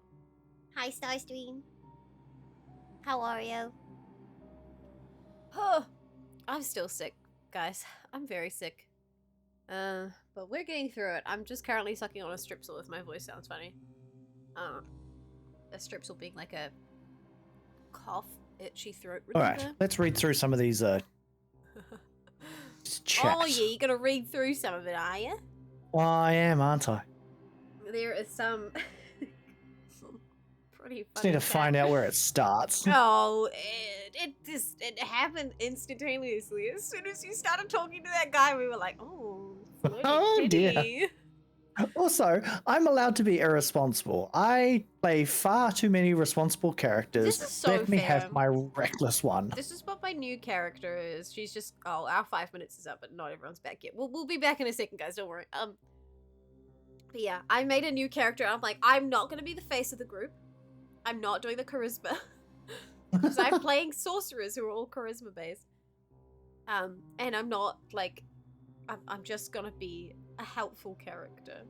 Hi, Starstream. How are you? Oh, I'm still sick, guys. I'm very sick. But we're getting through it. I'm just currently sucking on a stripsil if my voice sounds funny. A stripsil being like a cough, itchy throat reliever. All right, let's read through some of these chats. Oh yeah, you're gonna read through some of it, are you? Well, I am, aren't I? There is some pretty funny Just need to chat. find out where it starts. Oh, it happened instantaneously. As soon as you started talking to that guy, we were like, oh, flirty Oh, dear. kitty. Also, I'm allowed to be irresponsible. I play far too many responsible characters. This is so Let me fair. have my reckless one. This is what my new character is. She's just our 5 minutes is up, but not everyone's back yet. We'll be back in a second, guys. Don't worry. But yeah, I made a new character. I'm like, I'm not gonna be the face of the group. I'm not doing the charisma because I'm playing sorcerers who are all charisma based. And I'm not like, I'm just gonna be a helpful character.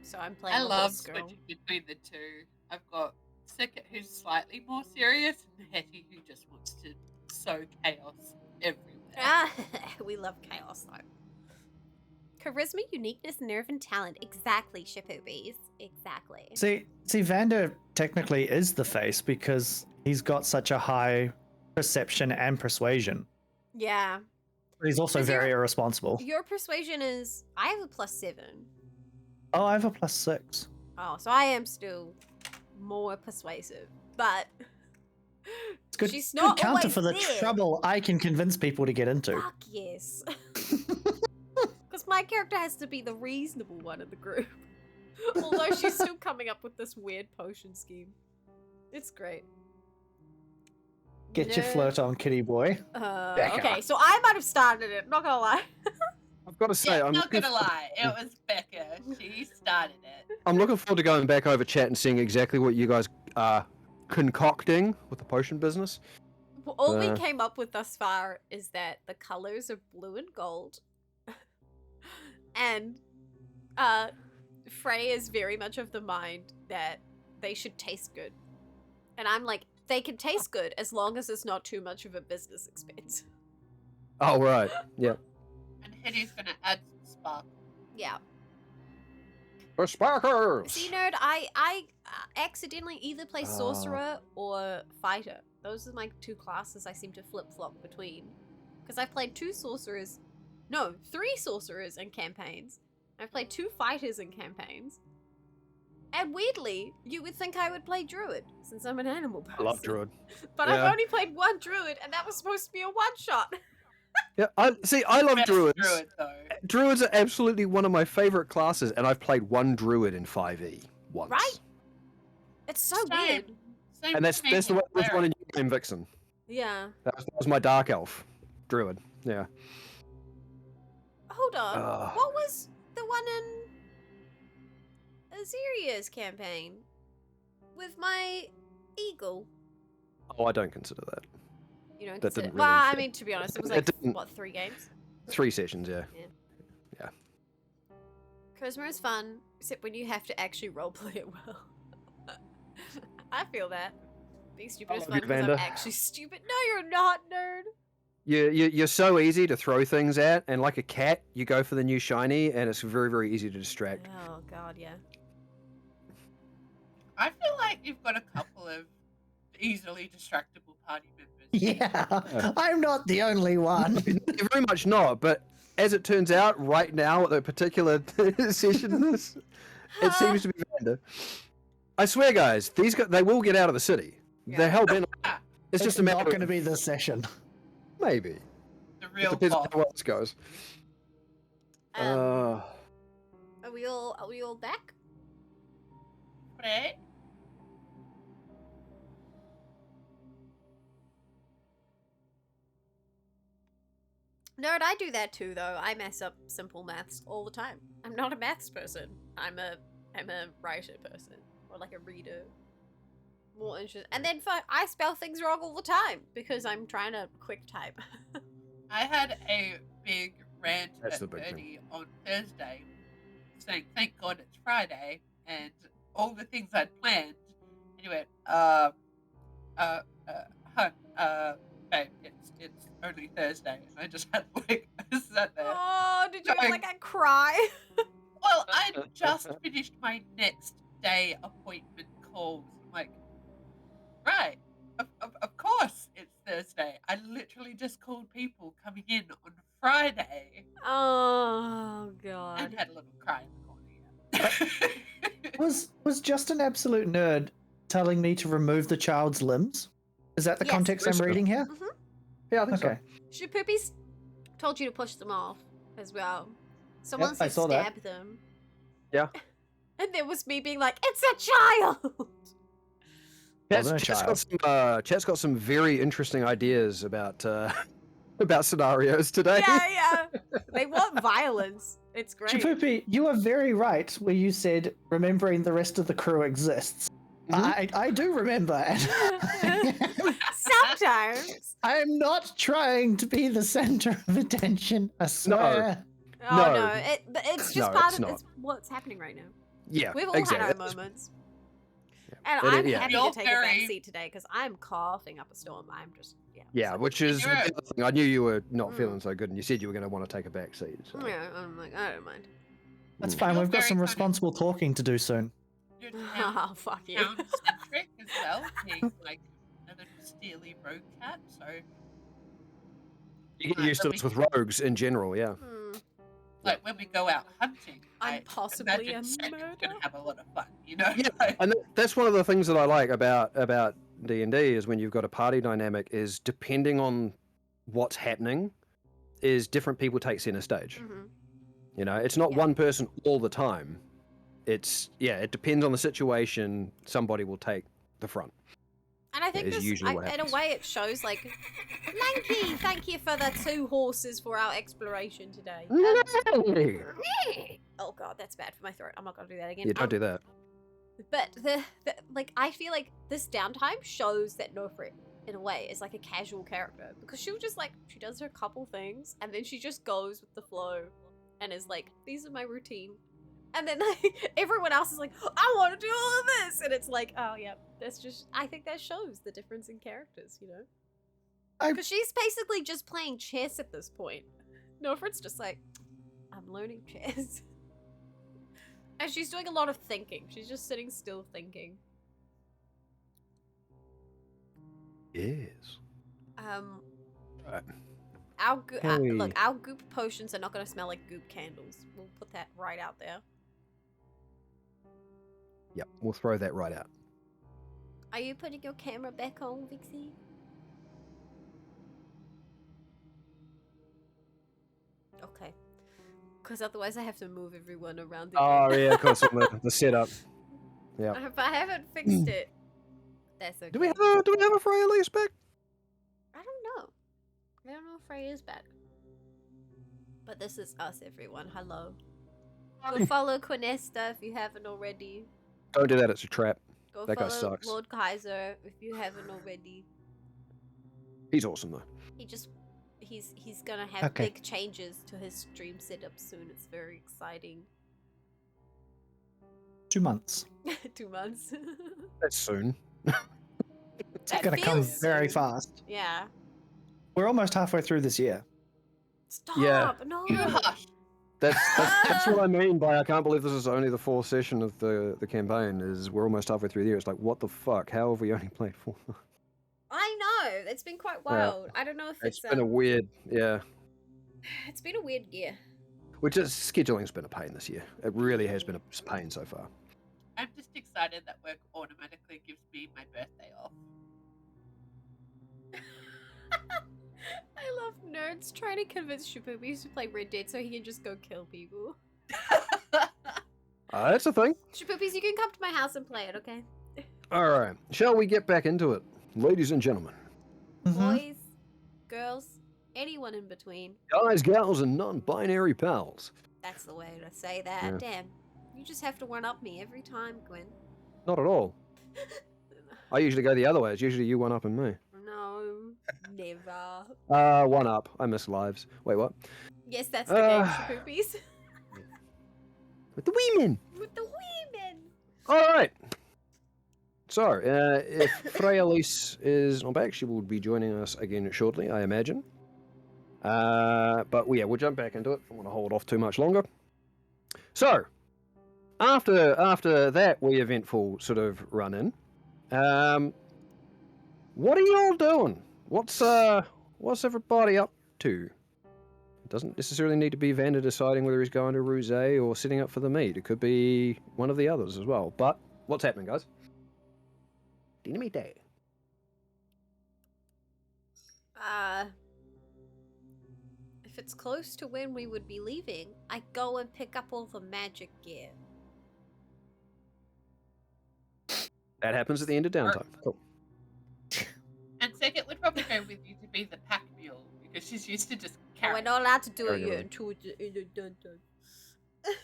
So I'm playing. I a love horse girl. switching between the two. I've got Sickett, who's slightly more serious, and Hetty, who just wants to sow chaos everywhere. Ah, we love chaos though. Charisma, uniqueness, nerve, and talent. Exactly, Shipoobies. Exactly. See, Vander technically is the face because he's got such a high perception and persuasion. Yeah. But he's also 'Cause very you're- irresponsible. Your persuasion is. I have a +7. Oh, I have a +6. Oh, so I am still more persuasive, but It's good, she's good not counter always for the there. trouble I can convince people to get into. Fuck yes. Because my character has to be the reasonable one of the group. Although she's still coming up with this weird potion scheme. It's great. Get your No. flirt on, kitty boy. Becca. Okay, so I might have started it, not gonna lie. I've got to say, Yeah, I'm not gonna lie, it was Becca. She started it. I'm looking forward to going back over chat and seeing exactly what you guys are concocting with the potion business. Well, all we came up with thus far is that the colors are blue and gold. And Frey is very much of the mind that they should taste good. And I'm like, they can taste good as long as it's not too much of a business expense. Oh, right. Yeah. And Hetty's gonna add some spark. Yeah. For sparkers! See, nerd, I accidentally either play sorcerer or fighter. Those are my 2 classes I seem to flip-flop between. Because I've played 3 sorcerers in campaigns. I've played 2 fighters in campaigns. And weirdly, you would think I would play druid, since I'm an animal person. I love druid. But Yeah. I've only played 1 druid, and that was supposed to be a one-shot. Yeah, I love Best druids. Druid, though. Druids are absolutely one of my favorite classes, and I've played 1 druid in 5e once. Right? It's so Same. weird. Same And that's with me the way with it was one in cleric. New Game Vixen. Yeah. That was my dark elf druid. Yeah. Hold on. Ugh. What was the one in Azeria's campaign? With my eagle? Oh, I don't consider that. You don't That consider. didn't Well, really- I mean, to be honest, it was it like didn't- what, 3 games? 3 sessions, yeah. Charisma is fun, except when you have to actually roleplay it well. I feel that. Being stupid I is love fun you, because I'm Vander. actually stupid. No, you're not, nerd. You're so easy to throw things at, and like a cat, you go for the new shiny, and it's very, very easy to distract. Oh god, yeah. I feel like you've got a couple of easily distractible party members. Yeah, I'm not the only one. Very much not, but as it turns out, right now at the particular session, it seems to be Vander. I swear, guys, they will get out of the city. Yeah. They're hell bent. It's It's just a not matter going to of be this session. maybe. The It real depends on boss. how well this goes. Are we all back? Right? Nerd, I do that too, though. I mess up simple maths all the time. I'm not a maths person. I'm a writer person, or like a reader. More interesting. And then I spell things wrong all the time because I'm trying to quick type. I had a big rant That's at the big thing. Birdie on Thursday saying, thank God it's Friday, and all the things I'd planned. And he went, babe, it's only Thursday. And I just had like, I sat there. Oh, did you have Going- like a cry? Well, I just finished my next day appointment calls. I'm like, right, of course it's Thursday. I literally just called people coming in on Friday Oh and god. had a little cry in the corner. Yeah. Was just an absolute nerd telling me to remove the child's limbs? Is that the Yes. context I'm Yes, sir. reading here? Yeah, I think Okay. Shapoopies told you to push them off as well. Someone I said saw that. stab them. Yeah. And there was me being like, it's a child! Chat's got some very interesting ideas about about scenarios today. Yeah. They want violence. It's great. Chapupi, you are very right where you said remembering the rest of the crew exists. I do remember. And Sometimes. I am not trying to be the center of attention. I swear. Oh No. no, it's just No, part it's of not. it's what's happening right now. Yeah, We've all exactly. had our moments. And It is- I'm yeah. happy You're to take a very- back seat today because I'm coughing up a storm. I'm just Yeah, so- which is You're a- the other thing. I knew you were not Mm. feeling so good, and you said you were going to want to take a back seat. So. Yeah, I'm like, I don't mind. That's Mm. fine. You're We've got very some kind of- responsible talking to do soon. You're town Oh fuck you. centric as well, being like a little steely rogue cat. So, You get used to this with rogues in general, yeah. Hmm. like when we go out hunting, I'm I possibly imagine a Cedric's murder. gonna have a lot of fun. You know? Yeah, Like, and that's one of the things that I like about D&D is when you've got a party dynamic is depending on what's happening, is different people take center stage. Mhm. You know, it's not Yeah. one person all the time. It depends on the situation. Somebody will take the front. And I think is this, usually what in a happens. way, it shows like, Lanky, thank you for the 2 horses for our exploration today. Oh god, that's bad for my throat. I'm not gonna do that again. Yeah, don't do that. But the like, I feel like this downtime shows that Nofrit, in a way, is like a casual character because she'll just like she does her couple things and then she just goes with the flow, and is like, these are my routine. And then like everyone else is like, I want to do all of this, and it's like, oh yeah, that's just. I think that shows the difference in characters, you know. I- Because she's basically just playing chess at this point. Nofrit's just like, I'm learning chess. And she's doing a lot of thinking. She's just sitting still thinking. Yes. Right. Our Can we- look, our goop potions are not going to smell like goop candles. We'll put that right out there. Yep, we'll throw that right out. Are you putting your camera back on, Vixie? Okay. Because otherwise I have to move everyone around again. Oh yeah, of course, on the setup. Yeah. If I haven't fixed it, that's okay. Do we have a Freya lease back? I don't know. I don't know if Frey is back. But this is us, everyone. Hello. Go follow Quinesta if you haven't already. Don't do that. It's a trap. Go That guy follow sucks. Lord Kaiser if you haven't already. He's awesome though. He's gonna have Okay. big changes to his stream setup soon. It's very exciting. 2 months. 2 months. That's soon. It's That going to come feels very soon. fast. Yeah. We're almost halfway through this year. Stop! Yeah. No. You hush. That's what I mean by I can't believe this is only the 4th session of the campaign. Is we're almost halfway through the year. It's like what the fuck? How have we only played 4? I know. It's been quite wild. I don't know if It's it's been a weird, yeah. It's been a weird year. Which is scheduling's been a pain this year. It really has been a pain so far. I'm just excited that work automatically gives me my birthday off. I love nerds trying to convince Shipoobies to play Red Dead so he can just go kill people. That's a thing. Shipoobies, you can come to my house and play it, okay? All right. Shall we get back into it, ladies and gentlemen? Mhm. Boys, girls, anyone in between. Guys, gals, and non-binary pals. That's the way to say that. Yeah. Damn. You just have to one-up me every time, Gwen. Not at all. I usually go the other way. It's usually you one up and me. No, never. One up. I miss lives. Wait, what? Yes, that's the game, Shipoobies. With the women. With the women. All right. So, if Freya Lise is not back, she will be joining us again shortly, I imagine. But yeah, we'll jump back into it. I don't want to hold off too much longer. So, after that wee eventful sort of run in, what are y'all doing? What's everybody up to? It doesn't necessarily need to be Vander deciding whether he's going to Ruse or sitting up for the meat. It could be one of the others as well. But what's happening, guys? Dynamite Day. If it's close to when we would be leaving, I go and pick up all the magic gear. That happens at the end of downtime. Cool. And Sekit would probably go with you to be the pack mule because she's used to just Oh, carrying. we're not allowed to do Very it good. yet until it's done.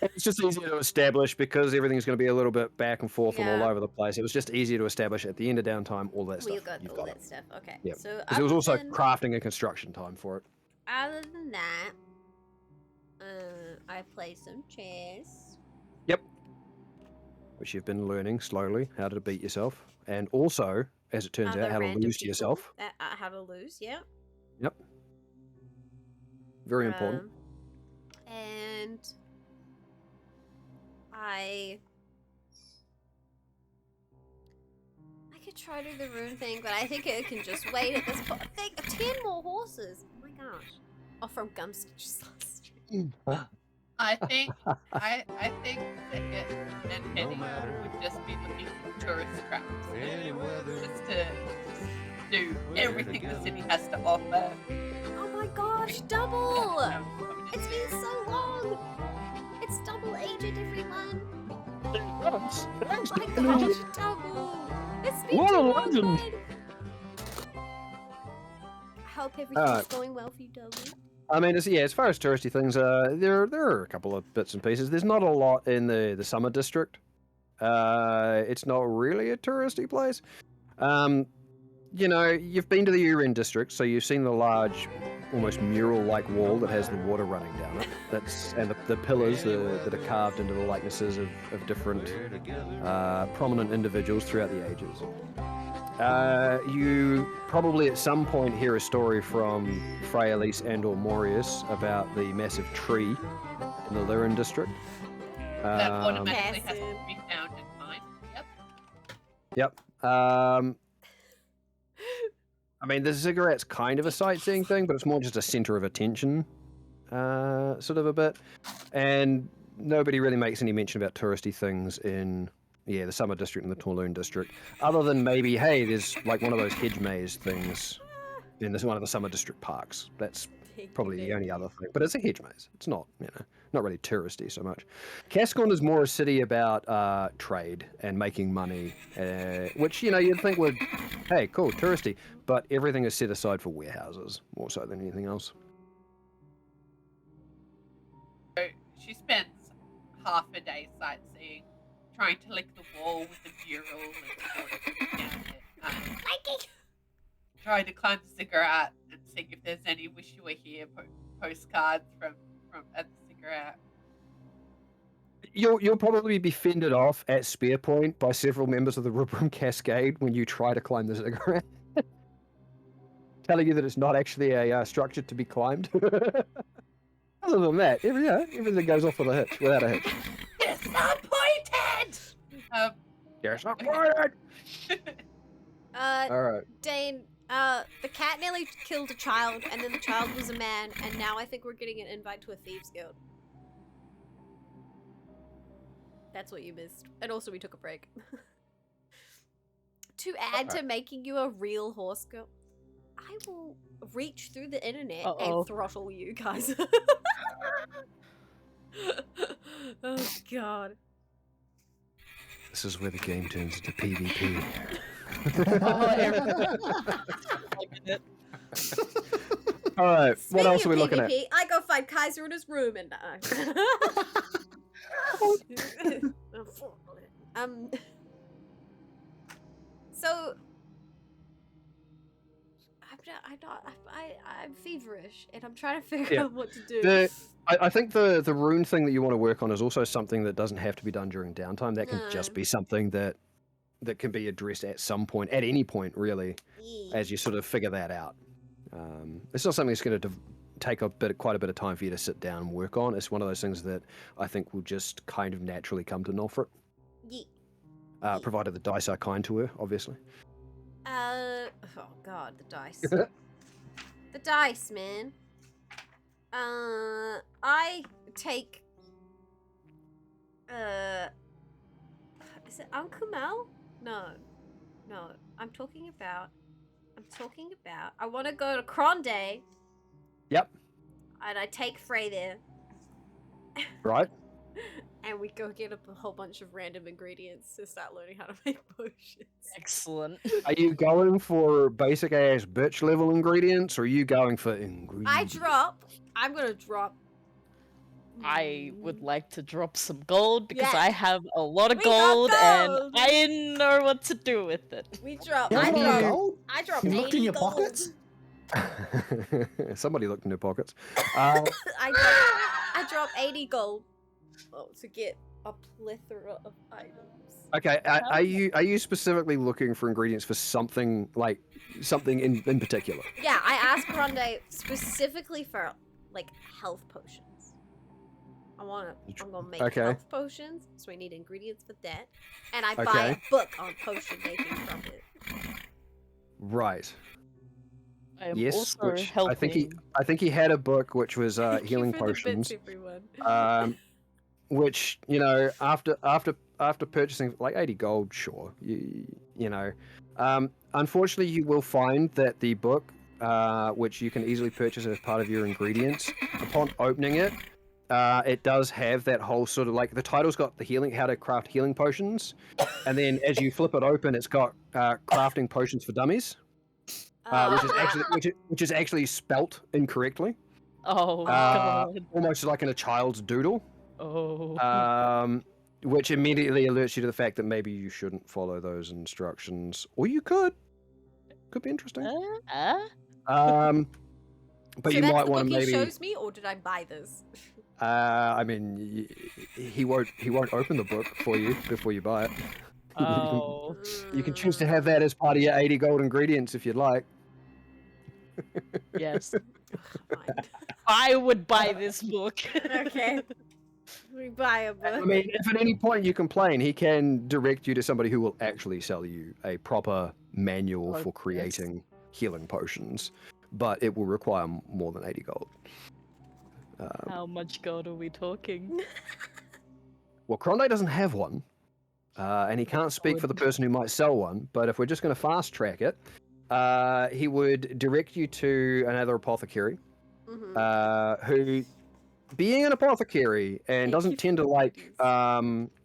It's just easier to establish because everything's going to be a little bit back and forth and all Yeah. over the place. It was just easier to establish at the end of downtime all that We stuff. got You've all got that it. stuff. Okay. Yeah. So Because it was other also than- crafting and construction time for it. Other than that, I play some chess. Which you've been learning slowly how to beat yourself. And also, as it turns out, Other how to random lose to people yourself. That, how to lose, yeah. Yep. Very important. And I could try to do the rune thing, but I think it can just wait at this point. 10 more horses. Oh my gosh. Oh, from Gumstitch last year. I think Sekit and Penny would just be looking for tourist traps. Just to do everything the city has to offer. Oh my gosh, double! It's been so long! It's double agent, everyone! Thanks. Oh my gosh, double! It's been What too a long, legend. man. I hope everything's going well for you, double. I mean, as far as touristy things, there are a couple of bits and pieces. There's not a lot in the summer district. It's not really a touristy place. You know, you've been to the Urin district, so you've seen the large, almost mural-like wall that has the water running down it. And the pillars that are carved into the likenesses of different prominent individuals throughout the ages. You probably at some point hear a story from Freya Lise and or Morius about the massive tree in the Lyran district. That automatically has to Passive. be found and mined. Yep. Yep. I mean, the ziggurat's kind of a sightseeing thing, but it's more just a center of attention, sort of a bit. And nobody really makes any mention about touristy things in, the summer district and the Torloon district, other than maybe, hey, there's like one of those hedge maze things in one of the summer district parks. That's probably the only other thing. But it's a hedge maze. It's not, not really touristy so much. Cascorn is more a city about trade and making money, which, you'd think would, hey, cool, touristy. But everything is set aside for warehouses, more so than anything else. So she spends half a day sightseeing, trying to lick the wall with the mural and water dripping down it. trying to climb the ziggurat and seeing if there's any wish you were here postcards from at the ziggurat. You'll probably be fended off at spear point by several members of the Rubrum Cascade when you try to climb the ziggurat, telling you that it's not actually a structure to be climbed. Other than that, everything goes off without a hitch. Disappointed! Disappointed! Alright. Dane, the cat nearly killed a child, and then the child was a man, and now I think we're getting an invite to a thieves guild. That's what you missed. And also we took a break. To add to making you a real horse girl, I will reach through the internet and throttle you guys. Oh god. This is where the game turns into PvP. Alright, what else are we looking at? I go find Kaiser in his room and so I'm feverish and I'm trying to figure out what to do. I think the rune thing that you want to work on is also something that doesn't have to be done during downtime. That can just be something that can be addressed at some point, at any point really, as you sort of figure that out. It's not something that's going to take quite a bit of time for you to sit down and work on. It's one of those things that I think will just kind of naturally come to Nolfrit. Provided the dice are kind to her, obviously. Oh god, the dice. The dice, man. I take is it Uncle Mel? No. I'm talking about I want to go to Cronde. Yep. And I take Frey there. Right. And we go get a whole bunch of random ingredients to start learning how to make potions. Excellent. Are you going for basic ass bitch level ingredients, or are you going for ingredients? I'm gonna drop. I would like to drop some gold because Yes. I have a lot of We got gold and gold! I know what to do with it. We drop. You have I a lot of drop. gold? I dropped You 80 looked in your gold. pockets? Somebody looked in their pockets. I dropped 80 gold to get a plethora of items. Okay, are you specifically looking for ingredients for something in particular? Yeah, I asked Grande specifically for like health potions. I'm gonna make health potions, so I need ingredients for that. And I buy a book on potion making from it. Right. I am Yes, also which helping. I think he had a book which was Thank you healing for the bits, potions. everyone. Which, you know, after purchasing like 80 gold, sure, you know, unfortunately you will find that the book, which you can easily purchase as part of your ingredients, upon opening it, it does have that whole sort of like the title's got the how to craft healing potions, and then as you flip it open, it's got crafting potions for dummies, which is actually spelt incorrectly. Oh god. Almost like in a child's doodle. Oh. Which immediately alerts you to the fact that maybe you shouldn't follow those instructions, or you could. Could be interesting. But So you that's might the want book to maybe. he shows me, or did I buy this? I mean, he won't open the book for you before you buy it. Oh. You can choose to have that as part of your 80 gold ingredients if you'd like. Yes. Fine. I would buy this book. Okay. We buy a book. I mean, if at any point you complain, he can direct you to somebody who will actually sell you a proper manual for creating healing potions, but it will require more than 80 gold. How much gold are we talking? Well, Cronde doesn't have one, and he can't speak for the person who might sell one, but if we're just going to fast track it, he would direct you to another apothecary, who, being an apothecary and doesn't tend to like,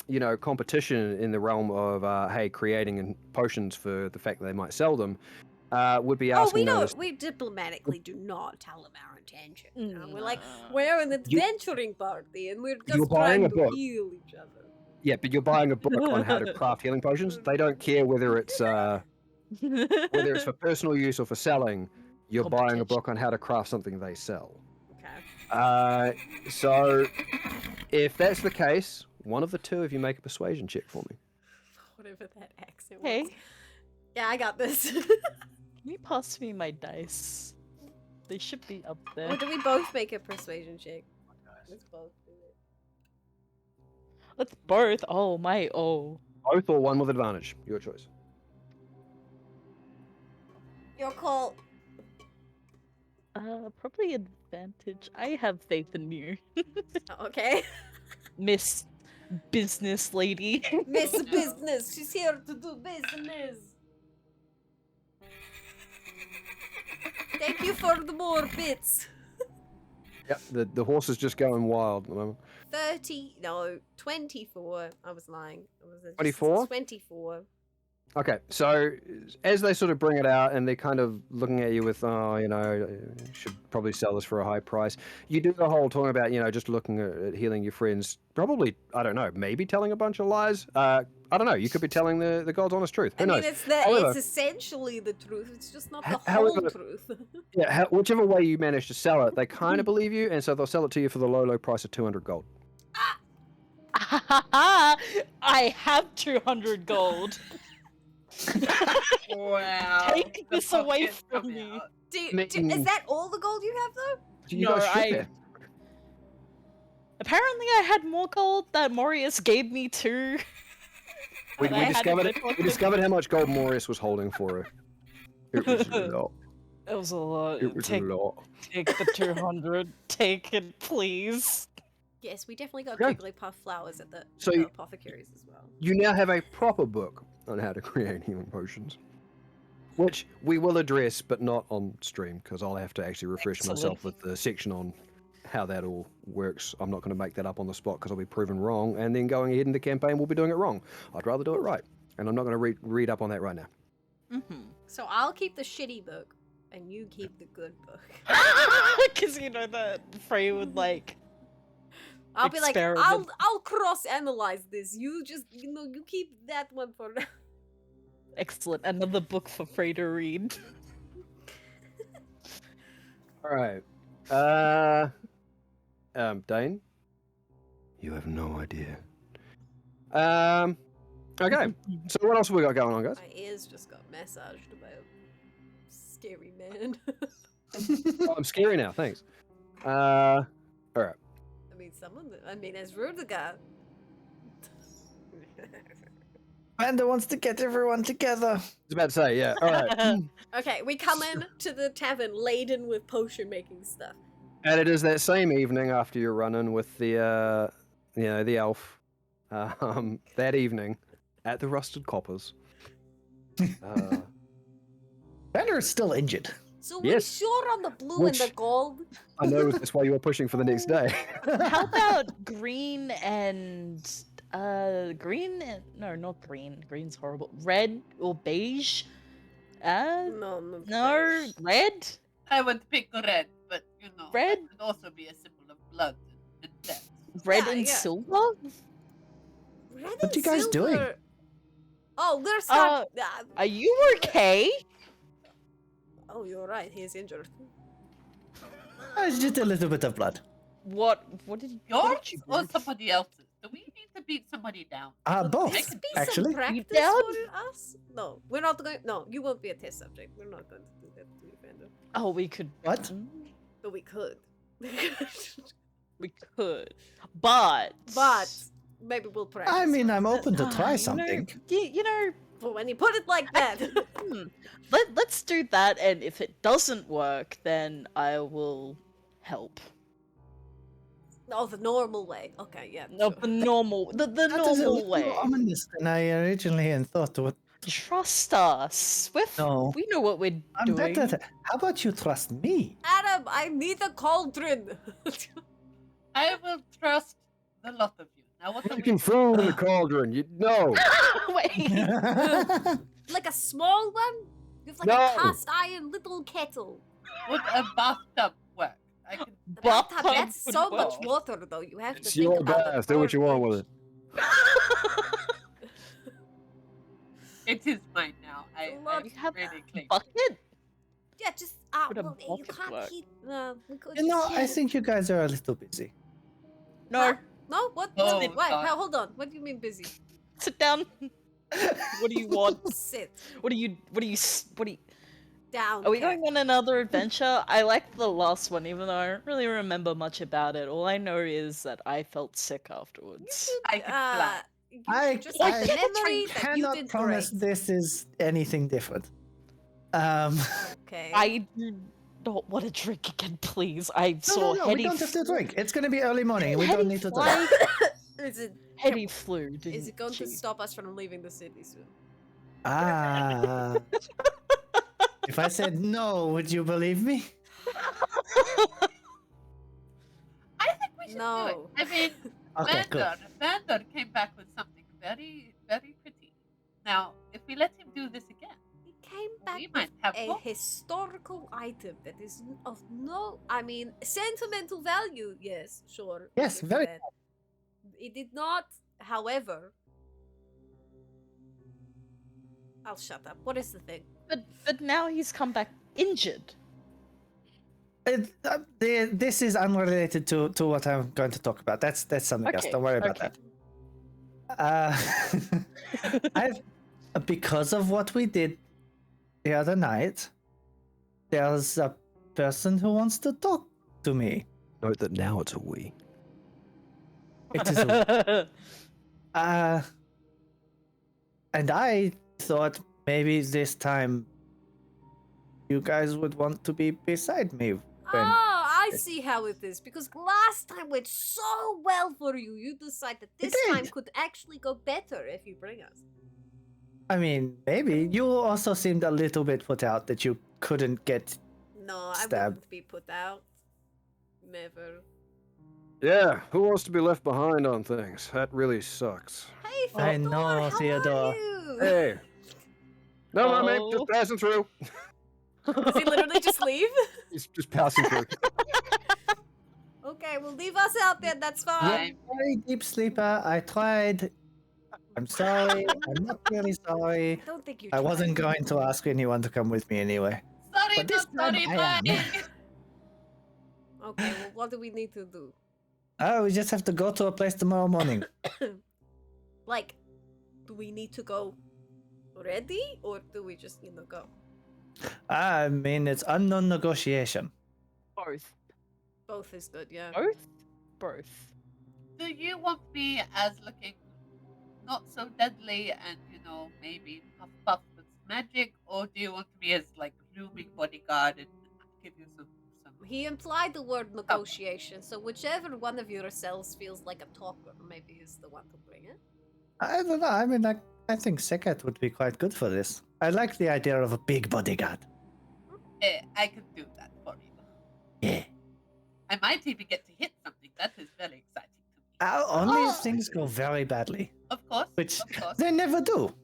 you know, competition in the realm of, hey, creating potions for the fact that they might sell them, would be asking we diplomatically do not tell them our intention. You know? We're like, we're an adventuring party, and we're just trying to heal each other. Yeah, but you're buying a book on how to craft healing potions. They don't care whether it's, Whether it's for personal use or for selling, you're buying a Competition. book on how to craft something they sell. Okay. So if that's the case, one of the two of you make a persuasion check for me. Whatever that accent Hey, was. Yeah, I got this. can you pass me my dice? They should be up there. Or do we both make a persuasion check? Let's both do it. Let's both. Oh my. Oh. Both or one with advantage. Your choice. Your call. Probably advantage. I have faith in you, Oh, okay. Miss Business Lady. Miss Business. She's here to do business. Thank you for the more bits. Yep, the horse is just going wild at the moment. 24. I was lying. It was 24? 24. Okay, so as they sort of bring it out and they're kind of looking at you with, oh, you know, you should probably sell this for a high price. You do the whole talking about, you know, just looking at healing your friends. Probably, I don't know, maybe telling a bunch of lies. I don't know. You could be telling the God's honest truth. Who I mean, knows? it's However- it's essentially the truth. It's just not the However- whole truth. Yeah, whichever way you manage to sell it, they kind of believe you, and so they'll sell it to you for the low price of 200 gold. I have 200 gold. Wow. Take the this away pockets from come me. out. Is that all the gold you have, though? You No, guys share. Apparently I had more gold that Morius gave me too. We I had a discovered good it. one. We discovered how much gold Morius was holding for her. It was a lot. It was a lot. It was take, a lot. take the 200. Take it, please. Yes, we definitely got Okay. Jigglypuff flowers at the So you- apothecaries as well. You now have a proper book on how to create healing potions, which we will address, but not on stream because I'll have to actually refresh myself with the section on how that all works. I'm not going to make that up on the spot because I'll be proven wrong, and then going ahead in the campaign, we'll be doing it wrong. I'd rather do it right, and I'm not going to read up on that right now. Mm-hmm. So I'll keep the shitty book, and you keep the good book. Because you know that Frey would like. I'll be like, Experiment. I'll cross-analyze this. You just, you keep that one for now. Excellent. Another book for Frey to read. All right. Dane? You have no idea. Okay. So what else have we got going on, guys? My ears just got massaged by a scary man. Oh, I'm scary now, thanks. All right. I mean, as Rudiger. Vander wants to get everyone together. I was about to say, yeah. All right. Okay, we come in to the tavern laden with potion making stuff. And it is that same evening after you're running with the, the elf. That evening at the Rusted Coppers. Vander is still injured. So Yes. we're sure on the blue and the Which- gold. I know that's why you were pushing for the next day. How about green and green and no, not green. Green's horrible. Red or beige? No. No, red. I would pick red, but you know, Red? that could also be a symbol of blood and death. Red Yeah, and yeah. silver. Red What and you guys doing? silver. Oh, they're stuck. Are you okay? Oh, you're right. He's injured. It's just a little bit of blood. What did you? Yours What did you or do? somebody else's? Do we need to beat somebody down? Would Both, this be actually. some practice down? for us? No, we're not going. No, you won't be a test subject. We're not going to do that to you, Vander. Oh, we could. What? Mm, But we could. We could, but maybe we'll practice. I mean, I'm first. open to try you know- something. You know, But when you put it like that, let's do that, and if it doesn't work, then I will help. oh, the normal way. Okay, yeah. No, sure. the normal, the That is a normal little way. ominous than I originally had thought. What? Trust us. No. We know what we're I'm doing. better. How about you trust me? Adam, I need a cauldron. I will trust the lot of you. Now, what are we Making food in the cauldron. No. Wait. Like a small one? You have like No. a cast iron little kettle. Would a bathtub work? I could. The Bathtub bathtub, that's would so much work. water though. You have to It's think your about bath. the Do what you want with it. It is mine now, Look, You have really a cling. bucket? Yeah, just Would a well, you bucket can't work? keep. We could You know, just- I think you guys are a little busy. No. Huh? No, what? Oh, Why? God. Hold on. What do you mean busy? Sit down. What do you want? Sit What do you down. Are we cat. going on another adventure? I liked the last one, even though I don't really remember much about it. All I know is that I felt sick afterwards. I can fly. You I, should just I have the memory that you cannot did promise great. this is anything different. Okay. I do not want to drink again, please. I saw No, Hetty we don't have to flu- drink. It's going to be early morning. and We don't need to drink. fly- Is it Hetty flu, is didn't it going to she? stop us from leaving the city soon? Ah. If I said no, would you believe me? I think we should do No. it. I mean, Okay, good. Vander came back with something very, very pretty. Now, if we let him do this again, He came back we with might have a more. historical item that is of no, I mean, sentimental value. Yes, sure. Yes, if very- that. It did not, however. I'll shut up. What is the thing? But now he's come back injured. This is unrelated to what I'm going to talk about. That's something else. Okay, Don't worry about okay. that. I've because of what we did the other night. There's a person who wants to talk to me. Note that now it's a we. It is and I thought maybe this time you guys would want to be beside me. When I see how it is. Because last time went so well for you. You decide that this time did. could actually go better if you bring us. I mean, maybe you also seemed a little bit put out that you couldn't get. No, I Stab. wouldn't be put out. Never. Yeah, who wants to be left behind on things? That really sucks. Hey, I Theodore, know, how Theodore. Are you? Hey. No, mate, Oh. just passing through. Does he literally just leave? He's just passing through. Okay, well, leave us out there. That's Yeah, fine. very deep sleeper. I tried. I'm sorry. I'm not really sorry. I don't think you. I wasn't tried. going to ask anyone to come with me anyway. Sorry, But this not time sorry, I am. bye. Okay, well, what do we need to do? Oh, we just have to go to a place tomorrow morning. Like, do we need to go ready, or do we just, go? I mean, it's unknown negotiation. Both. Both is good, yeah. Both. Do you want me as looking not so deadly and, maybe puff with magic, or do you want me as, like, looming bodyguard and give you some... He implied the word negotiation, so whichever one of yourselves feels like a talker, maybe is the one to bring it. I don't know. I mean, I think Sekat would be quite good for this. I like the idea of a big bodyguard. I could do that for you. Yeah. I might even get to hit something. That is very exciting to me. Only Oh. if things go very badly, Of course. which Of course. they never do.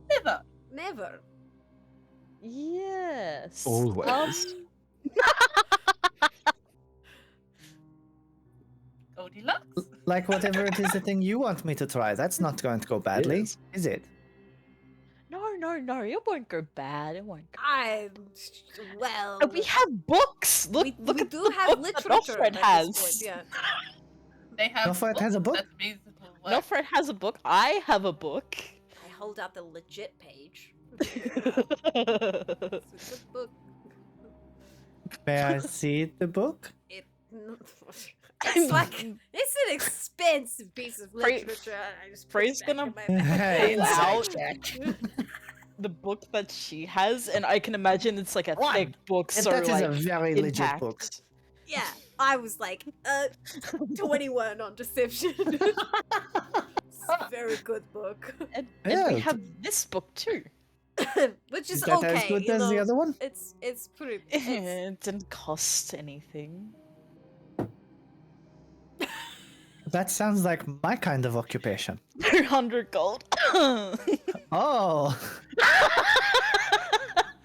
Never. Never. Yes. Always. Goldilocks. Like whatever it is the thing you want me to try, that's not going to go badly, Yes. is it? No, it won't go bad. It won't go. Well, We have books. Look, we look at do the have book that literature Nofred at has. this point, yeah. They have Nofred has a book? That means it will work. Nofred has a book. I have a book. I hold out the legit page. It's a good book. May I see the book? It's like it's an expensive piece of literature. I just put it Frey's back gonna in my bag. pull Inside out check. the book that she has, and I can imagine it's like a One. thick book, And so that is like a very legit intact. book. Yeah, I was like, 21 on deception. It's a very good book, And Yeah, we it's- have this book too. which Is is that okay. as good you as the know. other one? It's pretty. It didn't cost anything. That sounds like my kind of occupation. 200 gold. Oh.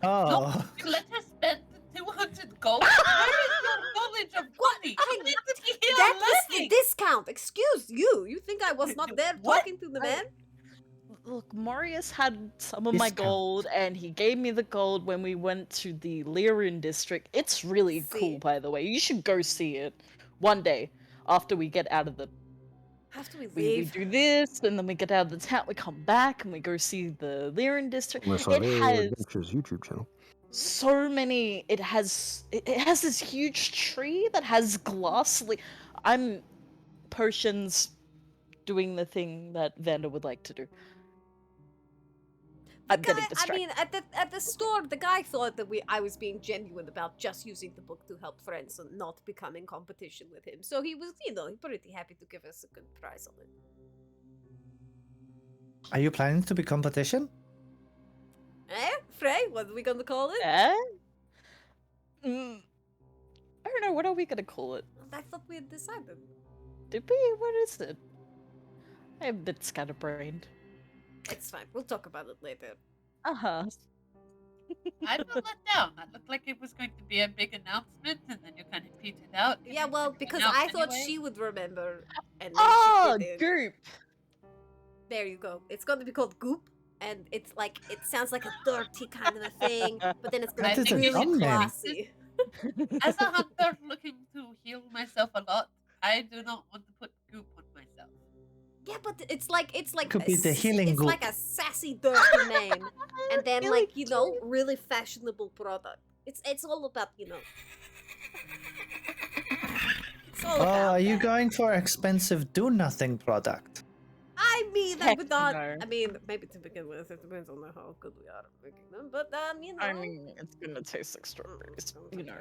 Oh. You let her spend 200 gold? Where is your knowledge of money? I- You need to be here That was the learning. discount. Excuse you. You think I was not there What? talking to the man? Look, Marius had some of my Discount. gold, and he gave me the gold when we went to the Lyrian district. It's really cool, See. by the way. You should go see it one day after we get out of the. After we We leave. do this, and then we get out of the town. We come back, and we go see the Lyrian district. On the It SYLERIA has Adventures YouTube channel. so many. It has this huge tree that has glass. I'm potions doing the thing that Vander would like to do. I'm getting distracted. At the store, the guy thought that I was being genuine about just using the book to help friends and not become in competition with him. So he was, pretty happy to give us a good price on it. Are you planning to be competition? Frey? What are we gonna call it? Eh? I don't know. What are we gonna call it? I thought we had decided. Did we? What is it? I'm a bit scatterbrained. It's fine. We'll talk about it later. Uh-huh. I felt let down. That looked like it was going to be a big announcement, and then you kind of petered out. Yeah, well, because announced I thought anyway. she would remember, and then Oh, she didn't. Goop! There you go. It's going to be called Goop, and it's like it sounds like a dirty kind of a thing, but then it's going I to be think really you should classy. As a hunter looking to heal myself a lot, I do not want to put goop on myself. Yeah, but it's like Could be the healing it's Goop. like a sassy, dirty name, and then Healing like really fashionable product. It's all about It's all Oh, about. are you that. going for expensive do-nothing product? I mean, I Heck would not. no. I mean, maybe to begin with, it depends on how good we are at making them. But I mean, it's gonna taste like strawberries, you know.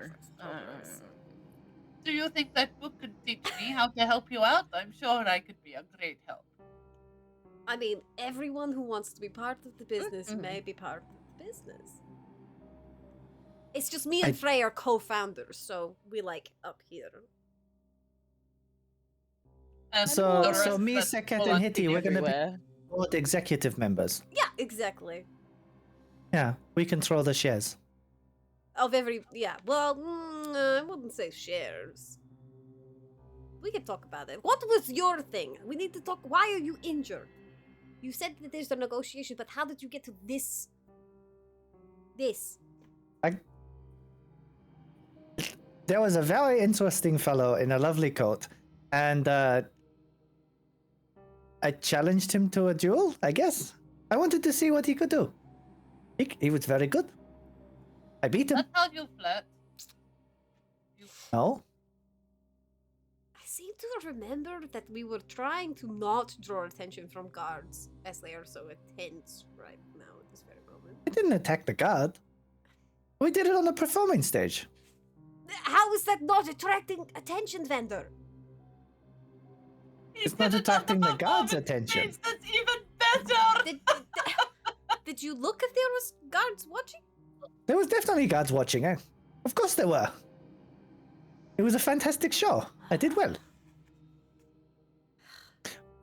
Do you think that book could teach me how to help you out? I'm sure I could be a great help. I mean, everyone who wants to be part of the business Mhm. may be part of the business. It's just me and Frey are co-founders, so we like up here. And So, the rest me, that's Seket, and volunteer Hitty, we're gonna be Everywhere. board executive members. Yeah, exactly. Yeah, we control the shares. Of every, well, I wouldn't say shares. We can talk about it. What was your thing? We need to talk. Why are you injured? You said that there's a negotiation, but how did you get to this? There was a very interesting fellow in a lovely coat, and I challenged him to a duel, I guess. I wanted to see what he could do. He was very good. I beat him. That's how you flirt. No? I seem to remember that we were trying to not draw attention from guards, as they are so intense right now at this very moment. We didn't attack the guard. We did it on the performing stage. How is that not attracting attention, Vander? It's not attracting the guards' attention. That's even better! Did you look if there was guards watching? There was definitely guards watching, eh? Of course there were. It was a fantastic show. I did well.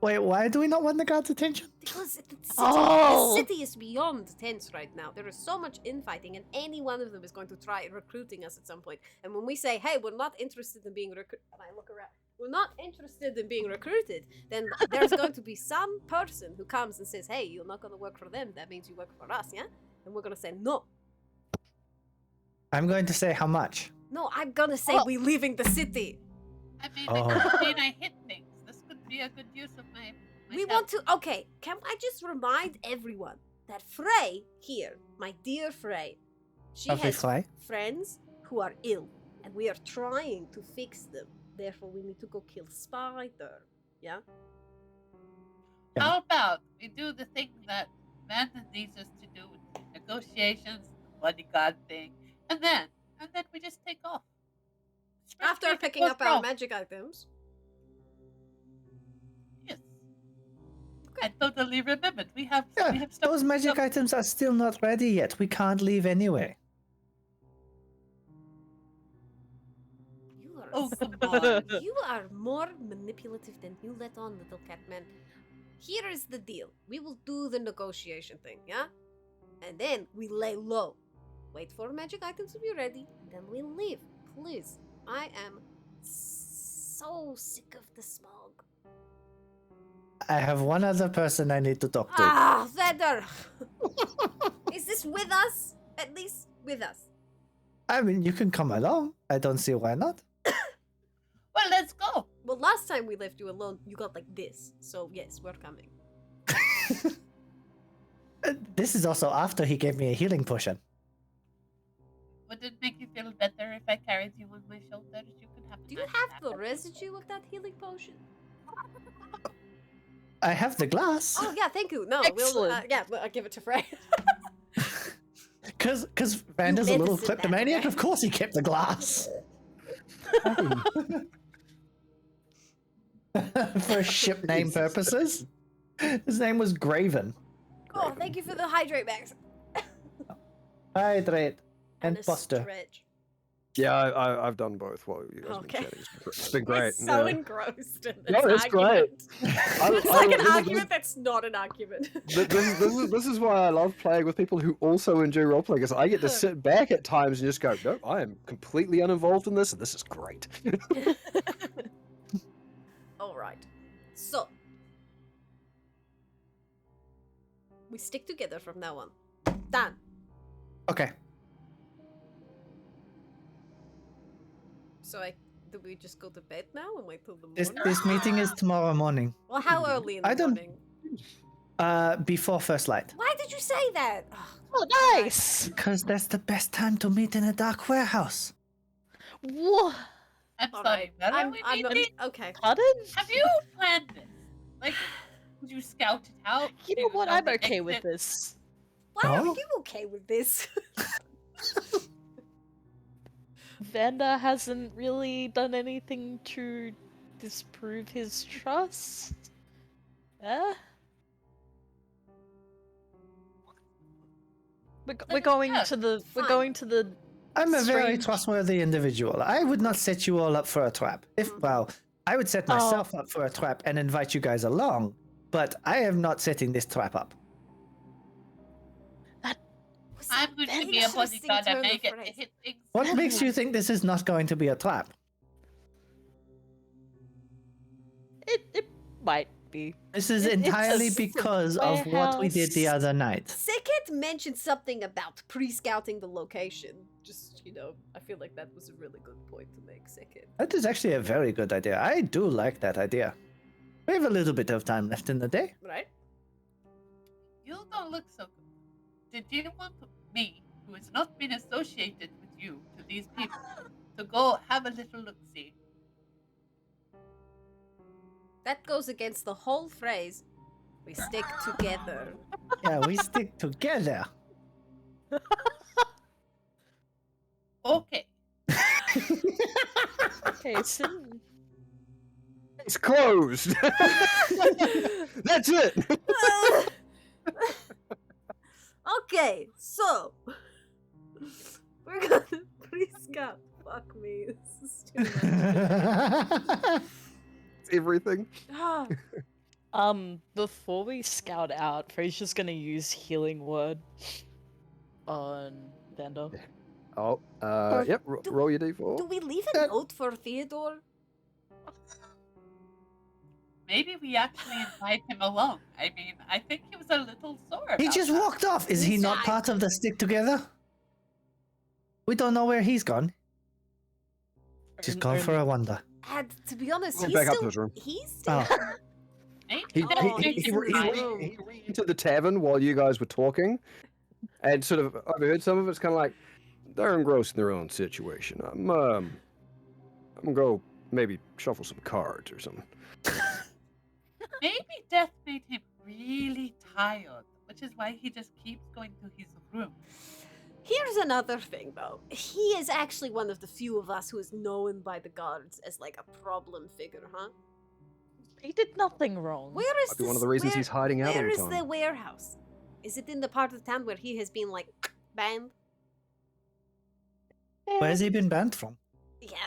Wait, why do we not want the guards' attention? Because the Oh! city is beyond tense right now. There is so much infighting, and any one of them is going to try recruiting us at some point. And when we say, hey, we're not interested in being recruited, and I look around, we're not interested in being recruited, then there's going to be some person who comes and says, hey, you're not going to work for them. That means you work for us, yeah? And we're going to say, no. I'm going to say how much. No, I'm going to say we're leaving the city. I mean, Oh. it could mean I hit things. This could be a good use of my We help. want to. Okay, can I just remind everyone that Frey here, my dear Frey, she Lovely has Frey. friends who are ill, and we are trying to fix them. Therefore, we need to go kill Spider. Yeah. How about we do the thing that Vander needs us to do with negotiations, the bodyguard thing, and then we just take off. Especially After if it picking goes up our wrong. magic items. Yes. I totally remembered. We have Yeah, stuff. those magic items are still not ready yet. We can't leave anyway. You are. Oh, come on. You are more manipulative than you let on, little catman. Here is the deal. We will do the negotiation thing, yeah? And then we lay low. Wait for magic items to be ready, and then we leave. Please. I am so sick of the smog. I have one other person I need to talk to. Ah, Vander! Is this with us? At least with us. I mean, you can come along. I don't see why not. Well, let's go. Well, last time we left you alone, you got like this. So yes, we're coming. This is also after he gave me a healing potion. Would it make you feel better if I carried you on my shoulders? You could have. Do you have the residue of that healing potion? I have the glass. Oh yeah, thank you. No, Excellent. I'll give it to Frey. Because Vander's a little medicine that kleptomaniac, guy. of course he kept the glass. For ship name purposes. His name was Graven. Oh, thank you for the hydrate bags. Hydrate and a Buster. stretch. Yeah, I've done both while you guys have been Okay. chatting. It's been great. We're so yeah. engrossed in this No, that's great. argument. It's like an this is- argument that's not an argument. This is why I love playing with people who also enjoy roleplaying, because I get to sit back at times and just go, no, I am completely uninvolved in this, and this is great. All right. So we stick together from now on. Done. Okay. So do we just go to bed now and wait till the This morning? this meeting is tomorrow morning. Well, how early in the I don't- morning? Before first light. Why did you say that? Ugh. Oh, nice. Because that's the best time to meet in a dark warehouse. What? I'm All sorry, right. Bella, I'm we need to- okay. Pardon? Have you planned this? Like, did you scout it out? You Do know what? I'm the okay with exit? this. Why are Oh. you okay with this? Vander hasn't really done anything to disprove his trust. Eh? We're going Yeah, to the fine. I'm a very Strange. trustworthy individual. I would not set you all up for a trap. Well, I would set myself up for a trap and invite you guys along, but I am not setting this trap up. Was I'm that going to very be a interesting bodyguard turn and of make it to phrase? hit things. What makes you think this is not going to be a trap? It might be. This is It's a entirely because of what we did the warehouse. other night. Sickett mentioned something about pre-scouting the location. Just, I feel like that was a really good point to make, Sickett. That is actually a very good idea. I do like that idea. We have a little bit of time left in the day. Right? You don't look so good. Did you want me, who has not been associated with you, to these people, to go have a little look-see? That goes against the whole phrase, we stick together. Yeah, we stick together. Okay. Okay, so It's closed. That's it. Okay, so we're gonna pre-scout. Fuck me, this is too much. It's everything. Ah, before we scout out, Fraser's gonna use healing word on Vander. Oh, yep. Roll your d4. do we leave a note for Theodore? Maybe we actually invite him along. I mean, I think he was a little sore about He just that. walked off. Is he not part of the stick together? We don't know where he's gone. Just gone for a wander. And to be honest, Went he's back up to still, his room. he's still. Oh. Maybe He, that's Oh, he, he's he, in his he, room. he ran into the tavern while you guys were talking, and sort of overheard some of it's kind of like they're engrossed in their own situation. I'm gonna go maybe shuffle some cards or something. Maybe death made him really tired, which is why he just keeps going to his room. Here's another thing, though. He is actually one of the few of us who is known by the guards as like a problem figure, huh? He did nothing wrong. Where is Might be one of the reasons he's hiding out all Where the is time. the warehouse? Is it in the part of town where he has been like banned? Where has he been banned from? Yeah,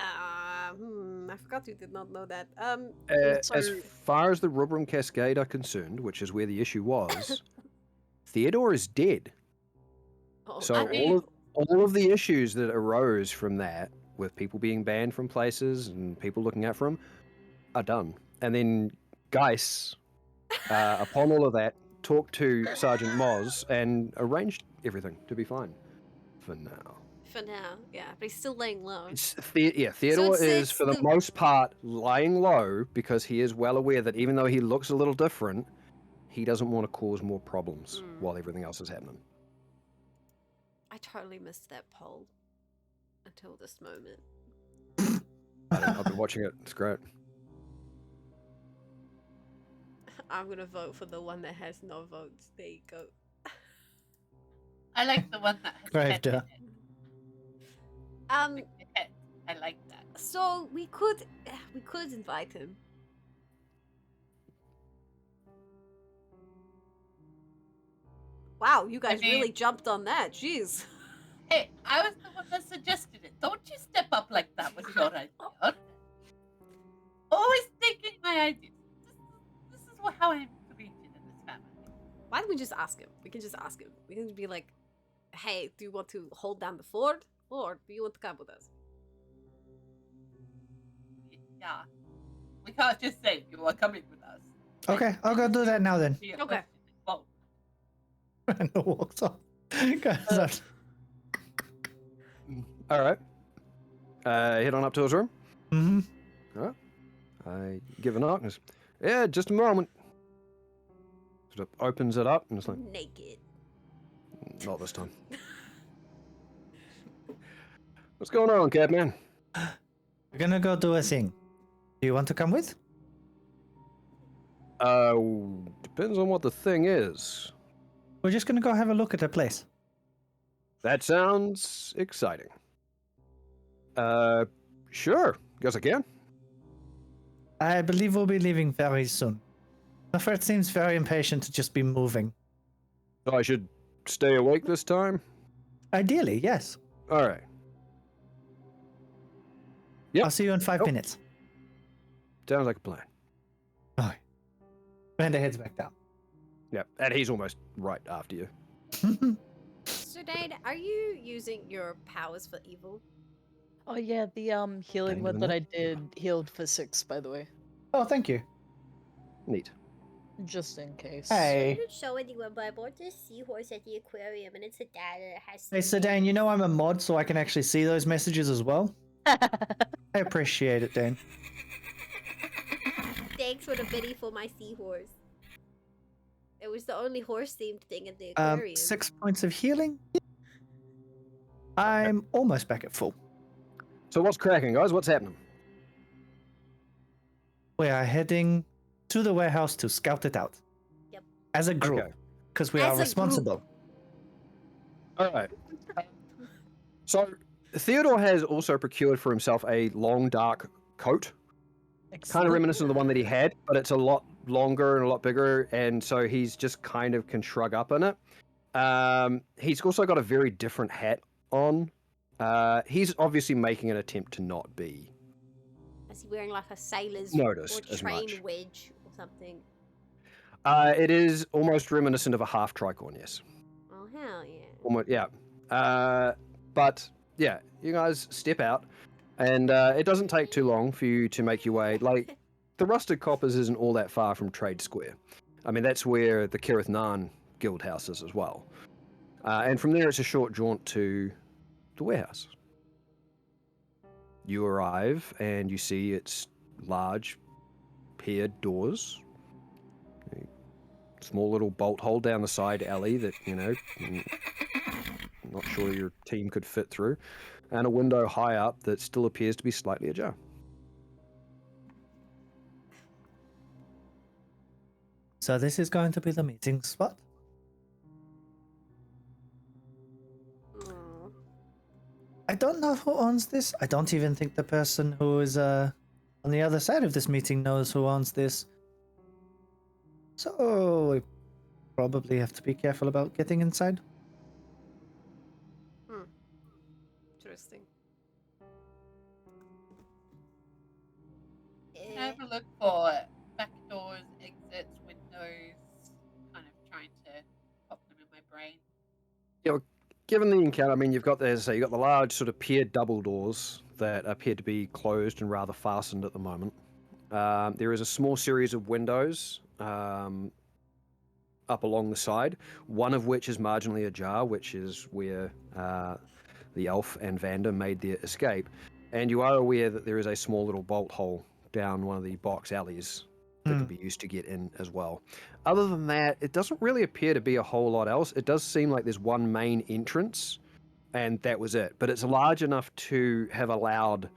I forgot you did not know that. As So- far as the Rubrum Cascade are concerned, which is where the issue was, Theodore is dead. oh, So I mean, all of the issues that arose from that, with people being banned from places and people looking out for him, are done. And then Geis Upon all of that, talked to Sergeant Moz and arranged everything to be fine for now. For now, yeah, but he's still laying low. Theodore is, it's for the the- most part, lying low because he is well aware that even though he looks a little different, he doesn't want to cause more problems while everything else is happening. I totally missed that poll until this moment. I've been watching it. It's great. I'm gonna vote for the one that has no votes. There you go. I like the one that has Graved head in her. it. Um, Like the head. I like that. so we could invite him. Wow, you guys really mean- jumped on that. Jeez. Hey, I was the one that suggested it. Don't you step up like that with your idea. Always taking my ideas. This is how I'm treated in this family. Why don't we just ask him? We can just ask him. We can be like, hey, do you want to hold down the fort? Or do you want to come with us? Yeah. We can't just say you are coming with us. Okay, I'll go do that now then. Be a Okay. question involved. And walks off. Guys, All right. Head on up to his room. mm-hmm. I give a knock. And it's, yeah, just a moment. Sort of opens it up and it's like, Naked. not this time. What's going on, Catman? We're gonna go do a thing. Do you want to come with? Depends on what the thing is. We're just gonna go have a look at the place. That sounds exciting. Sure. Guess I can. I believe we'll be leaving very soon. The fort seems very impatient to just be moving. I should stay awake this time? Ideally, yes. All right. Yep. I'll see you in 5 Nope. minutes. Sounds like a plan. Bye. Vander heads back down. Yep. And he's almost right after you. So, Dane, are you using your powers for evil? Oh yeah, the healing Dang, one isn't that it? I did healed for 6, by the way. Oh, thank you. Neat. Just in case. Hey. didn't show anyone, but I bought this seahorse at the aquarium, and it's a dad that has. Hey, Sedan, you know I'm a mod, so I can actually see those messages as well. I appreciate it, Dane. Thanks for the biddy for my seahorse. It was the only horse-themed thing at the aquarium. 6 points of healing. I'm almost back at full. So what's cracking, guys? What's happening? We are heading to the warehouse to scout it out. Yep. As a group, Okay. because we As a are group. responsible. All right. So Theodore has also procured for himself a long, dark coat, kind of reminiscent of the one that he had, but it's a lot longer and a lot bigger, and so he's just kind of can shrug up in it. He's also got a very different hat on. He's obviously making an attempt to not be. Is he wearing like a sailor's Noticed or as train much. wedge or something? It is almost reminiscent of a half tricorn, yes. Oh hell yeah! Almost, yeah. But yeah, you guys step out, and it doesn't take too long for you to make your way. Like, the Rusted Coppers isn't all that far from Trade Square. I mean, that's where the Kirith Nan Guild House is as well. And from there, it's a short jaunt to the warehouse. You arrive, and you see its large, paired doors. A small little bolt hole down the side alley that, not sure your team could fit through, and a window high up that still appears to be slightly ajar. So this is going to be the meeting spot. Mm. I don't know who owns this. I don't even think the person who is on the other side of this meeting knows who owns this. So we probably have to be careful about getting inside. Interesting. Can I have a look for back doors, exits, windows, kind of trying to pop them in my brain. Given the encounter, I mean, you've got you got the large sort of paired double doors that appear to be closed and rather fastened at the moment. There is a small series of windows up along the side, one of which is marginally ajar, which is where the elf and Vander made their escape. And you are aware that there is a small little bolt hole down one of the box alleys that could be used to get in as well. Other than that, it doesn't really appear to be a whole lot else. It does seem like there's one main entrance, and that was it. But it's large enough to have allowed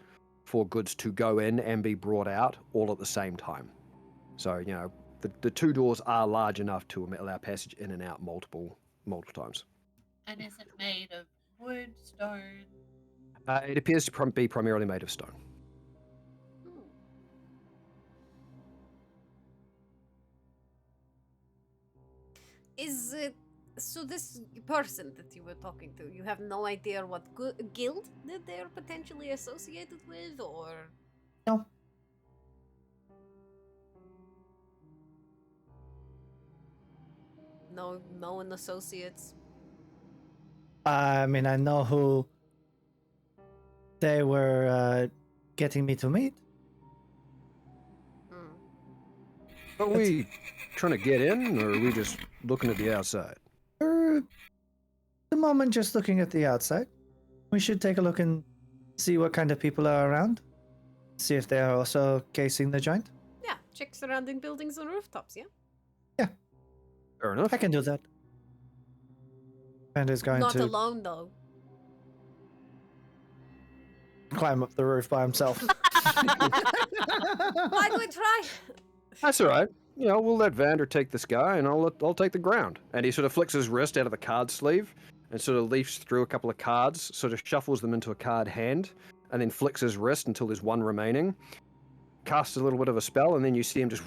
for goods to go in and be brought out all at the same time. So, you know, the two doors are large enough to allow passage in and out multiple times. And is it made of wood, stone? It appears to be primarily made of stone. Is it so? This person that you were talking to, you have no idea what guild that they're potentially associated with, or No. no one associates. I mean, I know who they were getting me to meet. Are we trying to get in, or are we just looking at the outside? At the moment, just looking at the outside. We should take a look and see what kind of people are around. See if they are also casing the joint. Yeah, check surrounding buildings and rooftops. Yeah. Fair enough. I can do that. And is going Not to alone though. climb up the roof by himself. Why do we try? That's all right. You know, we'll let Vander take this guy, and I'll take the ground. And he sort of flicks his wrist out of the card sleeve, and sort of leafs through a couple of cards, sort of shuffles them into a card hand, and then flicks his wrist until there's one remaining. Casts a little bit of a spell, and then you see him just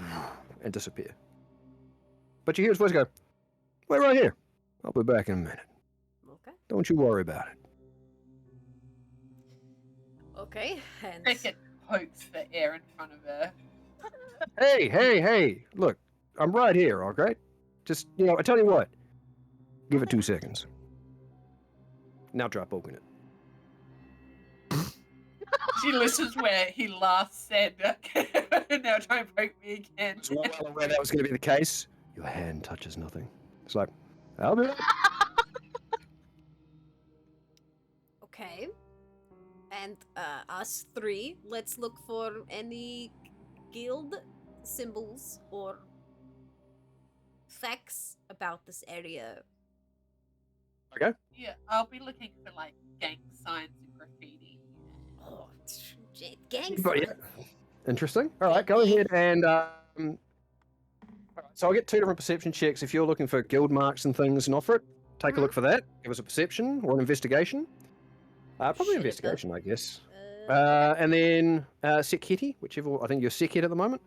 and disappear. But you hear his voice go, "Wait right here. I'll be back in a minute. Okay. Don't you worry about it." Okay. And Cricket pokes the air in front of her. Hey! Look, I'm right here, okay? Just, you know, I tell you what. Give it 2 seconds. Now drop open it. She listens where he last said, now try and poke me again. So well aware that was going to be the case. Your hand touches nothing. It's like, I'll be right. okay. And us three, let's look for any guild symbols or facts about this area. Okay. Yeah, I'll be looking for like gang signs and graffiti. Oh, gang But yeah. signs. Interesting. All right, go ahead and. All right, so I'll get 2 different perception checks if you're looking for guild marks and things and offer it. Take a look for that. Give us a perception or an investigation. Probably Shit, investigation, I guess. Okay. And then Seketi, whichever. I think you're Sekhet at the moment.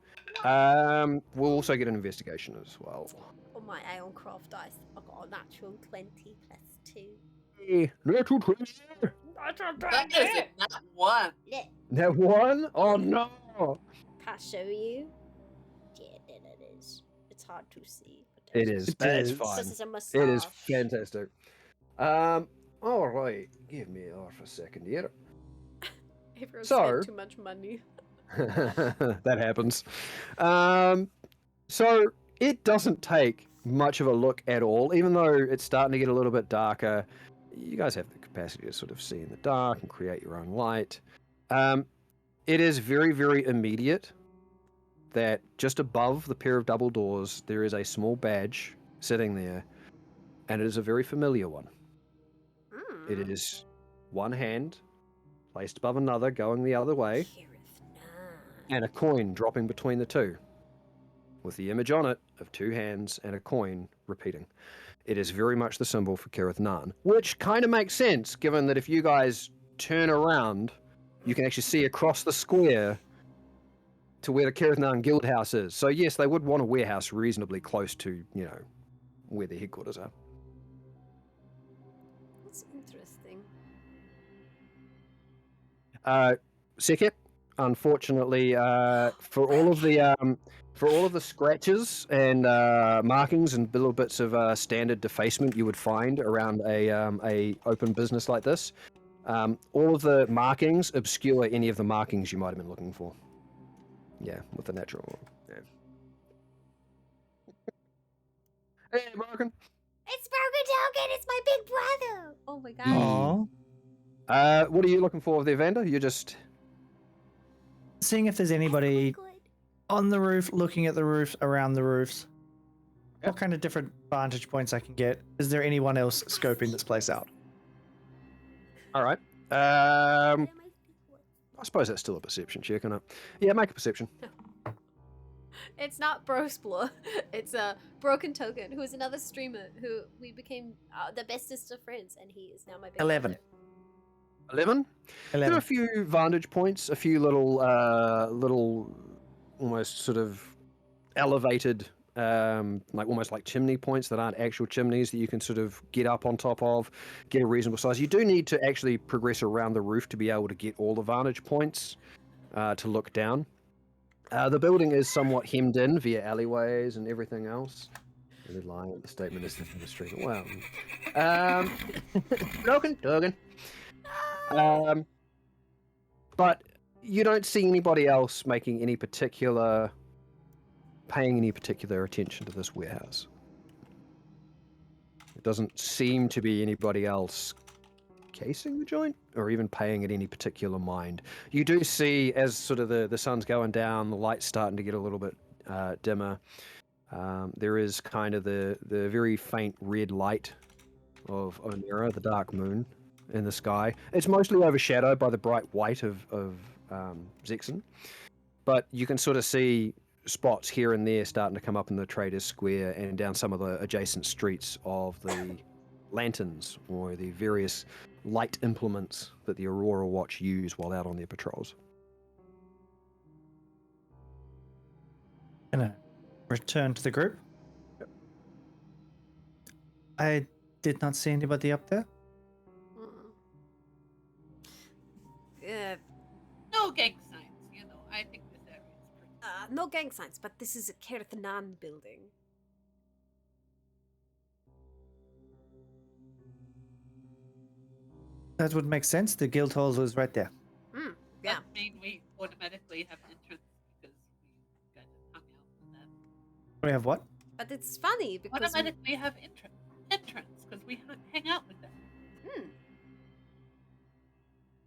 We'll also get an investigation as well. On my Ironcroft dice, I got a natural 20 plus 2. Hey, natural 20. That is not one. Yeah, That one? Oh no! can I show you? Yeah, there it is. It's hard to see. But It is. It That's is. fine. This is a massage. It is fantastic. All right. Give me off a second here. Everyone So- spent too much money. That happens. So it doesn't take much of a look at all, even though it's starting to get a little bit darker. You guys have the capacity to sort of see in the dark and create your own light. It is very, very immediate that just above the pair of double doors, there is a small badge sitting there, and it is a very familiar one. It is one hand placed above another, going the other way, and a coin dropping between the two, with the image on it of 2 hands and a coin repeating. It is very much the symbol for Kirith Nan, which kind of makes sense, given that if you guys turn around, you can actually see across the square to where the Kirith Nan guild house is. So yes, they would want a warehouse reasonably close to, you know, where their headquarters are. That's interesting. Sekhet, unfortunately, for all of the scratches and markings and little bits of standard defacement you would find around a open business like this, all of the markings obscure any of the markings you might have been looking for. Yeah, with the natural one. Yeah. Hey, Broken. It's Broken Token. It's my big brother. Oh my god. Aw. What are you looking for there, Vander? You're just... Seeing if there's anybody Good. on the roof, looking at the roofs, around the roofs. What kind of different vantage points I can get? Is there anyone else scoping this place out? All right. I suppose that's still a perception check, isn't it? Yeah, make a perception. It's not Brosplor. It's a Broken Token, who is another streamer who we became the bestest of friends, and he is now my big 11. brother. 11? There are 11. a few vantage points, a few little, almost sort of elevated, like almost like chimney points that aren't actual chimneys that you can sort of get up on top of, get a reasonable size. You do need to actually progress around the roof to be able to get all the vantage points to look down. The building is somewhat hemmed in via alleyways and everything else. Really lying. The statement is in the street. Wow. Broken Token. But you don't see anybody else paying any particular attention to this warehouse. It doesn't seem to be anybody else casing the joint or even paying it any particular mind. You do see, as sort of the sun's going down, the light's starting to get a little bit dimmer. There is kind of the very faint red light of Onera, the dark moon, in the sky. It's mostly overshadowed by the bright white of Zexon, but you can sort of see spots here and there starting to come up in the Traders Square and down some of the adjacent streets of the lanterns or the various light implements that the Aurora Watch use while out on their patrols. Gonna return to the group. Yep. I did not see anybody up there. No gang signs, you know. I think this area is pretty. No gang signs, but this is a Kerthanan building. That would make sense. The guild hall is right there. Yeah. Doesn't mean we automatically have entrance because we kind of hung out with them. We have what? But it's funny because Automatically have entrance because we hang out with them.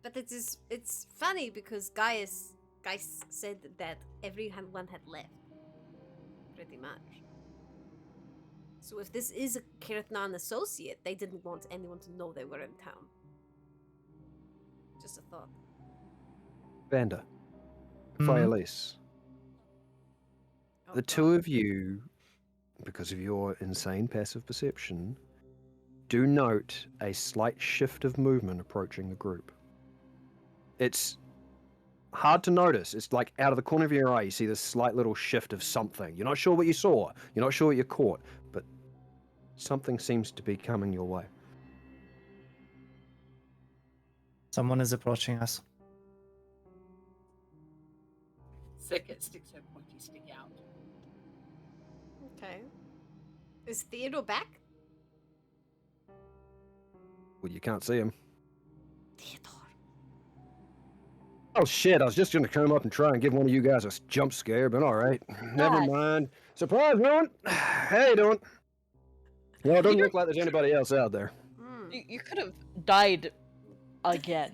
But it's funny because Gaius said that everyone had left. Pretty much. So if this is a Kerthanan associate, they didn't want anyone to know they were in town. Just a thought. Vander, Mhm. Firelis, Oh, the two of you, because of your insane passive perception, do note a slight shift of movement approaching the group. It's hard to notice. It's like out of the corner of your eye, you see this slight little shift of something. You're not sure what you saw. You're not sure what you caught, but something seems to be coming your way. Someone is approaching us. Sick, sticks her pointy stick out. Okay. Is Theodore back? Well, you can't see him. Theodore. Oh shit, I was just gonna come up and try and give one of you guys a jump scare, but alright. Never God. mind. Surprise, man! How you doing? Well, it doesn't look like there's anybody else out there. You could have died again.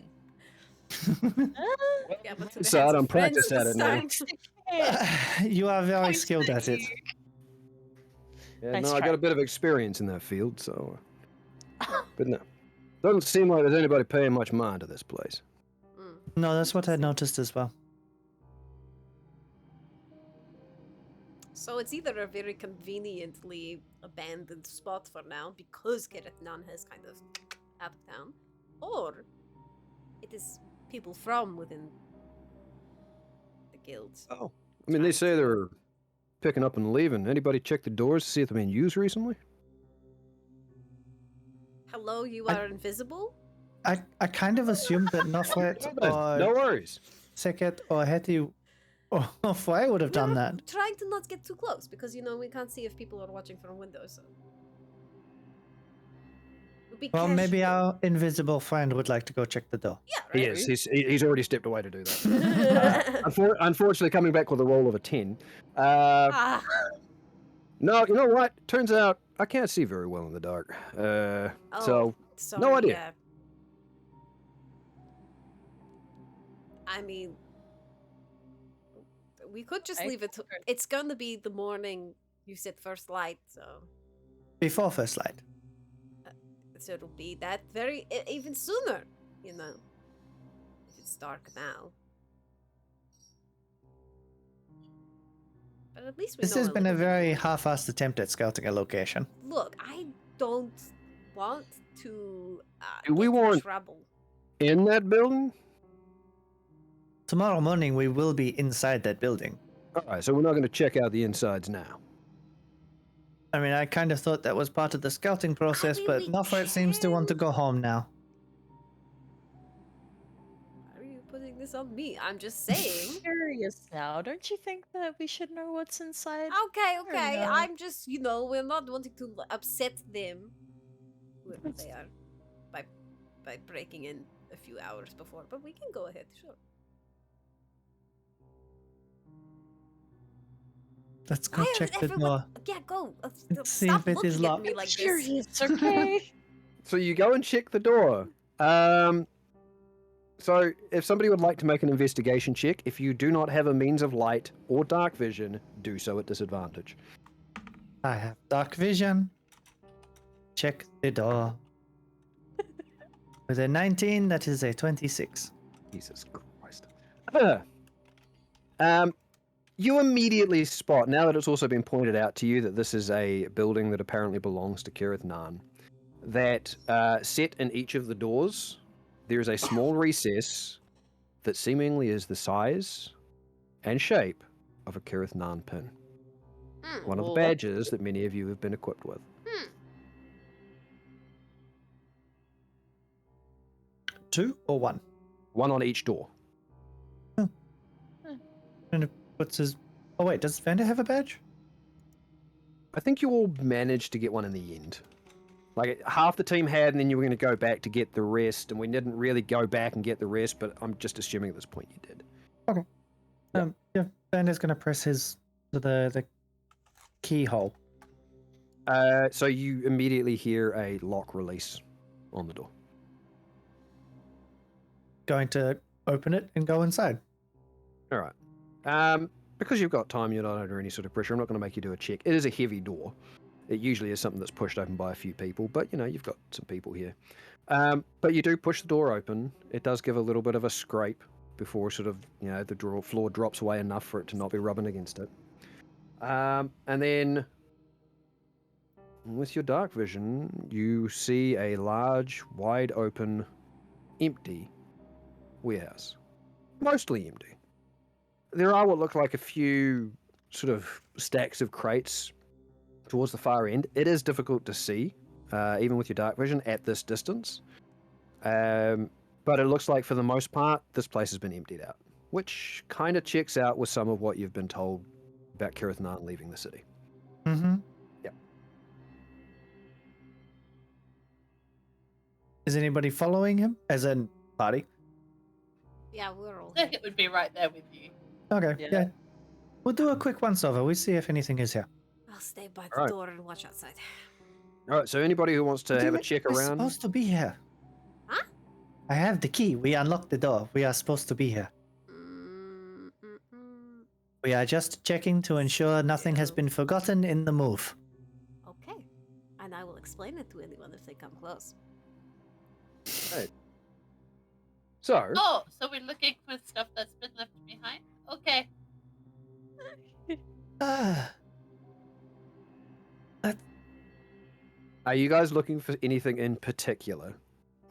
Yeah, but to the Inside, hands of I'm friends practiced at it now. time. You are very Points skilled at at it. you. Yeah, Nice no, I try. got a bit of experience in that field, so. But no. Doesn't seem like there's anybody paying much mind to this place. No, that's what I noticed as well. So it's either a very conveniently abandoned spot for now because Kerthanan has kind of out of town, or it is people from within the guilds. Oh. I mean, they say they're picking up and leaving. Anybody check the doors to see if they've been used recently? Hello, you I- are invisible? I kind of assumed that Noflet No or worries. Seket or Heti or Fly would have done We're that. trying to not get too close because, you know, we can't see if people are watching from windows. So. Be Well, maybe casual. our invisible friend would like to go check the door. Yeah, He right. is. He's already stepped away to do that. Unfortunately, coming back with a roll of a 10. Ah, No, you know what? Turns out I can't see very well in the dark. oh, So sorry, no idea. Yeah. I mean, we could just leave it. It's going to be the morning. You said first light, so Before first light. it'll be that very even sooner. You know, if it's dark now. But at least we This know has been a little bit very more. half-assed attempt at scouting a location. Look, I don't want to Do we get in want- trouble. In that building? Tomorrow morning we will be inside that building. Alright, so we're not going to check out the insides now. I mean, I kind of thought that was part of the scouting process, mean, but we Noffert seems to want to can. go home now. Why are you putting this on me? I'm just saying. Curious now. Don't you think that we should know what's inside? Okay, don't okay. know. I'm just, we're not wanting to upset them, whoever they are, by breaking in a few hours before. But we can go ahead, sure. Let's go check the door. Yeah, go. Let's see Stop if it is looking at locked. me like this. Curious, okay? So you go and check the door. So if somebody would like to make an investigation check, if you do not have a means of light or dark vision, do so at disadvantage. I have dark vision. Check the door. With a 19, that is a 26. Jesus Christ. You immediately spot, now that it's also been pointed out to you that this is a building that apparently belongs to Kirith Nan, that set in each of the doors, there is a small recess that seemingly is the size and shape of a Kirith Nan pin. One of the Well, badges that many of you have been equipped with. 2 or 1? One on each door. And what's his... Oh wait, does Vander have a badge? I think you all managed to get one in the end. Like, half the team had, and then you were going to go back to get the rest, and we didn't really go back and get the rest, but I'm just assuming at this point you did. Yeah, Vander's gonna press his... the keyhole. So you immediately hear a lock release on the door. Going to open it and go inside. All right. Because you've got time, you're not under any sort of pressure. I'm not going to make you do a check. It is a heavy door. It usually is something that's pushed open by a few people, but you've got some people here. But you do push the door open. It does give a little bit of a scrape before sort of, the floor drops away enough for it to not be rubbing against it. And then with your dark vision, you see a large, wide open, empty warehouse. Mostly empty. There are what look like a few sort of stacks of crates towards the far end. It is difficult to see, even with your dark vision, at this distance. But it looks like for the most part, this place has been emptied out, which kind of checks out with some of what you've been told about Kirith Nan leaving the city. Mm-hmm. Yep. Is anybody following him? As in party? Yeah, we're all I think it would be right there with you. Okay, Yeah. yeah. We'll do a quick once-over. We'll see if anything is here. I'll stay by the Alright. door and watch outside. All right, so anybody who wants to have a check We're around... supposed to be here. Huh? I have the key. We unlocked the door. We are supposed to be here. We are just checking to ensure nothing has been forgotten in the move. Okay. And I will explain it to anyone if they come close. So, Oh, so we're looking for stuff that's been left behind? Okay. Ah, are you guys looking for anything in particular?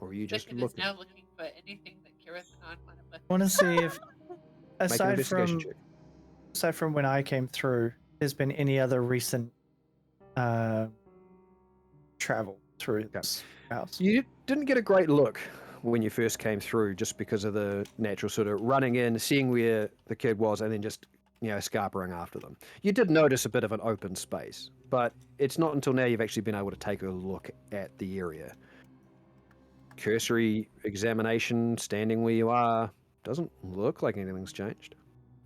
Or are you just Chicken is looking? now looking for anything that Kirith Khan might have left. I want to see if, Make an aside investigation from check. aside from when I came through, there's been any other recent travel through this house. You didn't get a great look when you first came through, just because of the natural sort of running in, seeing where the kid was, and then just scarpering after them. You did notice a bit of an open space, but it's not until now you've actually been able to take a look at the area cursory examination, standing where you are, doesn't look like anything's changed.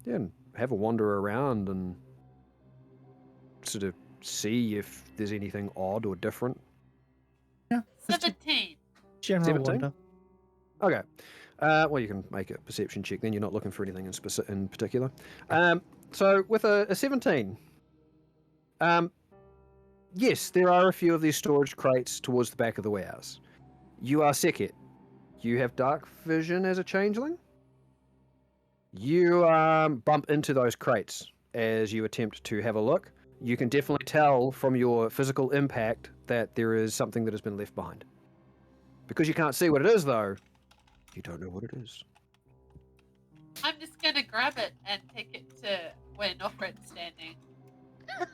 Yeah, and have a wander around and sort of see if there's anything odd or different. Yeah. Just a 17. general 17? wonder. Okay. Well, you can make a perception check then. You're not looking for anything in particular. So with a 17, yes, there are a few of these storage crates towards the back of the warehouse. You are Sekhet. You have dark vision as a changeling. You bump into those crates as you attempt to have a look. You can definitely tell from your physical impact that there is something that has been left behind. Because you can't see what it is, though, you don't know what it is. I'm just gonna grab it and take it to where Nofret's standing.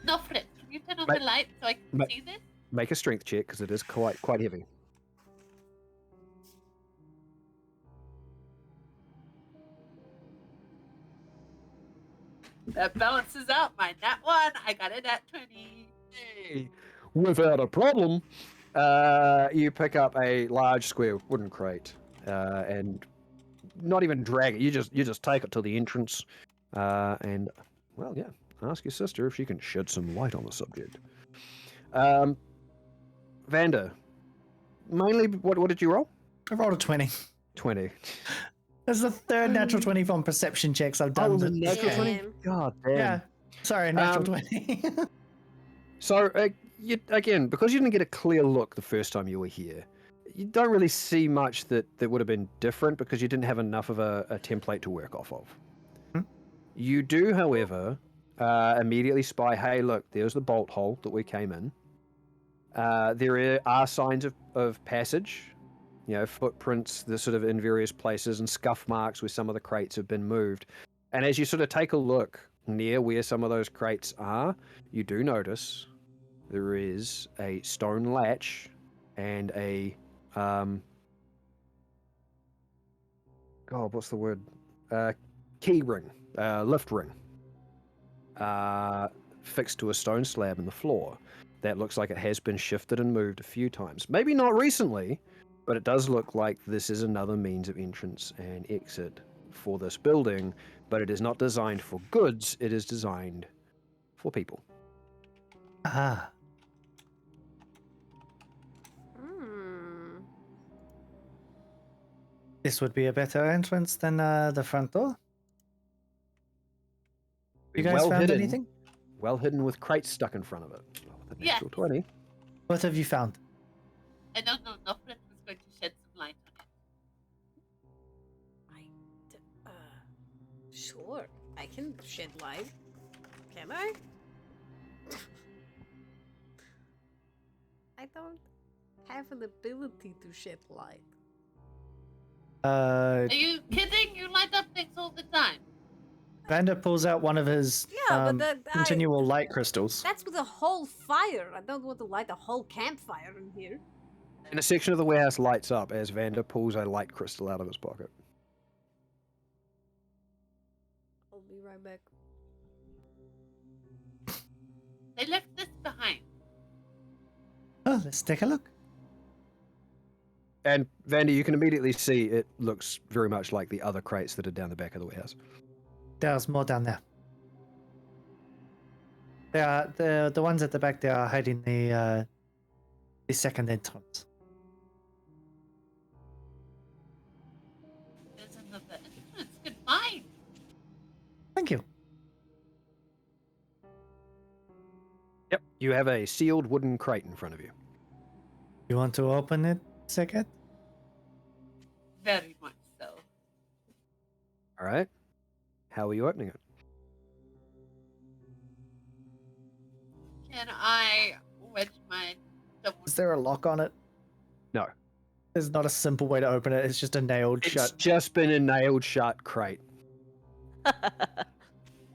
Nofret, can you turn on Ma- the light so I can ma- see this? Make a strength check, because it is quite heavy. That balances out my nat 1. I got it at 20. Hey, without a problem, you pick up a large square wooden crate and not even drag it. You just take it to the entrance and, well, yeah, ask your sister if she can shed some light on the subject. Vander, mainly, what did you roll? I rolled a 20. 20. That's the third natural 20 from perception checks I've done. Oh, the this natural game. 20? God damn. Yeah. Sorry, natural 20. So, again, because you didn't get a clear look the first time you were here, you don't really see much that would have been different because you didn't have enough of a template to work off of. You do, however, immediately spy, hey, look, there's the bolt hole that we came in. There are signs of passage, footprints that sort of in various places and scuff marks where some of the crates have been moved. And as you sort of take a look near where some of those crates are, you do notice there is a stone latch and a God, what's the word? Key ring, lift ring, fixed to a stone slab in the floor. That looks like it has been shifted and moved a few times. Maybe not recently, but it does look like this is another means of entrance and exit for this building, but it is not designed for goods, it is designed for people. Ah. This would be a better entrance than the front door. You guys Well found hidden, anything? well hidden with crates stuck in front of it. With a natural 20. What have you found? I don't know. Nofret was going to shed some light on it. Sure, I can shed light. Can I? I don't have an ability to shed light. Are you kidding? You light up things all the time. Vander pulls out one of his but continual light crystals. That's with a whole fire. I don't want to light a whole campfire in here. And a section of the warehouse lights up as Vander pulls a light crystal out of his pocket. I'll be right back. They left this behind. Oh, let's take a look. And Vander, you can immediately see it looks very much like the other crates that are down the back of the warehouse. There's more down there. They are the ones at the back. They are hiding the second entrance. There's another entrance. Good find. Thank you. Yep. You have a sealed wooden crate in front of you. You want to open it, Sekhet? Very much so. All right. How are you opening it? Can I wedge my double? Is there a lock on it? No. There's not a simple way to open it. It's just a nailed It's shut. just been a nailed shut crate.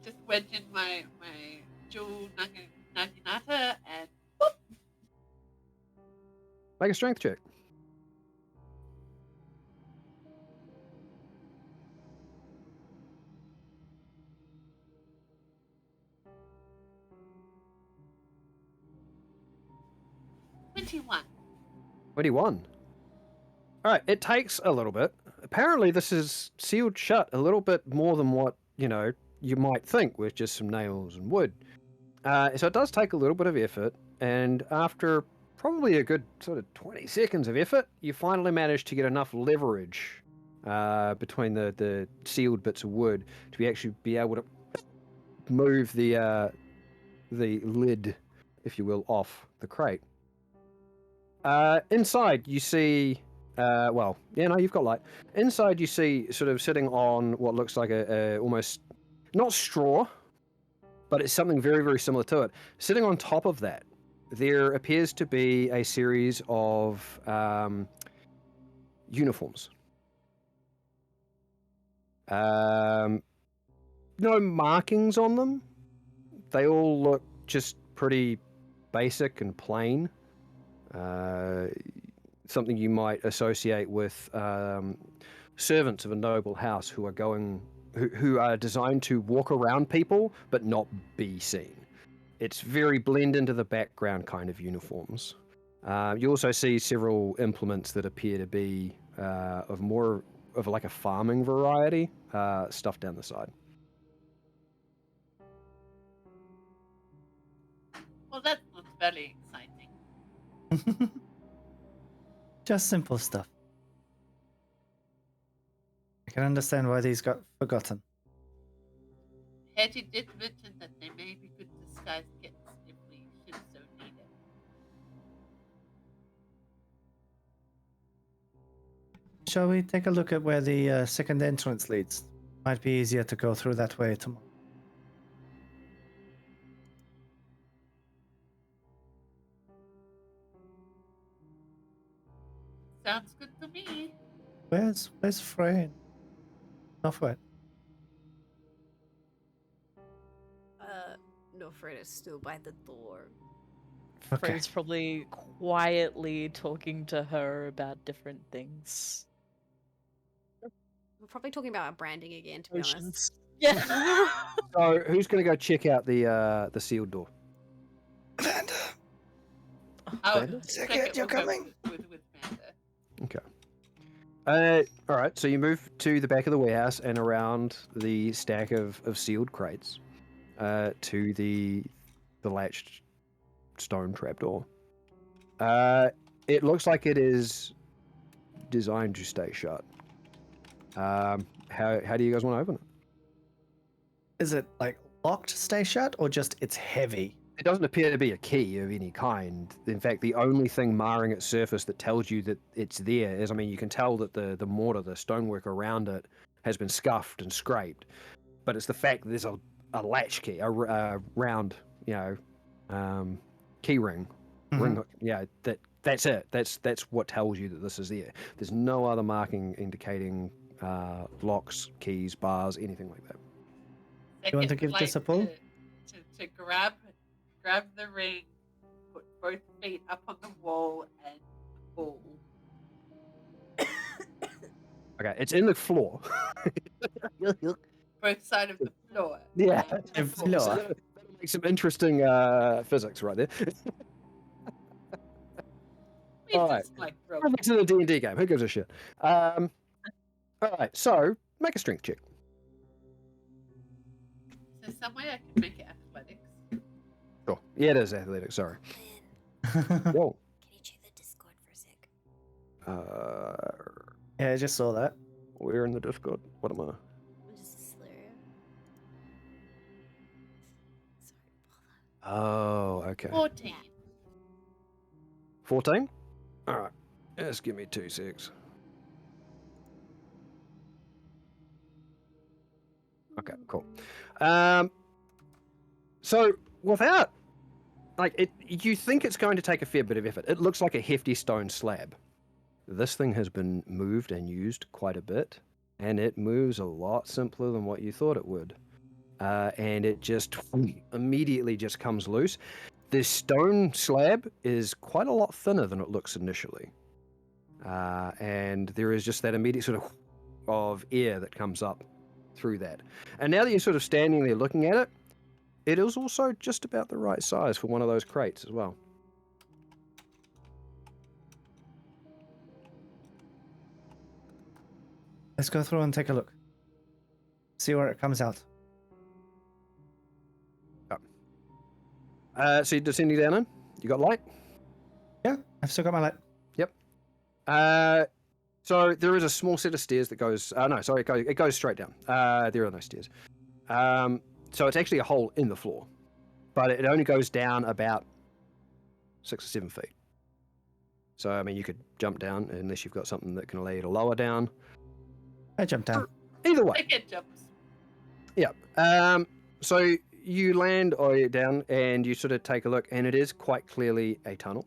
Just wedge in my jewel naginata and whoop. Make a strength check. $21. 21. All right, it takes a little bit. Apparently, this is sealed shut a little bit more than what you might think with just some nails and wood. So it does take a little bit of effort, and after probably a good sort of 20 seconds of effort, you finally manage to get enough leverage between the sealed bits of wood to actually be able to move the lid, if you will, off the crate. Inside, you see. You've got light. Inside, you see sort of sitting on what looks like a almost not straw, but it's something very, very similar to it. Sitting on top of that, there appears to be a series of uniforms. No markings on them. They all look just pretty basic and plain. Something you might associate with servants of a noble house who are designed to walk around people but not be seen. It's very blend into the background kind of uniforms. You also see several implements that appear to be of more of like a farming variety, stuff down the side. Well, that looks very exciting. Just simple stuff. I can understand why these got forgotten. Hetty did mention that they may be good disguise kits if we should so need it. Shall we take a look at where the second entrance leads? Might be easier to go through that way tomorrow. Sounds good to me. Where's Frey? Northward. No, Fred is still by the door. Okay. Frey's probably quietly talking to her about different things. We're probably talking about our branding again, to be honest. Potions. Yeah. So who's going to go check out the sealed door? Vander. Oh, Vander? Second, you're coming. With Vander. Okay. All right. So you move to the back of the warehouse and around the stack of sealed crates to the latched stone trapdoor. It looks like it is designed to stay shut. How do you guys want to open it? Is it like locked, stay shut, or just it's heavy? It doesn't appear to be a key of any kind. In fact, the only thing marring its surface that tells you that it's there is, you can tell that the mortar, the stonework around it, has been scuffed and scraped. But it's the fact that there's a latch key, a round, key ring. Ring, yeah, that's it. That's what tells you that this is there. There's no other marking indicating locks, keys, bars, anything like that. You want to give this a pull? To grab the ring, put both feet up on the wall, and pull. Okay, it's in the floor. Both sides of the floor. Yeah, The floor. So that'll make some interesting physics right there. We All just like broke. It's in a D&D game. Who gives a shit? All right, so make a strength check. Is there some way I can make it athletics? Sure. Yeah, it is athletics. Sorry. Whoa. Can you check the Discord for a sec? Yeah, I just saw that. We're in the Discord. What am I? I'm just a SYLERIA. Sorry, Oh, okay. 14. 14? All right. Just give me 2 secs. Okay, cool. So without, you think it's going to take a fair bit of effort. It looks like a hefty stone slab. This thing has been moved and used quite a bit, and it moves a lot simpler than what you thought it would. And it just immediately just comes loose. This stone slab is quite a lot thinner than it looks initially. And there is just that immediate sort of air that comes up through that. And now that you're sort of standing there looking at it, it is also just about the right size for one of those crates as well. Let's go through and take a look. See where it comes out. So you're descending down in? You got light? Yeah, I've still got my light. So there is a small set of stairs that goes. No, sorry, it goes straight down. There are no stairs. So it's actually a hole in the floor, but it only goes down about 6 or 7 feet. So I mean, you could jump down unless you've got something that can allow you to lower down. I jumped down. Either way. I get jumps. Yeah. So you land down and you sort of take a look, and it is quite clearly a tunnel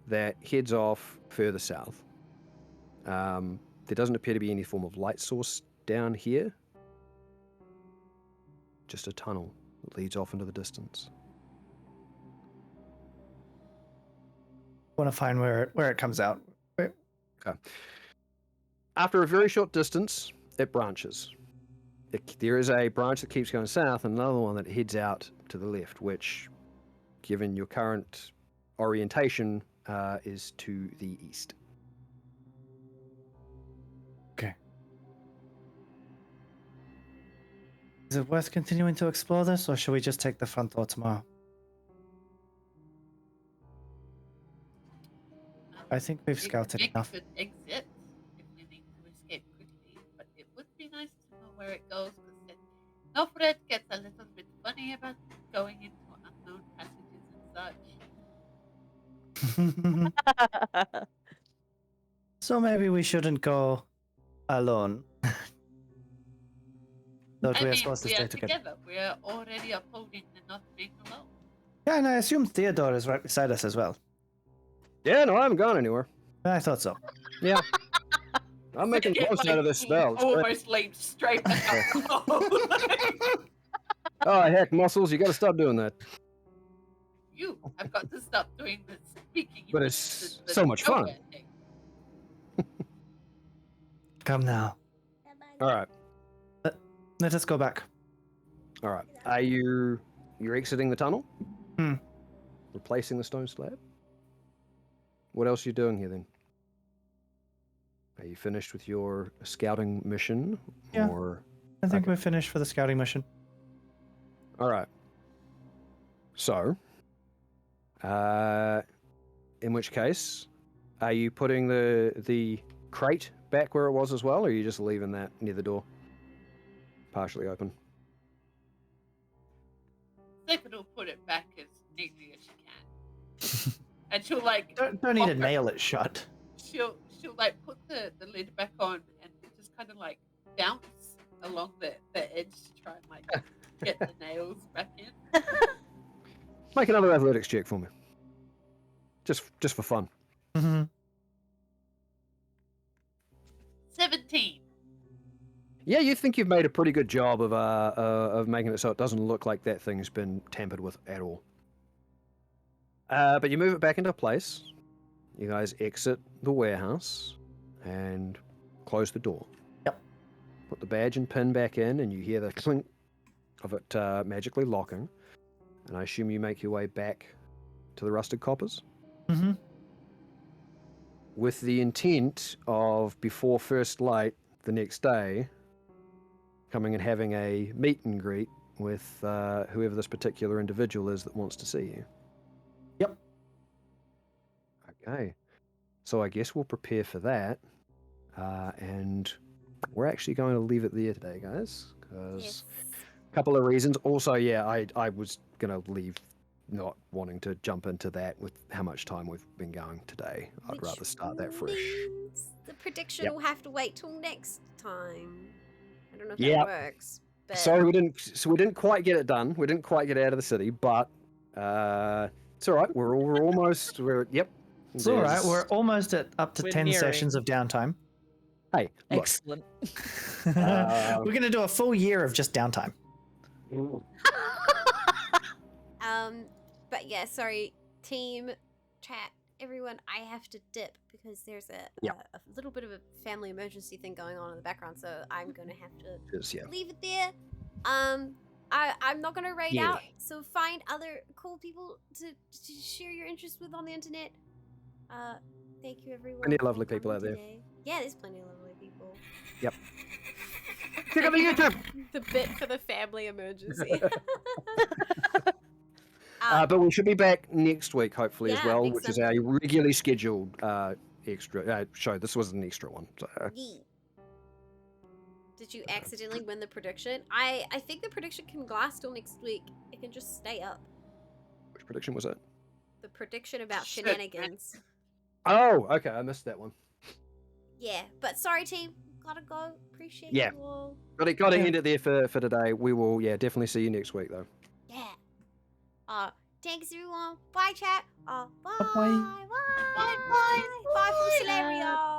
that heads off further south. There doesn't appear to be any form of light source down here. Just a tunnel that leads off into the distance. Want to find where it comes out. Wait. Okay. After a very short distance, it branches. There is a branch that keeps going south and another one that heads out to the left, which, given your current orientation, is to the east. Okay. Is it worth continuing to explore this, or should we just take the front door tomorrow? I think we've scouted It enough. could exit if we need to escape quickly, but it would be nice to know where it goes, because Nofred gets a little bit funny about going into unknown passages and such. So maybe we shouldn't go alone. But we are supposed to we stay are together. We are already upholding the not being alone. Yeah, and I assume Theodore is right beside us as well. Yeah, no, I haven't gone anywhere. I thought so. Yeah. I'm making the most out of this spell. It's great. Almost leaped straight back. Oh, heck, muscles, you gotta stop doing that. You have got to stop doing the speaking. But it's so much fun. thing. Come now. Alright, Let us go back. alright. You're exiting the tunnel? Hmm. Replacing the stone slab? What else are you doing here then? Are you finished with your scouting mission? Yeah. Or I think Okay. we're finished for the scouting mission. alright. So, in which case, are you putting the crate back where it was as well, or are you just leaving that near the door? Partially open. Second will put it back as neatly as she can. And she'll like Don't need to pop it- nail it shut. She'll like put the lid back on and just kind of like bounce along the edge to try and like get the nails back in. Make another athletics check for me. Just for fun. Mm-hmm. 17. Yeah, you think you've made a pretty good job of making it so it doesn't look like that thing's been tampered with at all. But you move it back into place. You guys exit the warehouse and close the door. Yep. Put the badge and pin back in, and you hear the clink of it magically locking. And I assume you make your way back to the rusted coppers Mm-hmm. with the intent of, before first light the next day, coming and having a meet and greet with whoever this particular individual is that wants to see you. Yep. Okay. So I guess we'll prepare for that. And we're actually going to leave it there today, guys. Because Yes. a couple of reasons. Also, yeah, I was going to leave not wanting to jump into that with how much time we've been going today. I'd Which rather start that fresh. means the prediction Yep. will have to wait till next time. I don't know if Yep. that works. But Sorry, we didn't quite get it done. We didn't quite get out of the city, but it's all right. We're almost. Yep. It's all right. There's- We're almost at up to We're 10 nearing. sessions of downtime. Hey, look. Excellent. We're going to do a full year of just downtime. but yeah, sorry, team, chat, everyone, I have to dip because there's a little bit of a family emergency thing going on in the background, so I'm gonna have to Yeah. leave it there. I'm not gonna raid Yeah. out, so find other cool people to share your interests with on the internet. Thank you everyone. Plenty of for lovely people coming out there. today. Yeah, there's plenty of lovely people. Yep. Check out the YouTube. The bit for the family emergency. But we should be back next week, hopefully, as Yeah, well, next which is Sunday. our regularly scheduled extra show. This was an extra one. So. Yee. Did you accidentally win the prediction? I think the prediction can last till next week. It can just stay up. Which prediction was it? The prediction about shenanigans. Oh, okay. I missed that one. Yeah, but sorry, team. Gotta go. Appreciate Yeah. you all. Got to end it there for today. We will, definitely see you next week, though. Yeah. Thanks everyone. Bye, chat. Bye. Bye. Bye. Bye. Bye from Syleria.